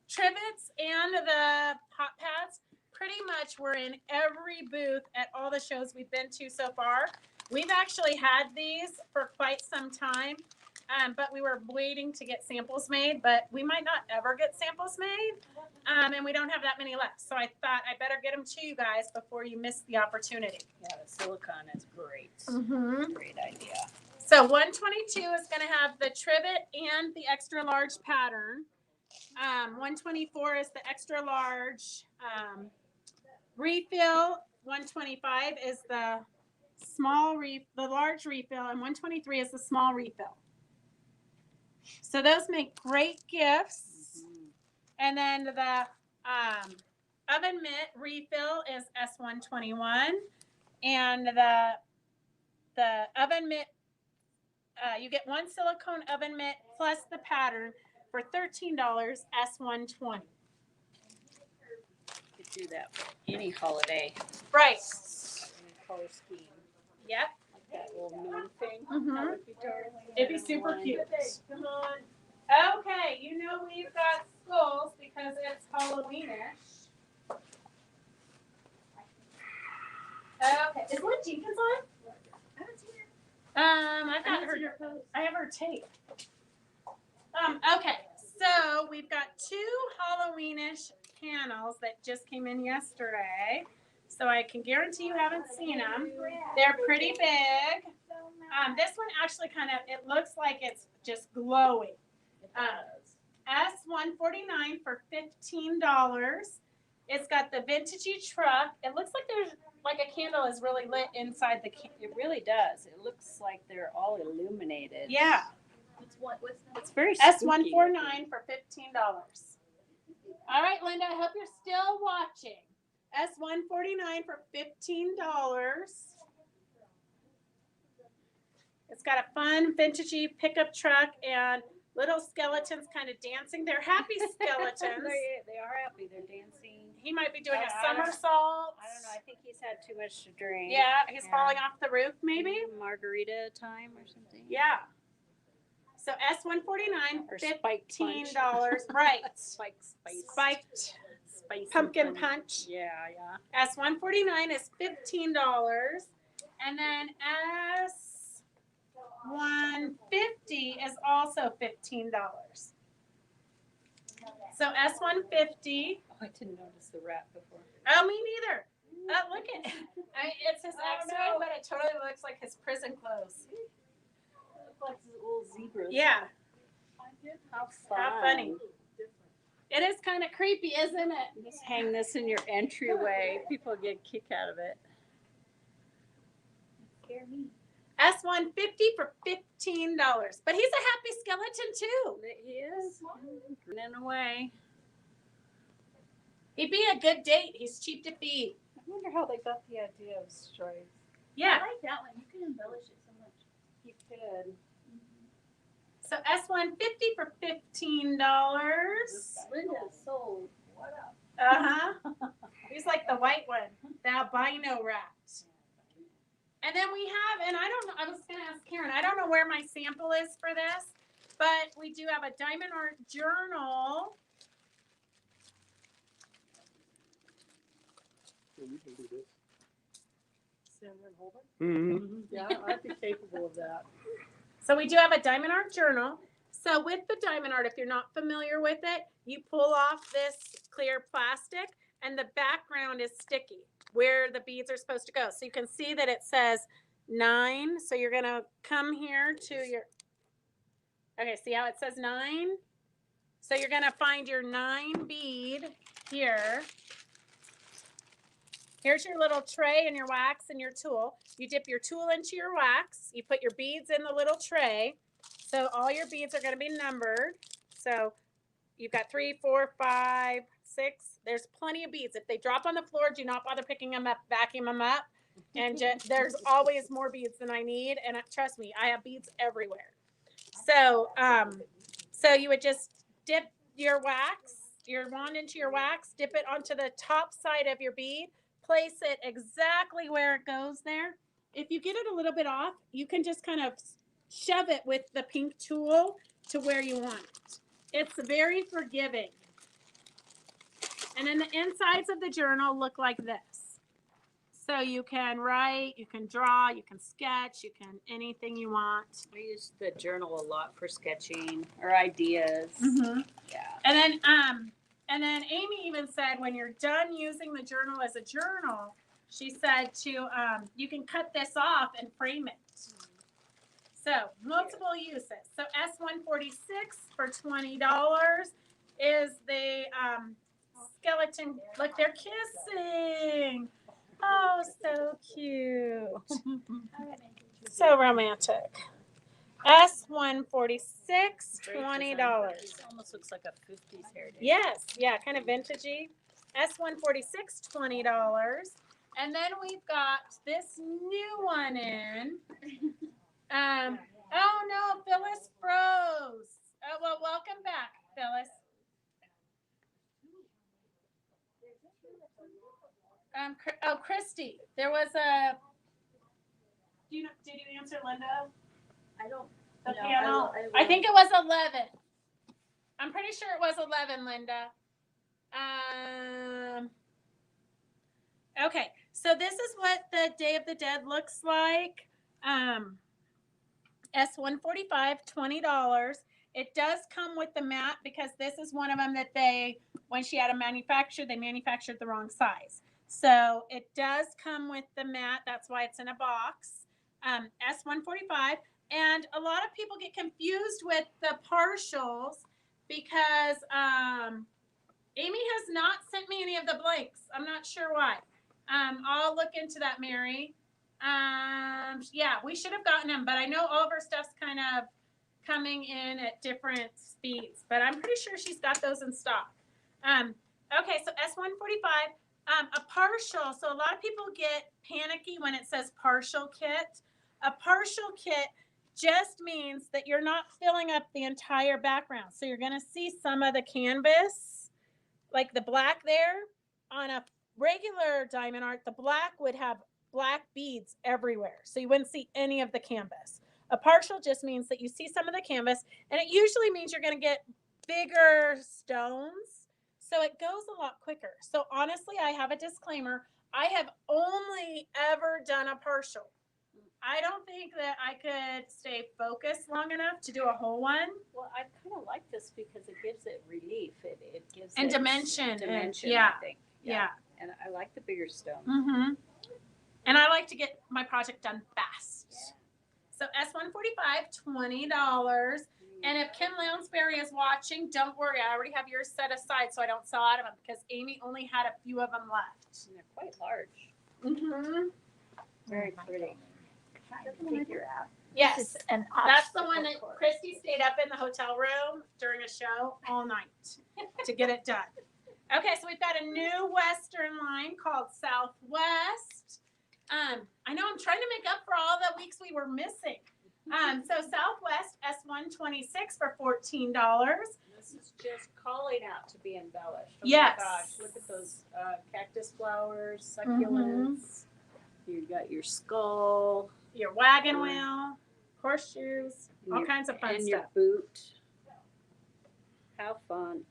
trivets and the hot pads pretty much were in every booth at all the shows we've been to so far. We've actually had these for quite some time, but we were waiting to get samples made, but we might not ever get samples made, and we don't have that many left. So I thought I better get them to you guys before you miss the opportunity. Yeah, the silicone is great. Mm-hmm. Great idea. So 122 is going to have the trivet and the extra large pattern. 124 is the extra large refill. 125 is the large refill, and 123 is the small refill. So those make great gifts. Mm-hmm. And then the oven mitt refill is S121. And the oven mitt, you get one silicone oven mitt plus the pattern for $13, S120. Could do that for any holiday. Right. Any color scheme. Yep. Like that little moon thing. Mhm. That would be darling. It'd be super cute. Come on. Okay, you know we've got skulls because it's Halloweenish. Okay, is Lynn Jenkins on? I haven't seen her. I got her. I have her tape. Okay, so we've got two Halloweenish panels that just came in yesterday. So I can guarantee you haven't seen them. They're pretty big. This one actually it looks like it's just glowing. S149 for $15. It's got the vintagey truck. It looks like there's like a candle is really lit inside the It really does. It looks like they're all illuminated. Yeah. It's very spooky. S149 for $15. All right, Linda, I hope you're still watching. S149 for $15. It's got a fun vintagey pickup truck and little skeletons kind of dancing. They're happy skeletons. They are happy. They're dancing. He might be doing a I don't somersault. I don't know. I think he's had too much to drink. Yeah, he's falling off the roof, maybe. Margarita time or something. Yeah. So S149, Or spiked punch. $15. Right. Spiked spice. Spiked Spicy pumpkin punch. Yeah, yeah. S149 is $15. And then S150 is also $15. So S150. Oh, I didn't notice the rat before. Oh, me neither. Look at it's his X-ray, but it totally looks like his prison clothes. Like little zebras. Yeah. How fun. How funny. It is kind of creepy, isn't it? Just hang this in your entryway. People get a kick out of it. Scare me. S150 for $15. But he's a happy skeleton too. He is. Running away. He'd be a good date. He's cheap to feed. I wonder how they got the idea of stripes. Yeah. I like that one. You can embellish it so much. You could. So S150 for $15. Linda sold. What up? Uh-huh. He's like the white one, the albino rat. And then we have, and I don't know, I was going to ask Karen, I don't know where my sample is for this, but we do have a Diamond Art journal. You can do this. Stand there and hold it? Mm-hmm. Yeah, I'd be capable of that. So we do have a Diamond Art journal. So with the Diamond Art, if you're not familiar with it, you pull off this clear plastic and the background is sticky where the beads are supposed to go. So you can see that it says 9. So you're going to come here to your, okay, see how it says 9? So you're going to find your 9 bead here. Here's your little tray and your wax and your tool. You dip your tool into your wax. You put your beads in the little tray. So all your beads are going to be numbered. So you've got 3, 4, 5, 6. There's plenty of beads. If they drop on the floor, do not bother picking them up, vacuum them up. And there's always more beads than I need. And trust me, I have beads everywhere. So, so you would just dip your wax, your wand into your wax, dip it onto the top side of your bead. Place it exactly where it goes there. If you get it a little bit off, you can just kind of shove it with the pink tool to where you want it. It's very forgiving. And then the insides of the journal look like this. So you can write, you can draw, you can sketch, you can anything you want. We use the journal a lot for sketching or ideas. Mm-hmm. Yeah. And then Amy even said when you're done using the journal as a journal, she said to you can cut this off and frame it. So multiple uses. So S146 for $20 is the skeleton. Look, they're kissing. Oh, so cute. So romantic. S146, $20. It almost looks like a 50s hairdo. Yes, yeah, kind of vintagey. S146, $20. And then we've got this new one in. Oh no, Phyllis froze. Oh, well, welcome back, Phyllis. Christy, there was a. Did you answer Linda? I don't. The No, panel. I I think it was 11. I'm pretty sure it was 11, Linda. Okay, so this is what the Day of the Dead looks like. S145, $20. It does come with the mat because this is one of them that when she had a manufacturer, they manufactured the wrong size. So it does come with the mat. That's why it's in a box. S145. And a lot of people get confused with the partials because Amy has not sent me any of the blanks. I'm not sure why. I'll look into that, Mary. Yeah, we should have gotten them, but I know all of her stuff's kind of coming in at different speeds, but I'm pretty sure she's got those in stock. Okay, so S145, a partial. So a lot of people get panicky when it says partial kit. A partial kit just means that you're not filling up the entire background. So you're going to see some of the canvas, like the black there. On a regular diamond art, the black would have black beads everywhere. So you wouldn't see any of the canvas. A partial just means that you see some of the canvas, and it usually means you're going to get bigger stones. So it goes a lot quicker. So honestly, I have a disclaimer. I have only ever done a partial. I don't think that I could stay focused long enough to do a whole one. Well, I kind of like this because it gives it relief. It gives and it dimension. Dimension, yeah. I think. Yeah. And I like the bigger stones. Mm-hmm. And I like to get my project done fast. Yeah. So S145, $20. And if Kim Lounsbury is watching, don't worry. I already have yours set aside so I don't sell out of them because Amy only had a few of them left. And they're quite large. Mm-hmm. Very pretty. Figure out. Yes. And that's the one that Christy stayed up in the hotel room during a show all night to get it done. Okay, so we've got a new Western line called Southwest. I know I'm trying to make up for all the weeks we were missing. So Southwest S126 for $14. This is just calling out to be embellished. Oh yes. My gosh, look at those cactus flowers, succulents. You got your skull, your wagon wheel, horseshoes, all kinds of fun and stuff. your boot. How fun.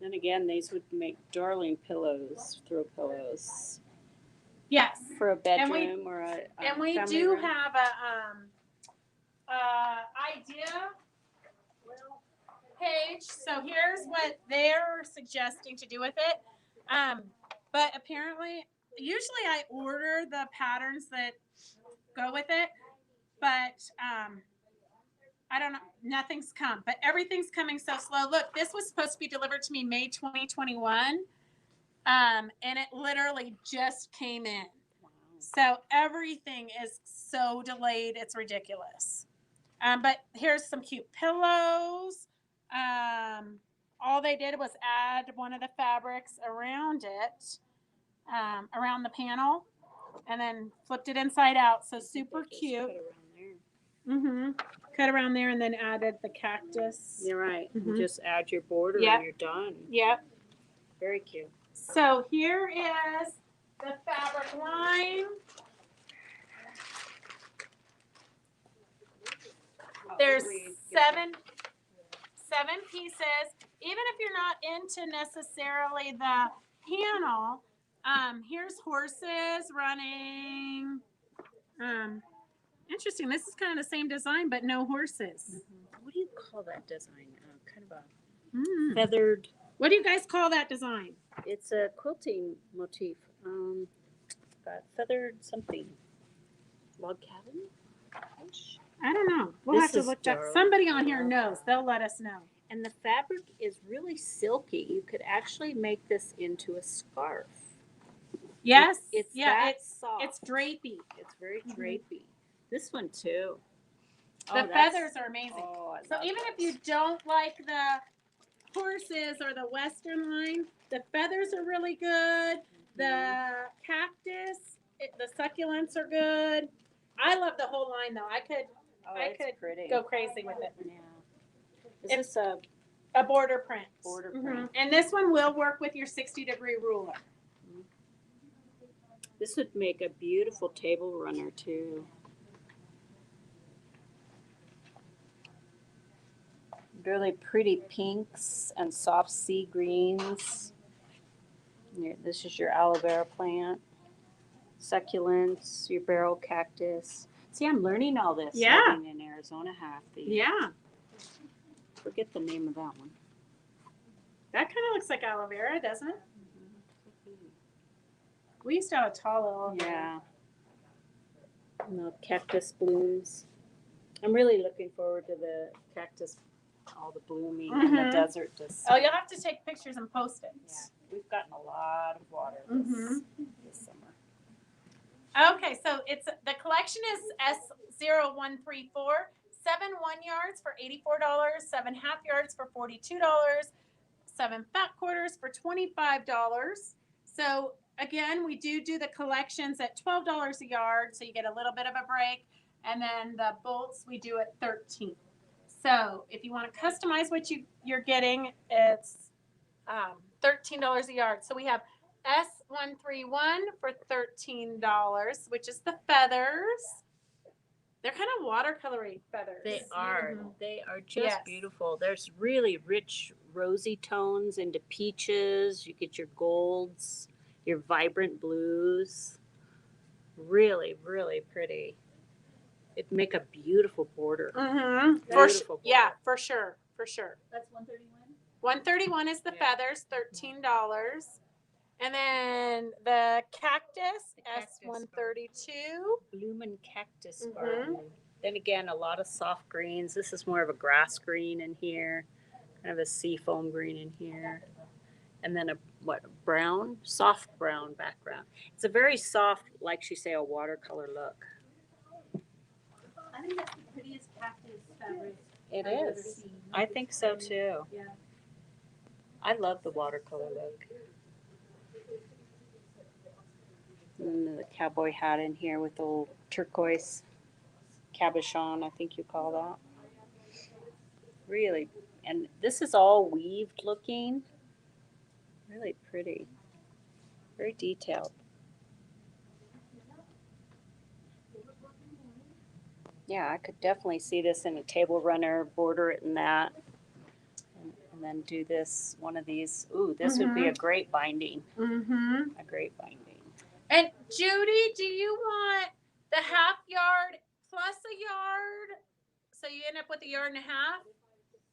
And again, these would make darling pillows, throw pillows. Yes. For a bedroom or a and we family do room. have a idea page. So here's what they're suggesting to do with it. But apparently, usually I order the patterns that go with it, but I don't know, nothing's come, but everything's coming so slow. Look, this was supposed to be delivered to me May 2021, and it literally just came in. Wow. So everything is so delayed, it's ridiculous. But here's some cute pillows. All they did was add one of the fabrics around it, around the panel, and then flipped it inside out. So super cute. Mm-hmm. Cut around there and then added the cactus. You're right. Mm-hmm. Just add your border Yep. and you're done. Yep. Very cute. So here is the fabric line. There's seven pieces. Even if you're not into necessarily the panel, here's horses running. Interesting. This is kind of the same design, but no horses. Mm-hmm. What do you call that design? Kind of a feathered. What do you guys call that design? It's a quilting motif. Got feathered something. Log cabin? I don't know. We'll have to look that. Somebody on here knows. They'll let us know. And the fabric is really silky. You could actually make this into a scarf. Yes. It's soft. It's drapey. It's very drapey. This one too. The feathers are amazing. Oh, so even if you don't like the horses or the western line, the feathers are really good. The cactus, the succulents are good. I love the whole line though. I could pretty. go crazy with it. Yeah. Is this a A border print. border print? And this one will work with your 60-degree ruler. This would make a beautiful table runner too. Really pretty pinks and soft sea greens. This is your aloe vera plant. Succulents, your barrel cactus. See, I'm learning all this. Yeah. Living in Arizona half the Yeah. Forget the name of that one. That kind of looks like aloe vera, doesn't it? We used to have a tall aloe vera. Yeah. And the cactus blooms. I'm really looking forward to the cactus, all the blooming in the desert this Oh, you'll have to take pictures and post it. Yeah, we've gotten a lot of water this summer. Okay, so the collection is S0134, 7 1-yards for $84, 7 1/2-yards for $42, 7 fat quarters for $25. So again, we do the collections at $12 a yard, so you get a little bit of a break, and then the bolts we do at $13. So if you want to customize what you're getting, it's $13 a yard. So we have S131 for $13, which is the feathers. They're kind of watercolory feathers. They are. Mm-hmm. They are just Yes. beautiful. There's really rich rosy tones into peaches. You get your golds, your vibrant blues. Really, really pretty. It'd make a beautiful border. Mm-hmm. Yeah, for sure. For sure. That's 131. 131 is the feathers, $13. And then the cactus, S132. Bloomin' cactus garden. Then again, a lot of soft greens. This is more of a grass green in here, kind of a seafoam green in here. And then a brown, soft brown background. It's a very soft, like she say, a watercolor look. I think that's the prettiest cactus fabric. It I've ever is. seen. I think so too. Yeah. I love the watercolor look. And the cowboy hat in here with the old turquoise cabochon, I think you call that. Really, and this is all weaved looking. Really pretty. Very detailed. Yeah, I could definitely see this in a table runner, border it in that. And then do this, one of these. Ooh, this would be a great binding. Mm-hmm. A great binding. And Judy, do you want the 1/2 yard plus a yard? So you end up with 1.5 yards?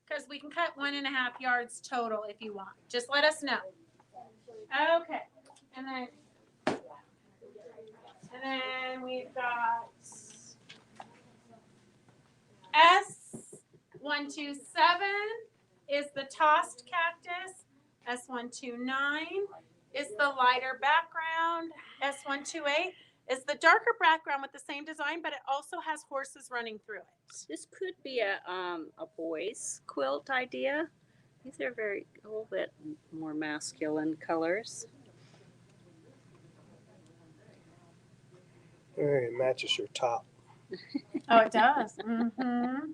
Because we can cut 1.5 yards total if you want. Just let us know. Okay. And then we've got S127 is the tossed cactus. S129 is the lighter background. S128 is the darker background with the same design, but it also has horses running through it. This could be a boy's quilt idea. These are a little bit more masculine colors. It matches your top. Oh, it does. Mm-hmm.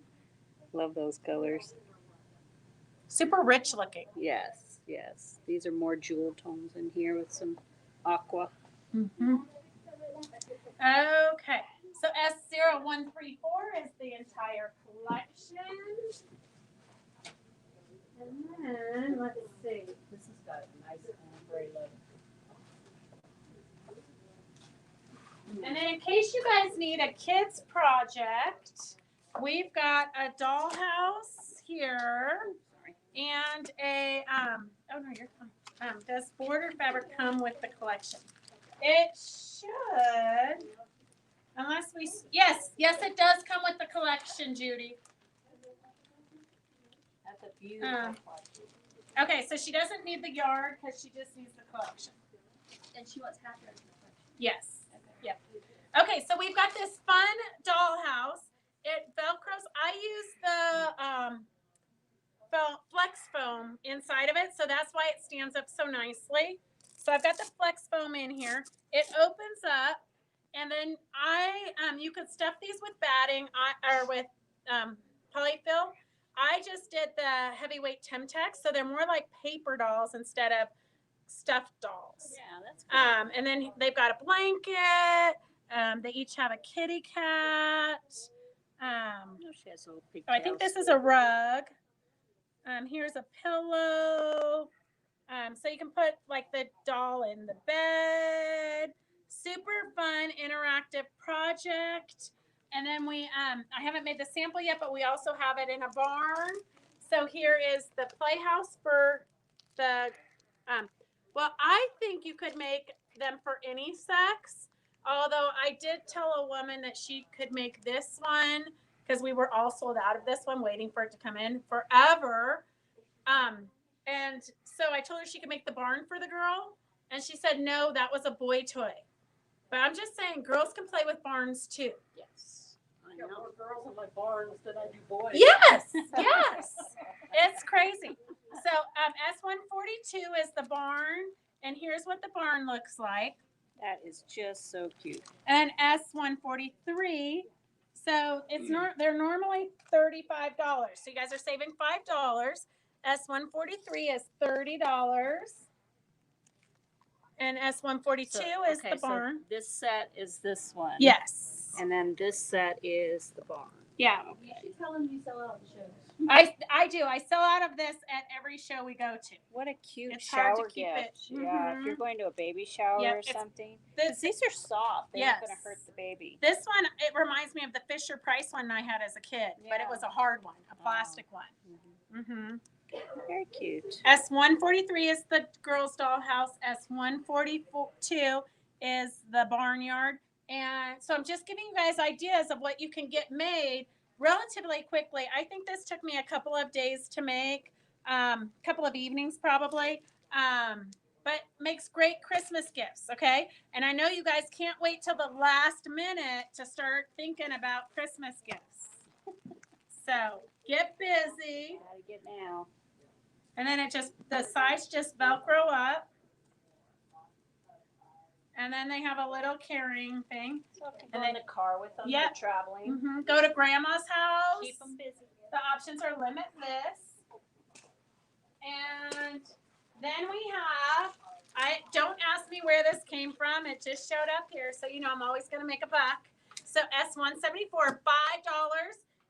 Love those colors. Super rich looking. Yes, yes. These are more jewel tones in here with some aqua. Mm-hmm. Okay. So S0134 is the entire collection. And then, let's see. This has got a nice ombre look. And then in case you guys need a kids project, we've got a dollhouse here and a, oh no, you're fine. Does border fabric come with the collection? It should, unless we, yes, it does come with the collection, Judy. That's a beautiful collection. Okay, so she doesn't need the yard because she just needs the collection. And she wants 1/2 yard. Yes. Yep. Okay, so we've got this fun dollhouse. It velcros. I use the flex foam inside of it, so that's why it stands up so nicely. So I've got the flex foam in here. It opens up, and then you could stuff these with batting or with polyfill. I just did the heavyweight Temtex, so they're more like paper dolls instead of stuffed dolls. Yeah, that's good. And then they've got a blanket. They each have a kitty cat. Oh, she has little I think this is a rug. Here's a pillow. So you can put like the doll in the bed. Super fun interactive project. And then I haven't made the sample yet, but we also have it in a barn. So here is the playhouse for the, well, I think you could make them for any sex. Although I did tell a woman that she could make this one because we were all sold out of this one, waiting for it to come in forever. And so I told her she could make the barn for the girl. And she said, no, that was a boy toy. But I'm just saying, girls can play with barns too. Yes. I got know. more girls in my barns than I do boys. Yes, yes. It's crazy. So S142 is the barn. And here's what the barn looks like. That is just so cute. And S143. So it's they're normally $35. So you guys are saving $5. S143 is $30. And S142 is the barn. So this set is this one. Yes. And then this set is the barn. Yeah. You should tell them you sell out the shows. I do. I sell out of this at every show we go to. What a cute It's hard shower to keep gift. it. Yeah, if you're going to a baby shower Yep, or it's- something. This, These are soft. They're not going Yes. to hurt the baby. this one, it reminds me of the Fisher Price one I had as a kid, but it Yeah. was a hard one, a plastic one. Mhm. Mm-hmm. Very cute. S143 is the girls' dollhouse. S142 is the barnyard. And so I'm just giving you guys ideas of what you can get made relatively quickly. I think this took me a couple of days to make, couple of evenings probably, but makes great Christmas gifts, okay? And I know you guys can't wait till the last minute to start thinking about Christmas gifts. So get busy. Gotta get now. And then the sides just Velcro up. And then they have a little carrying thing. So I can And go in then- the car with them. Yep. They're traveling. Go to grandma's house. Keep them busy. The options are limitless. And then we have, don't ask me where this came from. It just showed up here. So, you know, I'm always going to make a buck. So S174, $5.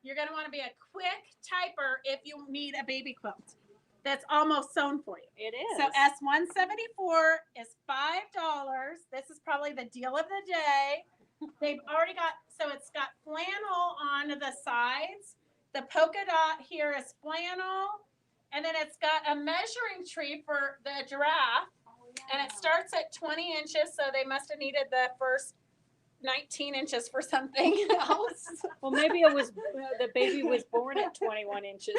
You're going to want to be a quick typer if you need a baby quilt that's almost sewn for you. It is. So S174 is $5. This is probably the deal of the day. They've already got, so it's got flannel on the sides. The polka dot here is flannel. And then it's got a measuring tree for the giraffe. And it starts at 20 inches. So they must have needed the first 19 inches for something else. Well, maybe it was the baby was born at 21 inches.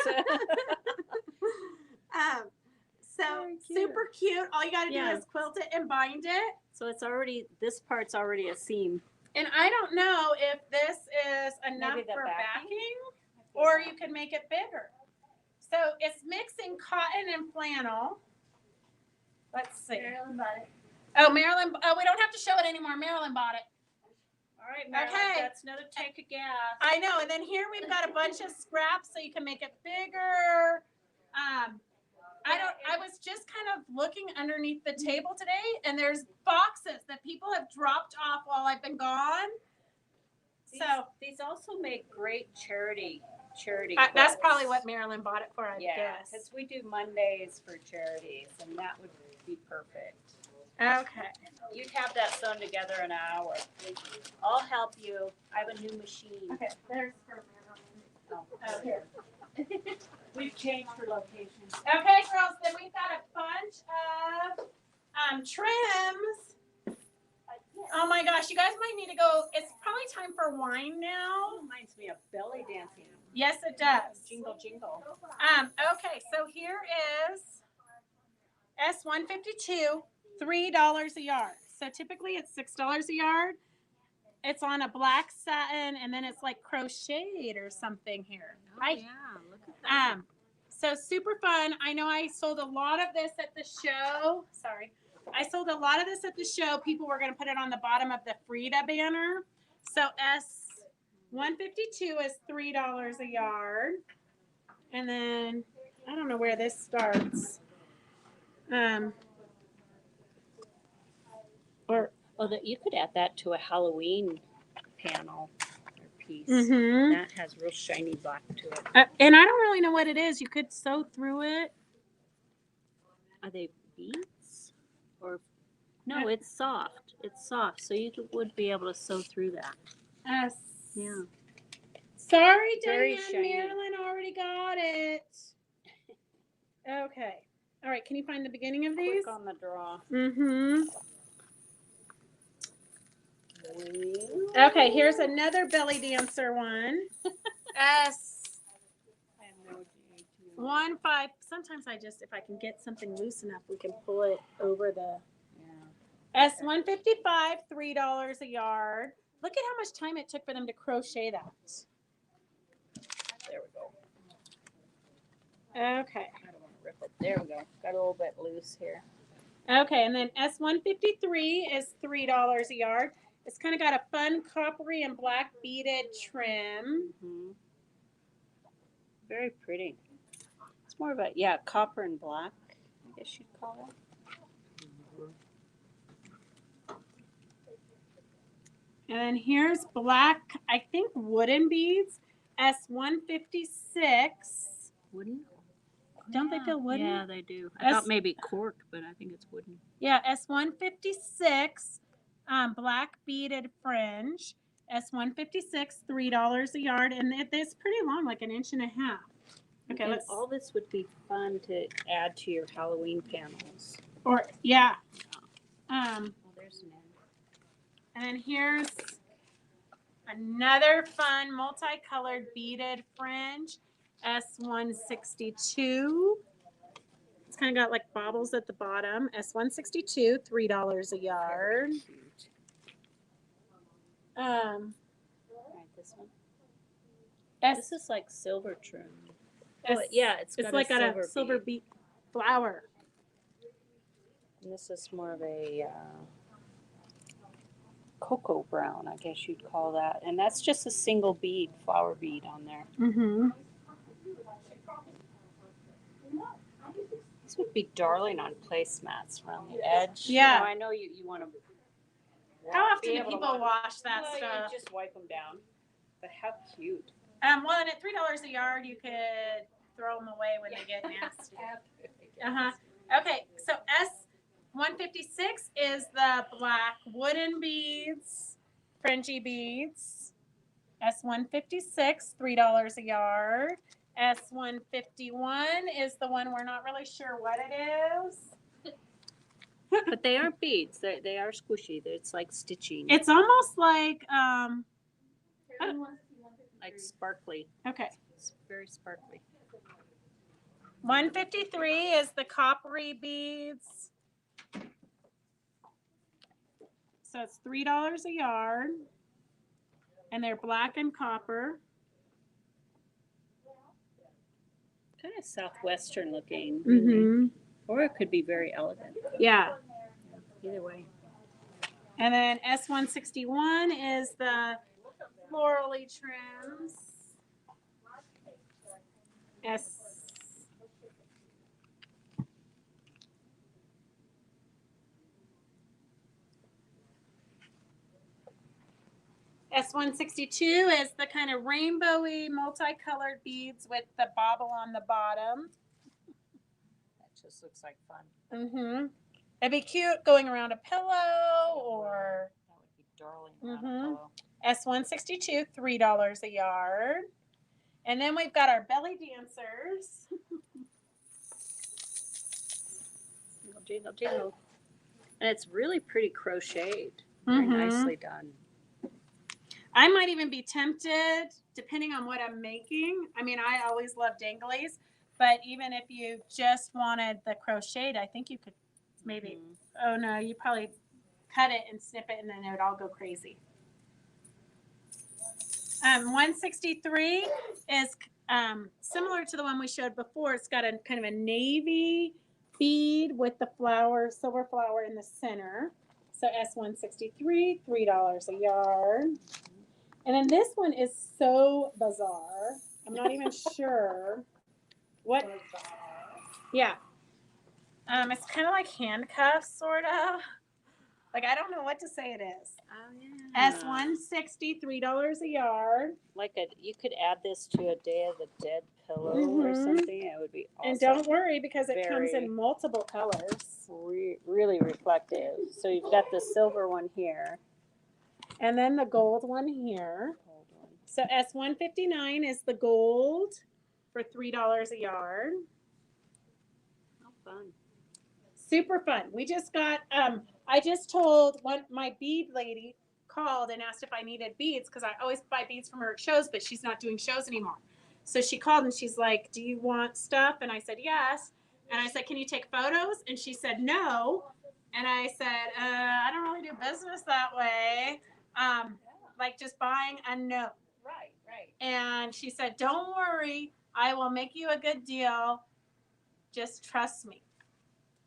So Very cute. super cute. All you got to Yeah. do is quilt it and bind it. So it's already, this part's already a seam. And I don't know if this is enough Maybe the for backing? backing or you can make it bigger. So it's mixing cotton and flannel. Let's see. Marilyn bought it. Oh, Marilyn. Oh, we don't have to show it anymore. Marilyn bought it. All right, Marilyn, Okay. that's another tank of gas. I know. And then here we've got a bunch of scraps so you can make it bigger. I was just kind of looking underneath the table today and there's boxes that people have dropped off while I've been gone. These also make great charity That's quilts. probably what Marilyn bought it for, I Yeah, guess. because we do Mondays for charities, and that would be perfect. Okay. You'd have that sewn together in an hour. I'll help you. I have a new machine. Okay, there's for Marilyn. Oh, Here. We've changed for locations. Okay, girls, then we've got a bunch of trims. Oh my gosh, you guys might need to go. It's probably time for wine now. Reminds me of belly dancing. Yes, it does. Jingle, jingle. Okay, so here is S152, $3 a yard. So typically it's $6 a yard. It's on a black satin and then it's like crocheted or something here. Oh, yeah, look at that. So super fun. I know I sold a lot of this at the show. Sorry. I sold a lot of this at the show. People were going to put it on the bottom of the Frida banner. So S152 is $3 a yard. And then I don't know where this starts. Oh, that you could add that to a Halloween panel or piece. Mm-hmm. That has real shiny black to it. And I don't really know what it is. You could sew through it. Are they beads? Or no, it's soft. It's soft, so you would be able to sew through that. Yeah. Sorry, Very Diane. shiny. Marilyn already got it. Okay. All right. Can you find the beginning of these? Click on the draw. Mm-hmm. Okay. Here's another belly dancer one. S15. Sometimes if I can get something loose enough, we can pull it over the. Yeah. S155, $3 a yard. Look at how much time it took for them to crochet that. There we go. Okay. I don't want to rip it. There we go. Got a little bit loose here. Okay, and then S153 is $3 a yard. It's kind of got a fun coppery and black beaded trim. Mm-hmm. Very pretty. It's more of a, copper and black, I guess you'd call it. And then here's black, I think wooden beads, S156. Wooden? Don't they feel wooden? Yeah, they do. I thought maybe cork, but I think it's wooden. Yeah, S156, black beaded fringe. S156, $3 a yard, and it's pretty long, like 1.5 inches. Okay, and all this would be fun to add to your Halloween panels. Or yeah. Oh, there's an end. And then here's another fun multicolored beaded fringe, S162. It's kind of got like baubles at the bottom. S162, $3 a yard. Right, this one. This is like silver trim. It's like got a silver bead flower. And this is more of a cocoa brown, I guess you'd call that. And that's just a single bead, flower bead on there. Mm-hmm. This would be darling on placemats around the edge. Yeah. I know you want to. How often do people wash that stuff? You just wipe them down. But how cute. Well, and at $3 a yard, you could throw them away when they get nasty. Okay, so S156 is the black wooden beads, fringy beads. S156, $3 a yard. S151 is the one we're not really sure what it is. But they aren't beads. They are squishy. It's like stitching. It's almost like like sparkly. Okay. It's very sparkly. 153 is the coppery beads. So it's $3 a yard. And they're black and copper. Kind of southwestern looking. Really. Mm-hmm. Or it could be very elegant. Yeah. Either way. And then S161 is the florally trims. S162 is the kind of rainbowy, multicolored beads with the bauble on the bottom. That just looks like fun. Mm-hmm. It'd be cute going around a pillow or... That would be darling around a pillow. S162, $3 a yard. And then we've got our belly dancers. Jingle, jingle. And it's really pretty crocheted. Very nicely done. I might even be tempted, depending on what I'm making. I mean, I always love danglies, but even if you just wanted the crocheted, I think you could maybe, oh no, you probably cut it and snip it and then it would all go crazy. 163 is Similar to the one we showed before. It's got a kind of a navy bead with the flower, silver flower in the center. So S163, $3 a yard. And then this one is so bizarre. I'm not even sure what. Yeah. It's kind of like handcuffs, sort of. Like, I don't know what to say it is. Oh, yeah. S160, $3 a yard. Like you could add this to a Day of the Dead pillow or something. It would be awesome. And don't worry, because it comes Very- in multiple colors. Really reflective. So you've got the silver one here. And then the gold one here. Gold one. So S159 is the gold for $3 a yard. How fun. Super fun. We just got, I just told my bead lady called and asked if I needed beads, because I always buy beads from her at shows, but she's not doing shows anymore. So she called and she's like, do you want stuff? And I said, yes. And I said, can you take photos? And she said, no. And I said, I don't really do business that way. Like just buying a note. Right. And she said, don't worry. I will make you a good deal. Just trust me.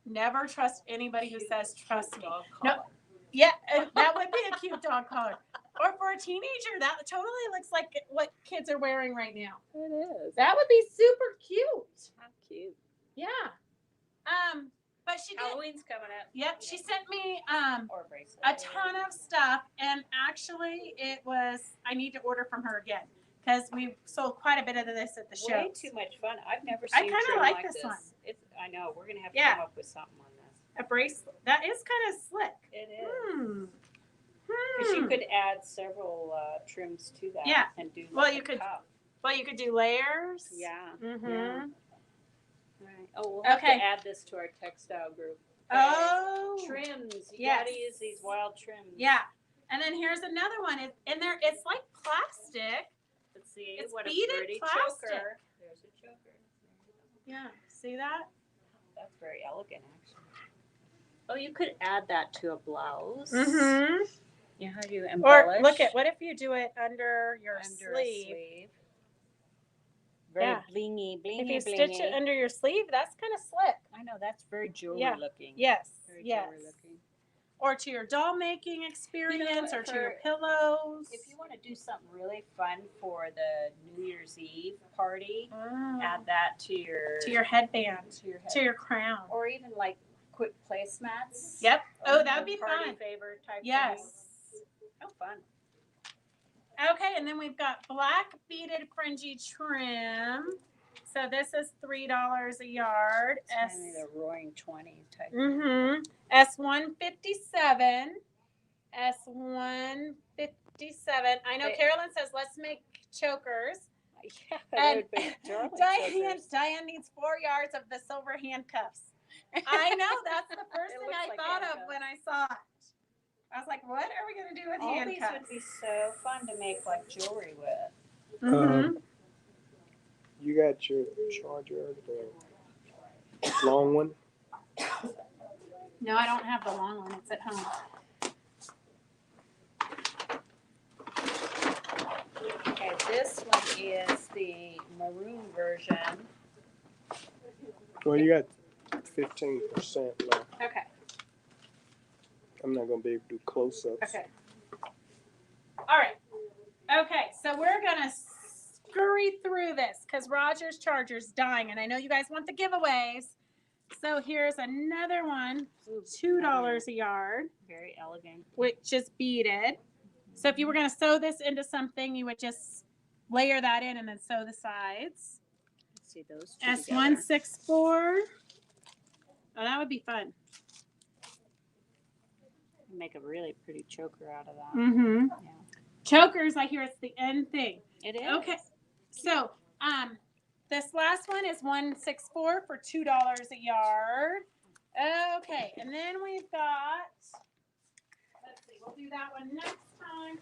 Never trust anybody who says trust me. No, yeah, that would be a cute dog collar. Or for a teenager, that totally looks like what kids are wearing right now. It is. That would be super cute. How cute. Yeah. But she did. Halloween's coming up. Yep, she sent me Or bracelet. a ton of stuff, and actually I need to order from her again, because we sold quite a bit of this at the show. Way too much fun. I've never I seen kinda trim like like this one. I know. We're gonna have to Yeah. come up with something on this. A bracelet. That is kind of slick. It is. Hmm. Because you could add several trims to that. Yeah. And do Well, like you a could- cup. Well, you could do layers. Yeah. Mm-hmm. Yeah. Right. Oh, we'll have Okay. to add this to our textile group. Oh. Trims. You Yes. gotta use these wild trims. Yeah. And then here's another one. It's like plastic. Let's see. It's what a beaded pretty plastic. choker. There's a choker. Yeah. See that? That's very elegant, actually. Oh, you could add that to a blouse. Mm-hmm. You know how you embellish? Or look at, what if you do it under your under sleeve? a sleeve. Very Yeah. blingy, blingy, If you blingy. stitch it under your sleeve, that's kind of slick. I know, that's very jewelry Yeah. looking. Yes. Very Yes. jewelry looking. Or to your doll making experience, or to your pillows. If you want to do something really fun for the New Year's Eve party, Mm. add that to your headband, to your head. to your crown. Or even like quick placemats. Yep. Or Oh, that would be party fun. favor type thing. Yes. Oh, fun. Okay, and then we've got black beaded fringy trim. So this is $3 a yard. It's kind of the roaring 20 type. Mm-hmm. S157. S157. I know Wait. Carolyn says let's make chokers. Yeah, And that would be darling chokers. Diane needs 4 yards of the silver handcuffs. I know, that's the first It thing looks I like thought of handcuffs. when I saw it. I was like, what are we going to do with All handcuffs? these would be so fun to make like jewelry with. Mm-hmm. You got your charger, the long one. No, I don't have the long one. It's at home. Okay, this one is the maroon version. Well, you got 15% left. Okay. I'm not gonna be able to do close-ups. Okay. All right. Okay, so we're gonna scurry through this because Roger's charger's dying, and I know you guys want the giveaways. So here's another one, $2 a yard, Very elegant. which is beaded. So if you were gonna sew this into something, you would just layer that in and then sew the sides. Let's see those two together. S164. Oh, that would be fun. Make a really pretty choker out of that. Mm-hmm. Yeah. Chokers, I hear it's the end thing. It is. Okay, so this last one is 164 for $2 a yard. Okay, and then we've got, let's see, we'll do that one next time.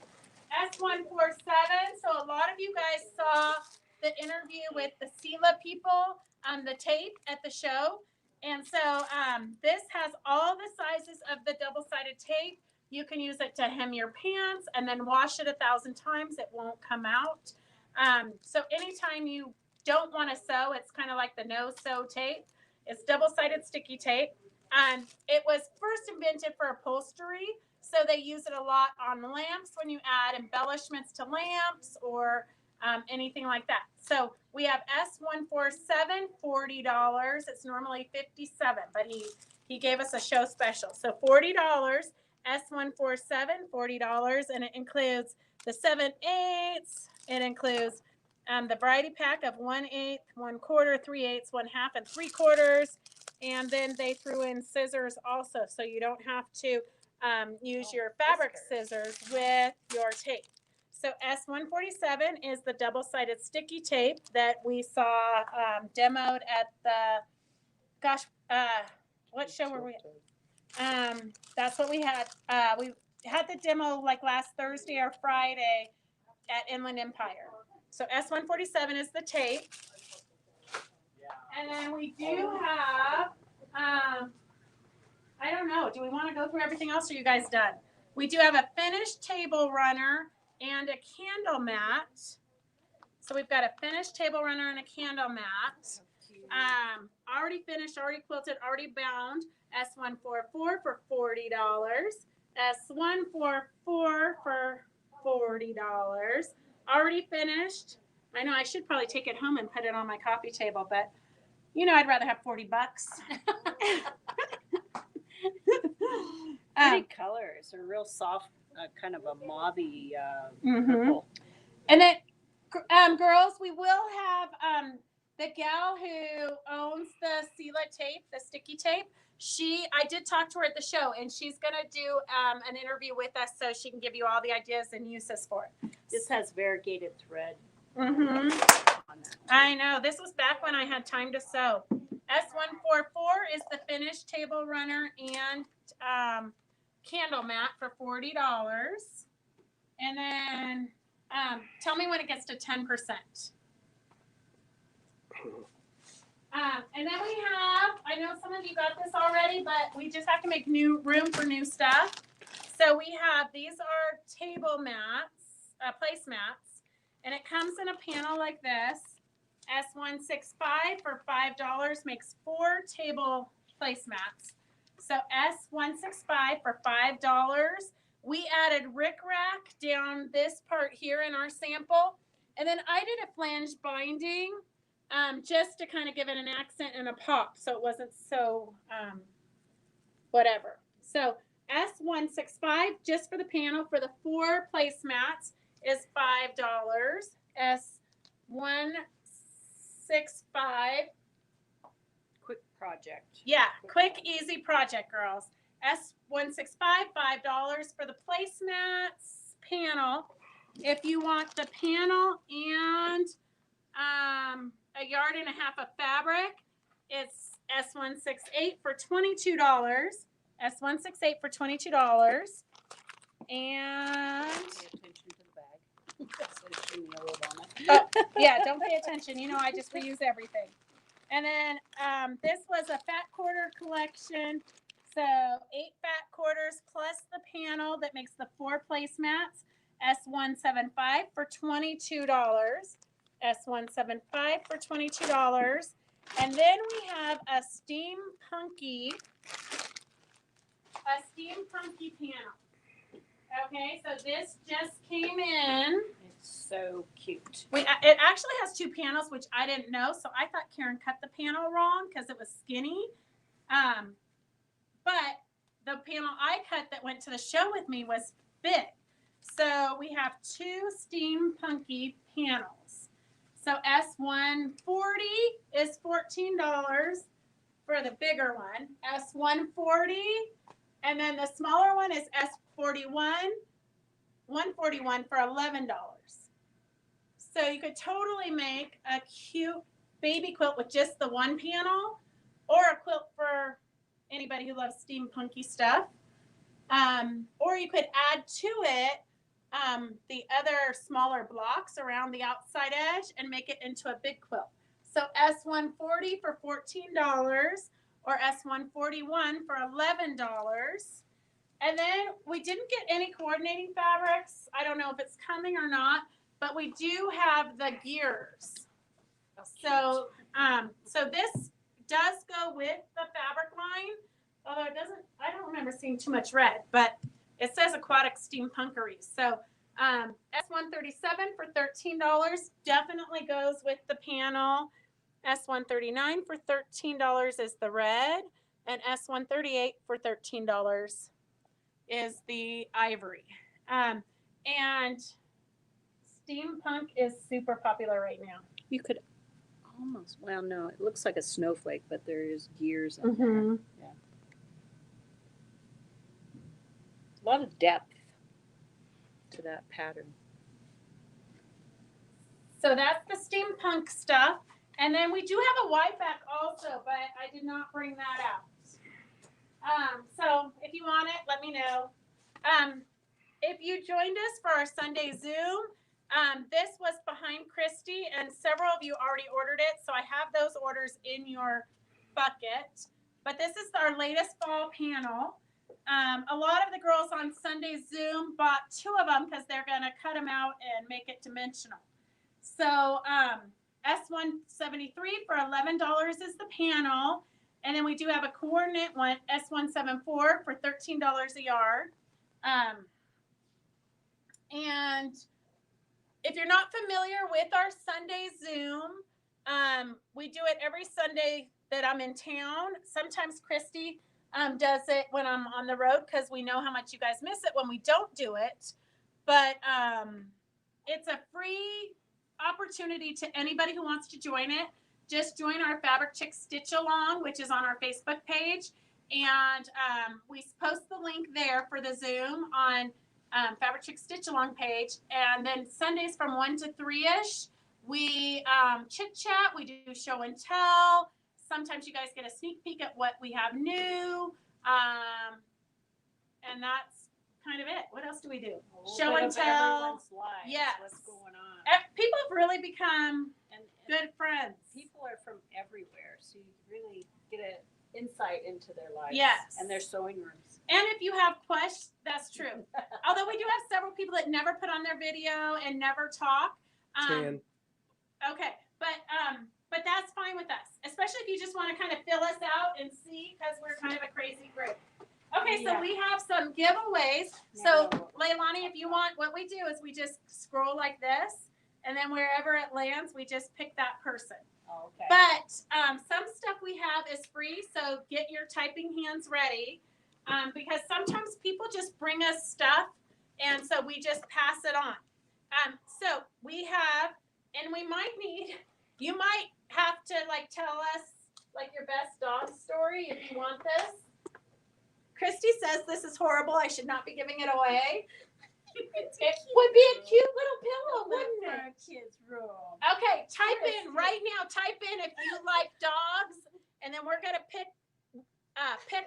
S147. So a lot of you guys saw the interview with the Sale-A people on the tape at the show. And so this has all the sizes of the double-sided tape. You can use it to hem your pants and then wash it 1,000 times. It won't come out. So anytime you don't want to sew, it's kind of like the no sew tape. It's double-sided sticky tape. It was first invented for upholstery, so they use it a lot on lamps when you add embellishments to lamps or anything like that. So we have S147, $40. It's normally $57, but he gave us a show special. So $40, S147, $40, and it includes the 7/8. It includes the variety pack of 1/8, 1/4, 3/8, 1/2, and 3/4. And then they threw in scissors also, so you don't have to use your fabric scissors with your tape. So S147 is the double-sided sticky tape that we saw demoed at the, what show were we at? That's what we had. We had the demo like last Thursday or Friday at Inland Empire. So S147 is the tape. And then we do have, I don't know, do we want to go through everything else or are you guys done? We do have a finished table runner and a candle mat. So we've got a finished table runner and a candle mat. Already finished, already quilted, already bound. S144 for $40. S144 for $40. Already finished. I know I should probably take it home and put it on my coffee table, but you know I'd rather have $40. Pretty colors. They're real soft, kind of a mauvey Mhm. purple. And then, girls, we will have the gal who owns the Sale-A tape, the sticky tape. I did talk to her at the show, and she's going to do an interview with us so she can give you all the ideas and uses for it. This has variegated thread Mm-hmm. on that. I know. This was back when I had time to sew. S144 is the finished table runner and candle mat for $40. And then tell me when it gets to 10%. And then we have, I know some of you got this already, but we just have to make room for new stuff. So we have, these are table mats, placemats, and it comes in a panel like this. S165 for $5 makes 4 table placemats. So S165 for $5. We added rickrack down this part here in our sample. And then I did a flange binding just to kind of give it an accent and a pop so it wasn't so whatever. So S165 just for the panel for the 4 placemats is $5. S165. Quick project. Yeah, quick, easy project, girls. S165, $5 for the placemats panel. If you want the panel and a yard and a half of fabric, it's S168 for $22. S168 for $22. And Pay attention to the bag. Says she wrote on it. oh, yeah, don't pay attention. You know, I just reuse everything. And then this was a fat quarter collection. So 8 fat quarters plus the panel that makes the 4 placemats. S175 for $22. S175 for $22. And then we have a steampunky panel. Okay, so this just came in. It's so cute. It actually has 2 panels, which I didn't know. So I thought Karen cut the panel wrong because it was skinny. But the panel I cut that went to the show with me was big. So we have 2 steampunky panels. So S140 is $14 for the bigger one. S140, and then the smaller one is S41, $141 for $11. So you could totally make a cute baby quilt with just the 1 panel, or a quilt for anybody who loves steampunky stuff. Or you could add to it the other smaller blocks around the outside edge and make it into a big quilt. So S140 for $14 or S141 for $11. And then we didn't get any coordinating fabrics. I don't know if it's coming or not, but we do have the gears. So, so this does go with the fabric line, although it doesn't, I don't remember seeing too much red, but it says aquatic steampunkery. So, S137 for $13 definitely goes with the panel. S139 for $13 is the red, and S138 for $13 is the ivory. And steampunk is super popular right now. You could almost, well, no, it looks like a snowflake, but there is gears in there. Mm-hmm. Yeah. A lot of depth to that pattern. So that's the steampunk stuff. And then we do have a white back also, but I did not bring that out. So if you want it, let me know. If you joined us for our Sunday Zoom, this was behind Christy, and several of you already ordered it. So I have those orders in your bucket. But this is our latest fall panel. A lot of the girls on Sunday Zoom bought 2 of them because they're going to cut them out and make it dimensional. So S173 for $11 is the panel. And then we do have a coordinate one, S174 for $13 a yard. And if you're not familiar with our Sunday Zoom, we do it every Sunday that I'm in town. Sometimes Christy does it when I'm on the road because we know how much you guys miss it when we don't do it. But it's a free opportunity to anybody who wants to join it. Just join our Fabric Chick Stitch Along, which is on our Facebook page. And we post the link there for the Zoom on Fabric Chick Stitch Along page. And then Sundays from 1 to 3-ish, we chit chat, we do show and tell. Sometimes you guys get a sneak peek at what we have new. And that's kind of it. What else do we do? Show and tell. Yes. What's going on? People have really become And good friends. people are from everywhere, so you really get an insight into their lives. Yes. And their sewing rooms. And if you have questions, that's true. Although we do have several people that never put on their video and never talk. 10. Okay, but that's fine with us, especially if you just want to kind of fill us out and see, because we're kind of a crazy group. Okay, so Yeah. we have some giveaways. So No. Leilani, if you want, what we do is we just scroll like this, and then wherever it lands, we just pick that person. Oh, okay. But some stuff we have is free, so get your typing hands ready, because sometimes people just bring us stuff, and so we just pass it on. So we have, and we might need, you might have to like tell us like your best dog story if you want this. Christy says this is horrible. I should not be giving it away. It would be a cute little pillow, wouldn't it? For a kid's room. Okay, type in right now. Type in if you like dogs, and then we're gonna pick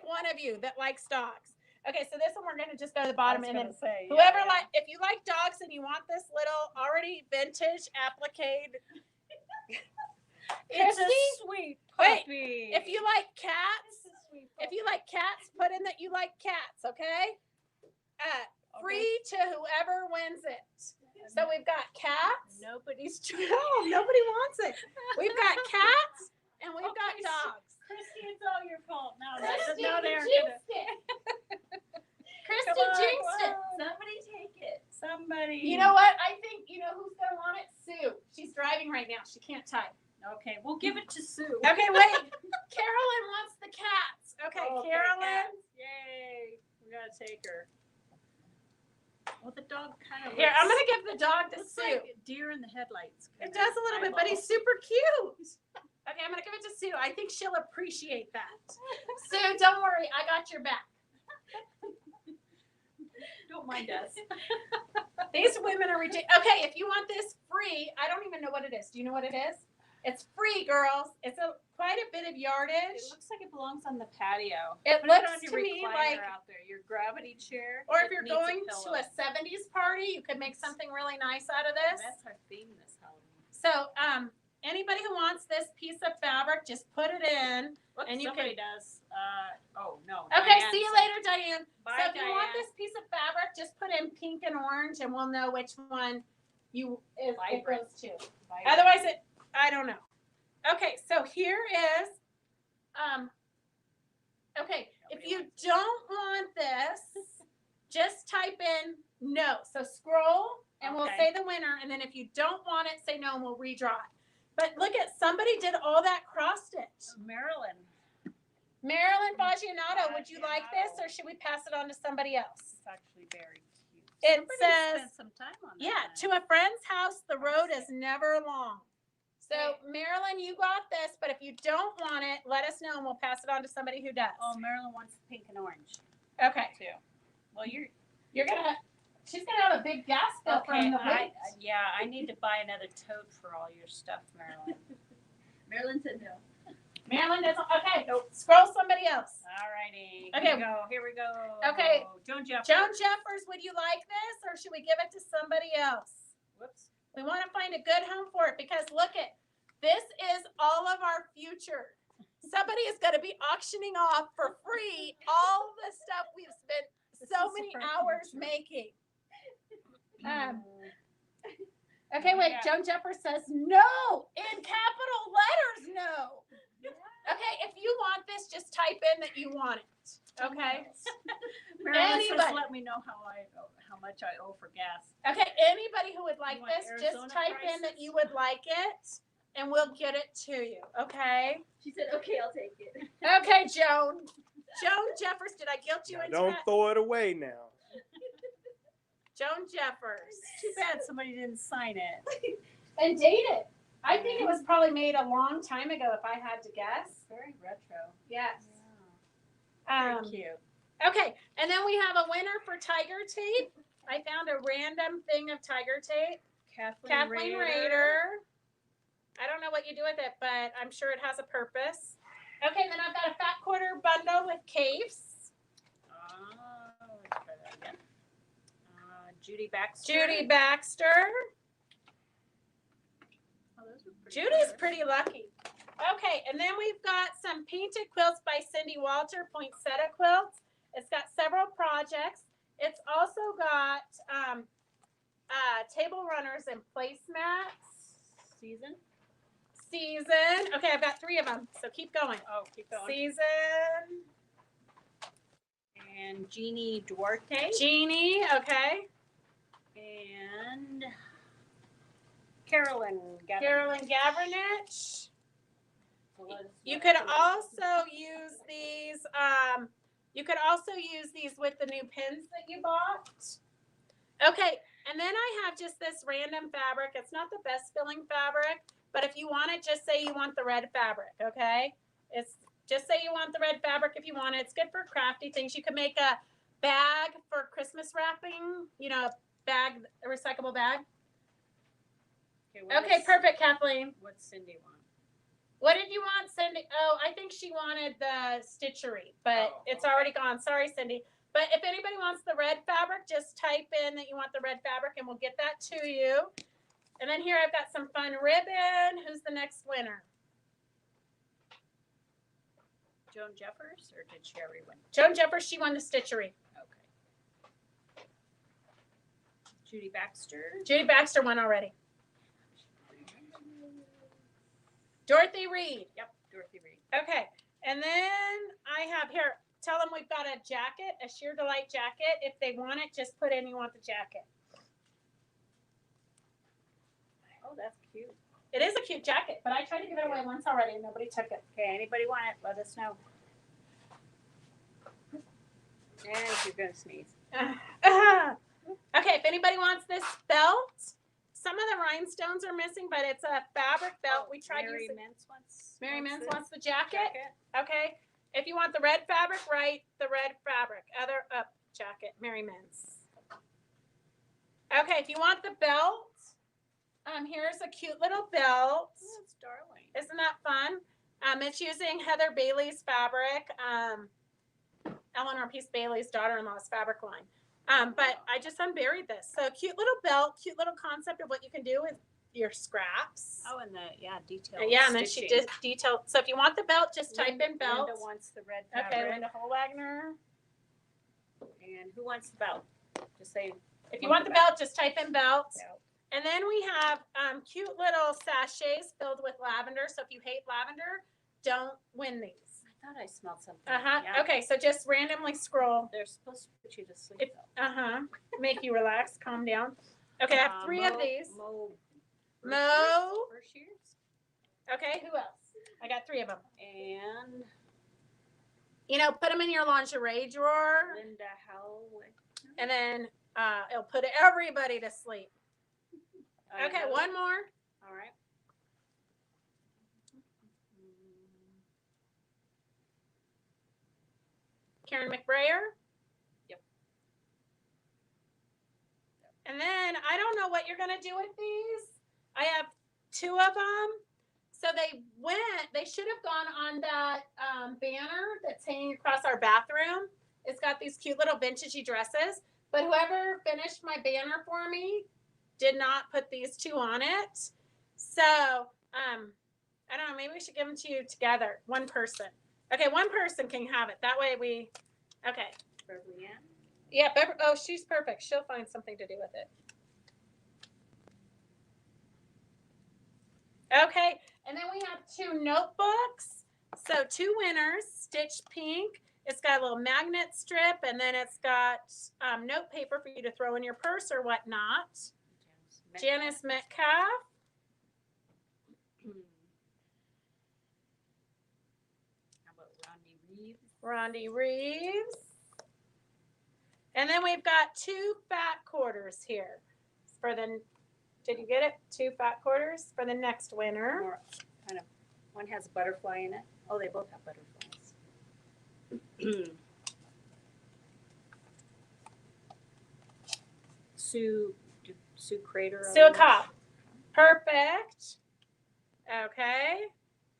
one of you that likes dogs. Okay, so this one we're gonna just go to the bottom, and then whoever like, if you like dogs and you want this little already vintage applique. It's Christy, a sweet wait, puppy. if you like cats, if you like cats, put in that you like cats. Okay. Free to whoever wins it. So we've got cats. Nobody's No, nobody wants it. We've got cats and we've got Okay, so- dogs. Christy, it's all your fault now. Christy, No, you they're jinxed it. Christy Come on, jinxed it. Somebody take it. somebody. You know what? I think, you know who's going to want it? Sue. She's driving right now. She can't type. Okay, we'll give it to Sue. Okay, wait. Carolyn wants the cats. Okay, Okay, Carolyn. cats. Yay. We got to take her. Well, the dog kind of Here, I'm going to give the dog to looks Sue. like deer in the headlights. It does a little bit, but he's super cute. Okay, I'm going to give it to Sue. I think she'll appreciate that. Sue, don't worry. I got your back. Don't mind us. These women are ridiculous. Okay, if you want this free, I don't even know what it is. Do you know what it is? It's free, girls. It's quite a bit of yardage. It looks like it belongs on the patio. It Put it looks on your to me recliner like, out there, your gravity chair. or if It you're needs going pillow. to a 70s party, you could make something really nice out of this. That's our theme this Halloween. So, anybody who wants this piece of fabric, just put it in. Look, And you somebody does. Oh no. Okay, Diane see you said- later, Diane. Bye, So if you want Diane. this piece of fabric, just put in pink and orange, and we'll know which one it Vibrant. goes to. Bye. Otherwise, I don't know. Okay, so here is, okay, if you don't want this, just type in no. So scroll and we'll say the winner. And then if you don't want it, say no and we'll redraw it. But look at, somebody did all that cross stitch. Marilyn. Marilyn Baggianato, would you like this or should we pass it on to somebody else? It's actually very cute. It Somebody says, spent some time on that. yeah, to a friend's house, the road is never long. So Marilyn, you got this, but if you don't want it, let us know and we'll pass it on to somebody who does. Oh, Marilyn wants the pink and orange Okay. too. Well, you're gonna, she's gonna have a big gas bill from the weight. I need to buy another tote for all your stuff, Marilyn. Marilyn said no. Marilyn doesn't, okay, scroll somebody else. All righty. Okay. Here we go. Okay. Joan Jeffers. Joan Jeffers, would you like this or should we give it to somebody else? Whoops. We want to find a good home for it because look at, this is all of our future. Somebody is going to be auctioning off for free all the stuff we've spent so many hours making. Okay, wait, Joan Jeffers says no, in capital letters, no. Okay, if you want this, just type in that you want it. Okay. Marilyn says, let me know how much I owe for gas. Okay, anybody who would like this, just type in that you would like it, and we'll get it to you. Okay. She said, okay, I'll take it. Okay, Joan. Joan Jeffers, did I guilt you into Don't that? throw it away now. Joan Jeffers. Too bad somebody didn't sign it. And date it. I think it was probably made a long time ago, if I had to guess. Very retro. Yes. Very cute. Okay, and then we have a winner for tiger tape. I found a random thing of tiger tape. Kathleen Rader. I don't know what you do with it, but I'm sure it has a purpose. Okay, then I've got a fat quarter bundle with capes. Let's try that again. Judy Baxter. Judy Baxter. Oh, those are pretty Judy's colors. pretty lucky. Okay, and then we've got some painted quilts by Cindy Walter, Poinsettia Quilts. It's got several projects. It's also got table runners and placemats. Season. Okay, I've got 3 of them, so keep going. Oh, keep going. Season. And Jeannie Duarte. Jeannie, okay. And Carolyn Gavin. Carolyn Gavernich. You could also use these. You could also use these with the new pins that you bought. Okay, and then I have just this random fabric. It's not the best filling fabric, but if you want it, just say you want the red fabric. Okay, it's just say you want the red fabric if you want it. It's good for crafty things. You could make a bag for Christmas wrapping. You know, a recyclable bag. Okay, perfect, Kathleen. What's Cindy want? What did you want, Cindy? Oh, I think she wanted the stitchery, but it's already gone. Sorry, Cindy. But if anybody wants the red fabric, just type in that you want the red fabric and we'll get that to you. And then here I've got some fun ribbon. Who's the next winner? Joan Jeffers, or did she already win? Joan Jeffers, she won the stitchery. Okay. Judy Baxter. Judy Baxter won already. Dorothy Reed. Yep, Dorothy Reed. Okay. And then I have here, tell them we've got a jacket, a Sheer Delight jacket. If they want it, just put in you want the jacket. Oh, that's cute. It is a cute jacket, but I tried to give it away once already and nobody took it. Okay, anybody want it? Let us know. And you're going to sneeze. Okay, if anybody wants this belt, some of the rhinestones are missing, but it's a fabric belt. We tried Mary using. Mintz wants. Mary Mintz wants the jacket. Okay. If you want the red fabric, write the red fabric. Other up jacket, Mary Mintz. Okay, if you want the belt, here's a cute little belt. Oh, that's darling. Isn't that fun? It's using Heather Bailey's fabric, Eleanor Peace Bailey's daughter-in-law's fabric line. But I just unburied this. So cute little belt, cute little concept of what you can do with your scraps. Oh, and the detail. Yeah, and then she did detail. So if you want the belt, just type in belt. Linda wants the red fabric. Okay, Linda Holwagner. And who wants the belt? Just say. If you want the belt, just type in belt. And then we have cute little sachets filled with lavender. So if you hate lavender, don't win these. I thought I smelled something. Uh-huh. Yeah. Okay, so just randomly scroll. They're supposed to put you to sleep. It, though. make you relax, calm down. Okay, I have 3 of these. Mo. Berkshires. Okay, who else? I got 3 of them. And You know, put them in your lingerie drawer, Linda Howell. and then it'll put everybody to sleep. Okay, know. one more. All right. Karen McBrayer. Yep. And then I don't know what you're going to do with these. I have 2 of them. So they should have gone on that banner that's hanging across our bathroom. It's got these cute little vintagey dresses. But whoever finished my banner for me did not put these 2 on it. So, I don't know, maybe we should give them to you together. One person. Okay, one person can have it. That way okay. For Leanne. Yeah, oh, she's perfect. She'll find something to do with it. Okay, and then we have 2 notebooks. So 2 winners, Stitch Pink. It's got a little magnet strip, and then it's got note paper for you to throw in your purse or whatnot. Janice Metcalf. How about Rondi Reeves? Rondi Reeves. And then we've got 2 fat quarters here for the. Did you get it? 2 fat quarters for the next winner. More kind of. One has a butterfly in it. Oh, they both have butterflies. Sue Crater. Sue Cop. Perfect. Okay.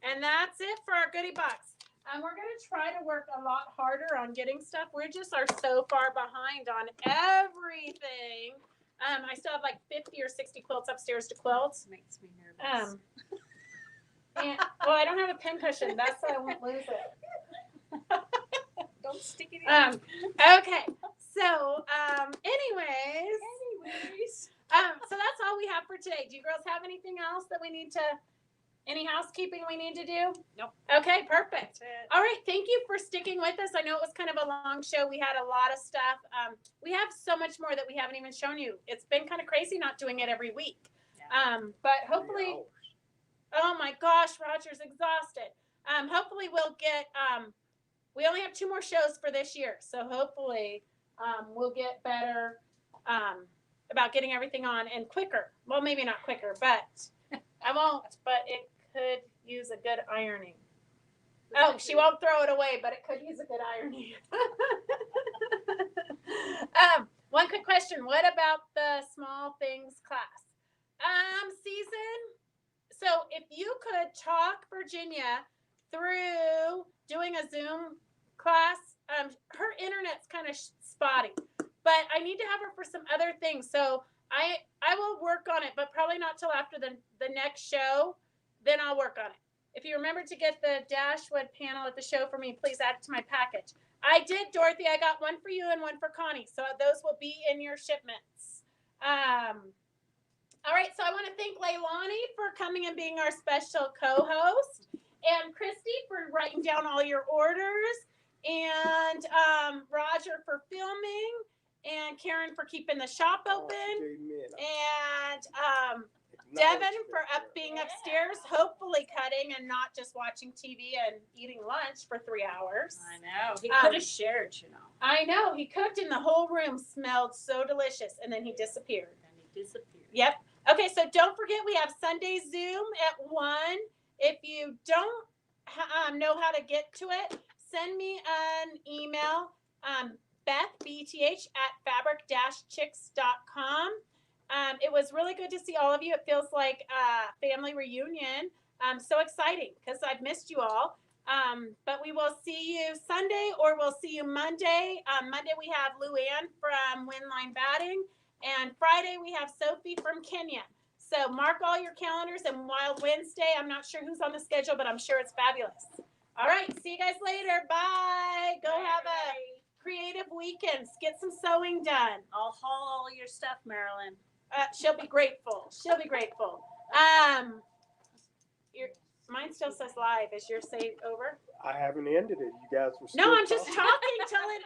And that's it for our goodie box. We're going to try to work a lot harder on getting stuff. We just are so far behind on everything. I still have like 50 or 60 quilts upstairs to quilt. Makes me nervous. And, well, I don't have a pincushion. That's why I won't lose it. Don't stick it in. Okay. So, anyways. So that's all we have for today. Do you girls have anything else that we need to, any housekeeping we need to do? Nope. Okay, perfect. All right. Thank you for sticking with us. I know it was kind of a long show. We had a lot of stuff. We have so much more that we haven't even shown you. It's been kind of crazy not doing it every week. Yeah. But hopefully, oh my gosh, Roger's exhausted. Hopefully we'll get, we only have 2 more shows for this year. So hopefully we'll get better about getting everything on and quicker. Well, maybe not quicker, but I won't, but it could use a good ironing. Oh, she won't throw it away, but it could use a good ironing. One quick question. What about the small things class? Season. So if you could talk Virginia through doing a Zoom class, her internet's kind of spotty, but I need to have her for some other things. So I will work on it, but probably not till after the next show. Then I'll work on it. If you remember to get the Dashwood panel at the show for me, please add it to my package. I did, Dorothy. I got one for you and one for Connie. So those will be in your shipments. All right. So I want to thank Leilani for coming and being our special co-host, and Christy for writing down all your orders, and Roger for filming, and Karen for keeping the shop open, and Devin for being upstairs, hopefully cutting and not just watching TV and eating lunch for 3 hours. I know. He could have shared, you know. I know. He cooked and the whole room smelled so delicious, and then he disappeared. Yep. Okay, so don't forget we have Sunday Zoom at 1. If you don't know how to get to it, send me an email, Beth, BTH, at fabric-chicks.com. It was really good to see all of you. It feels like a family reunion. So exciting because I've missed you all. But we will see you Sunday or we'll see you Monday. Monday we have Luann from Winline Batting. And Friday we have Sophie from Kenya. So mark all your calendars, and Wild Wednesday, I'm not sure who's on the schedule, but I'm sure it's fabulous. All right, see you guys later. Bye. Go have a creative weekend. Get some sewing done. I'll haul all your stuff, Marilyn. She'll be grateful. She'll be grateful. Mine still says live. Is your save over? I haven't ended it. You guys were still No, I'm just talking. talking till it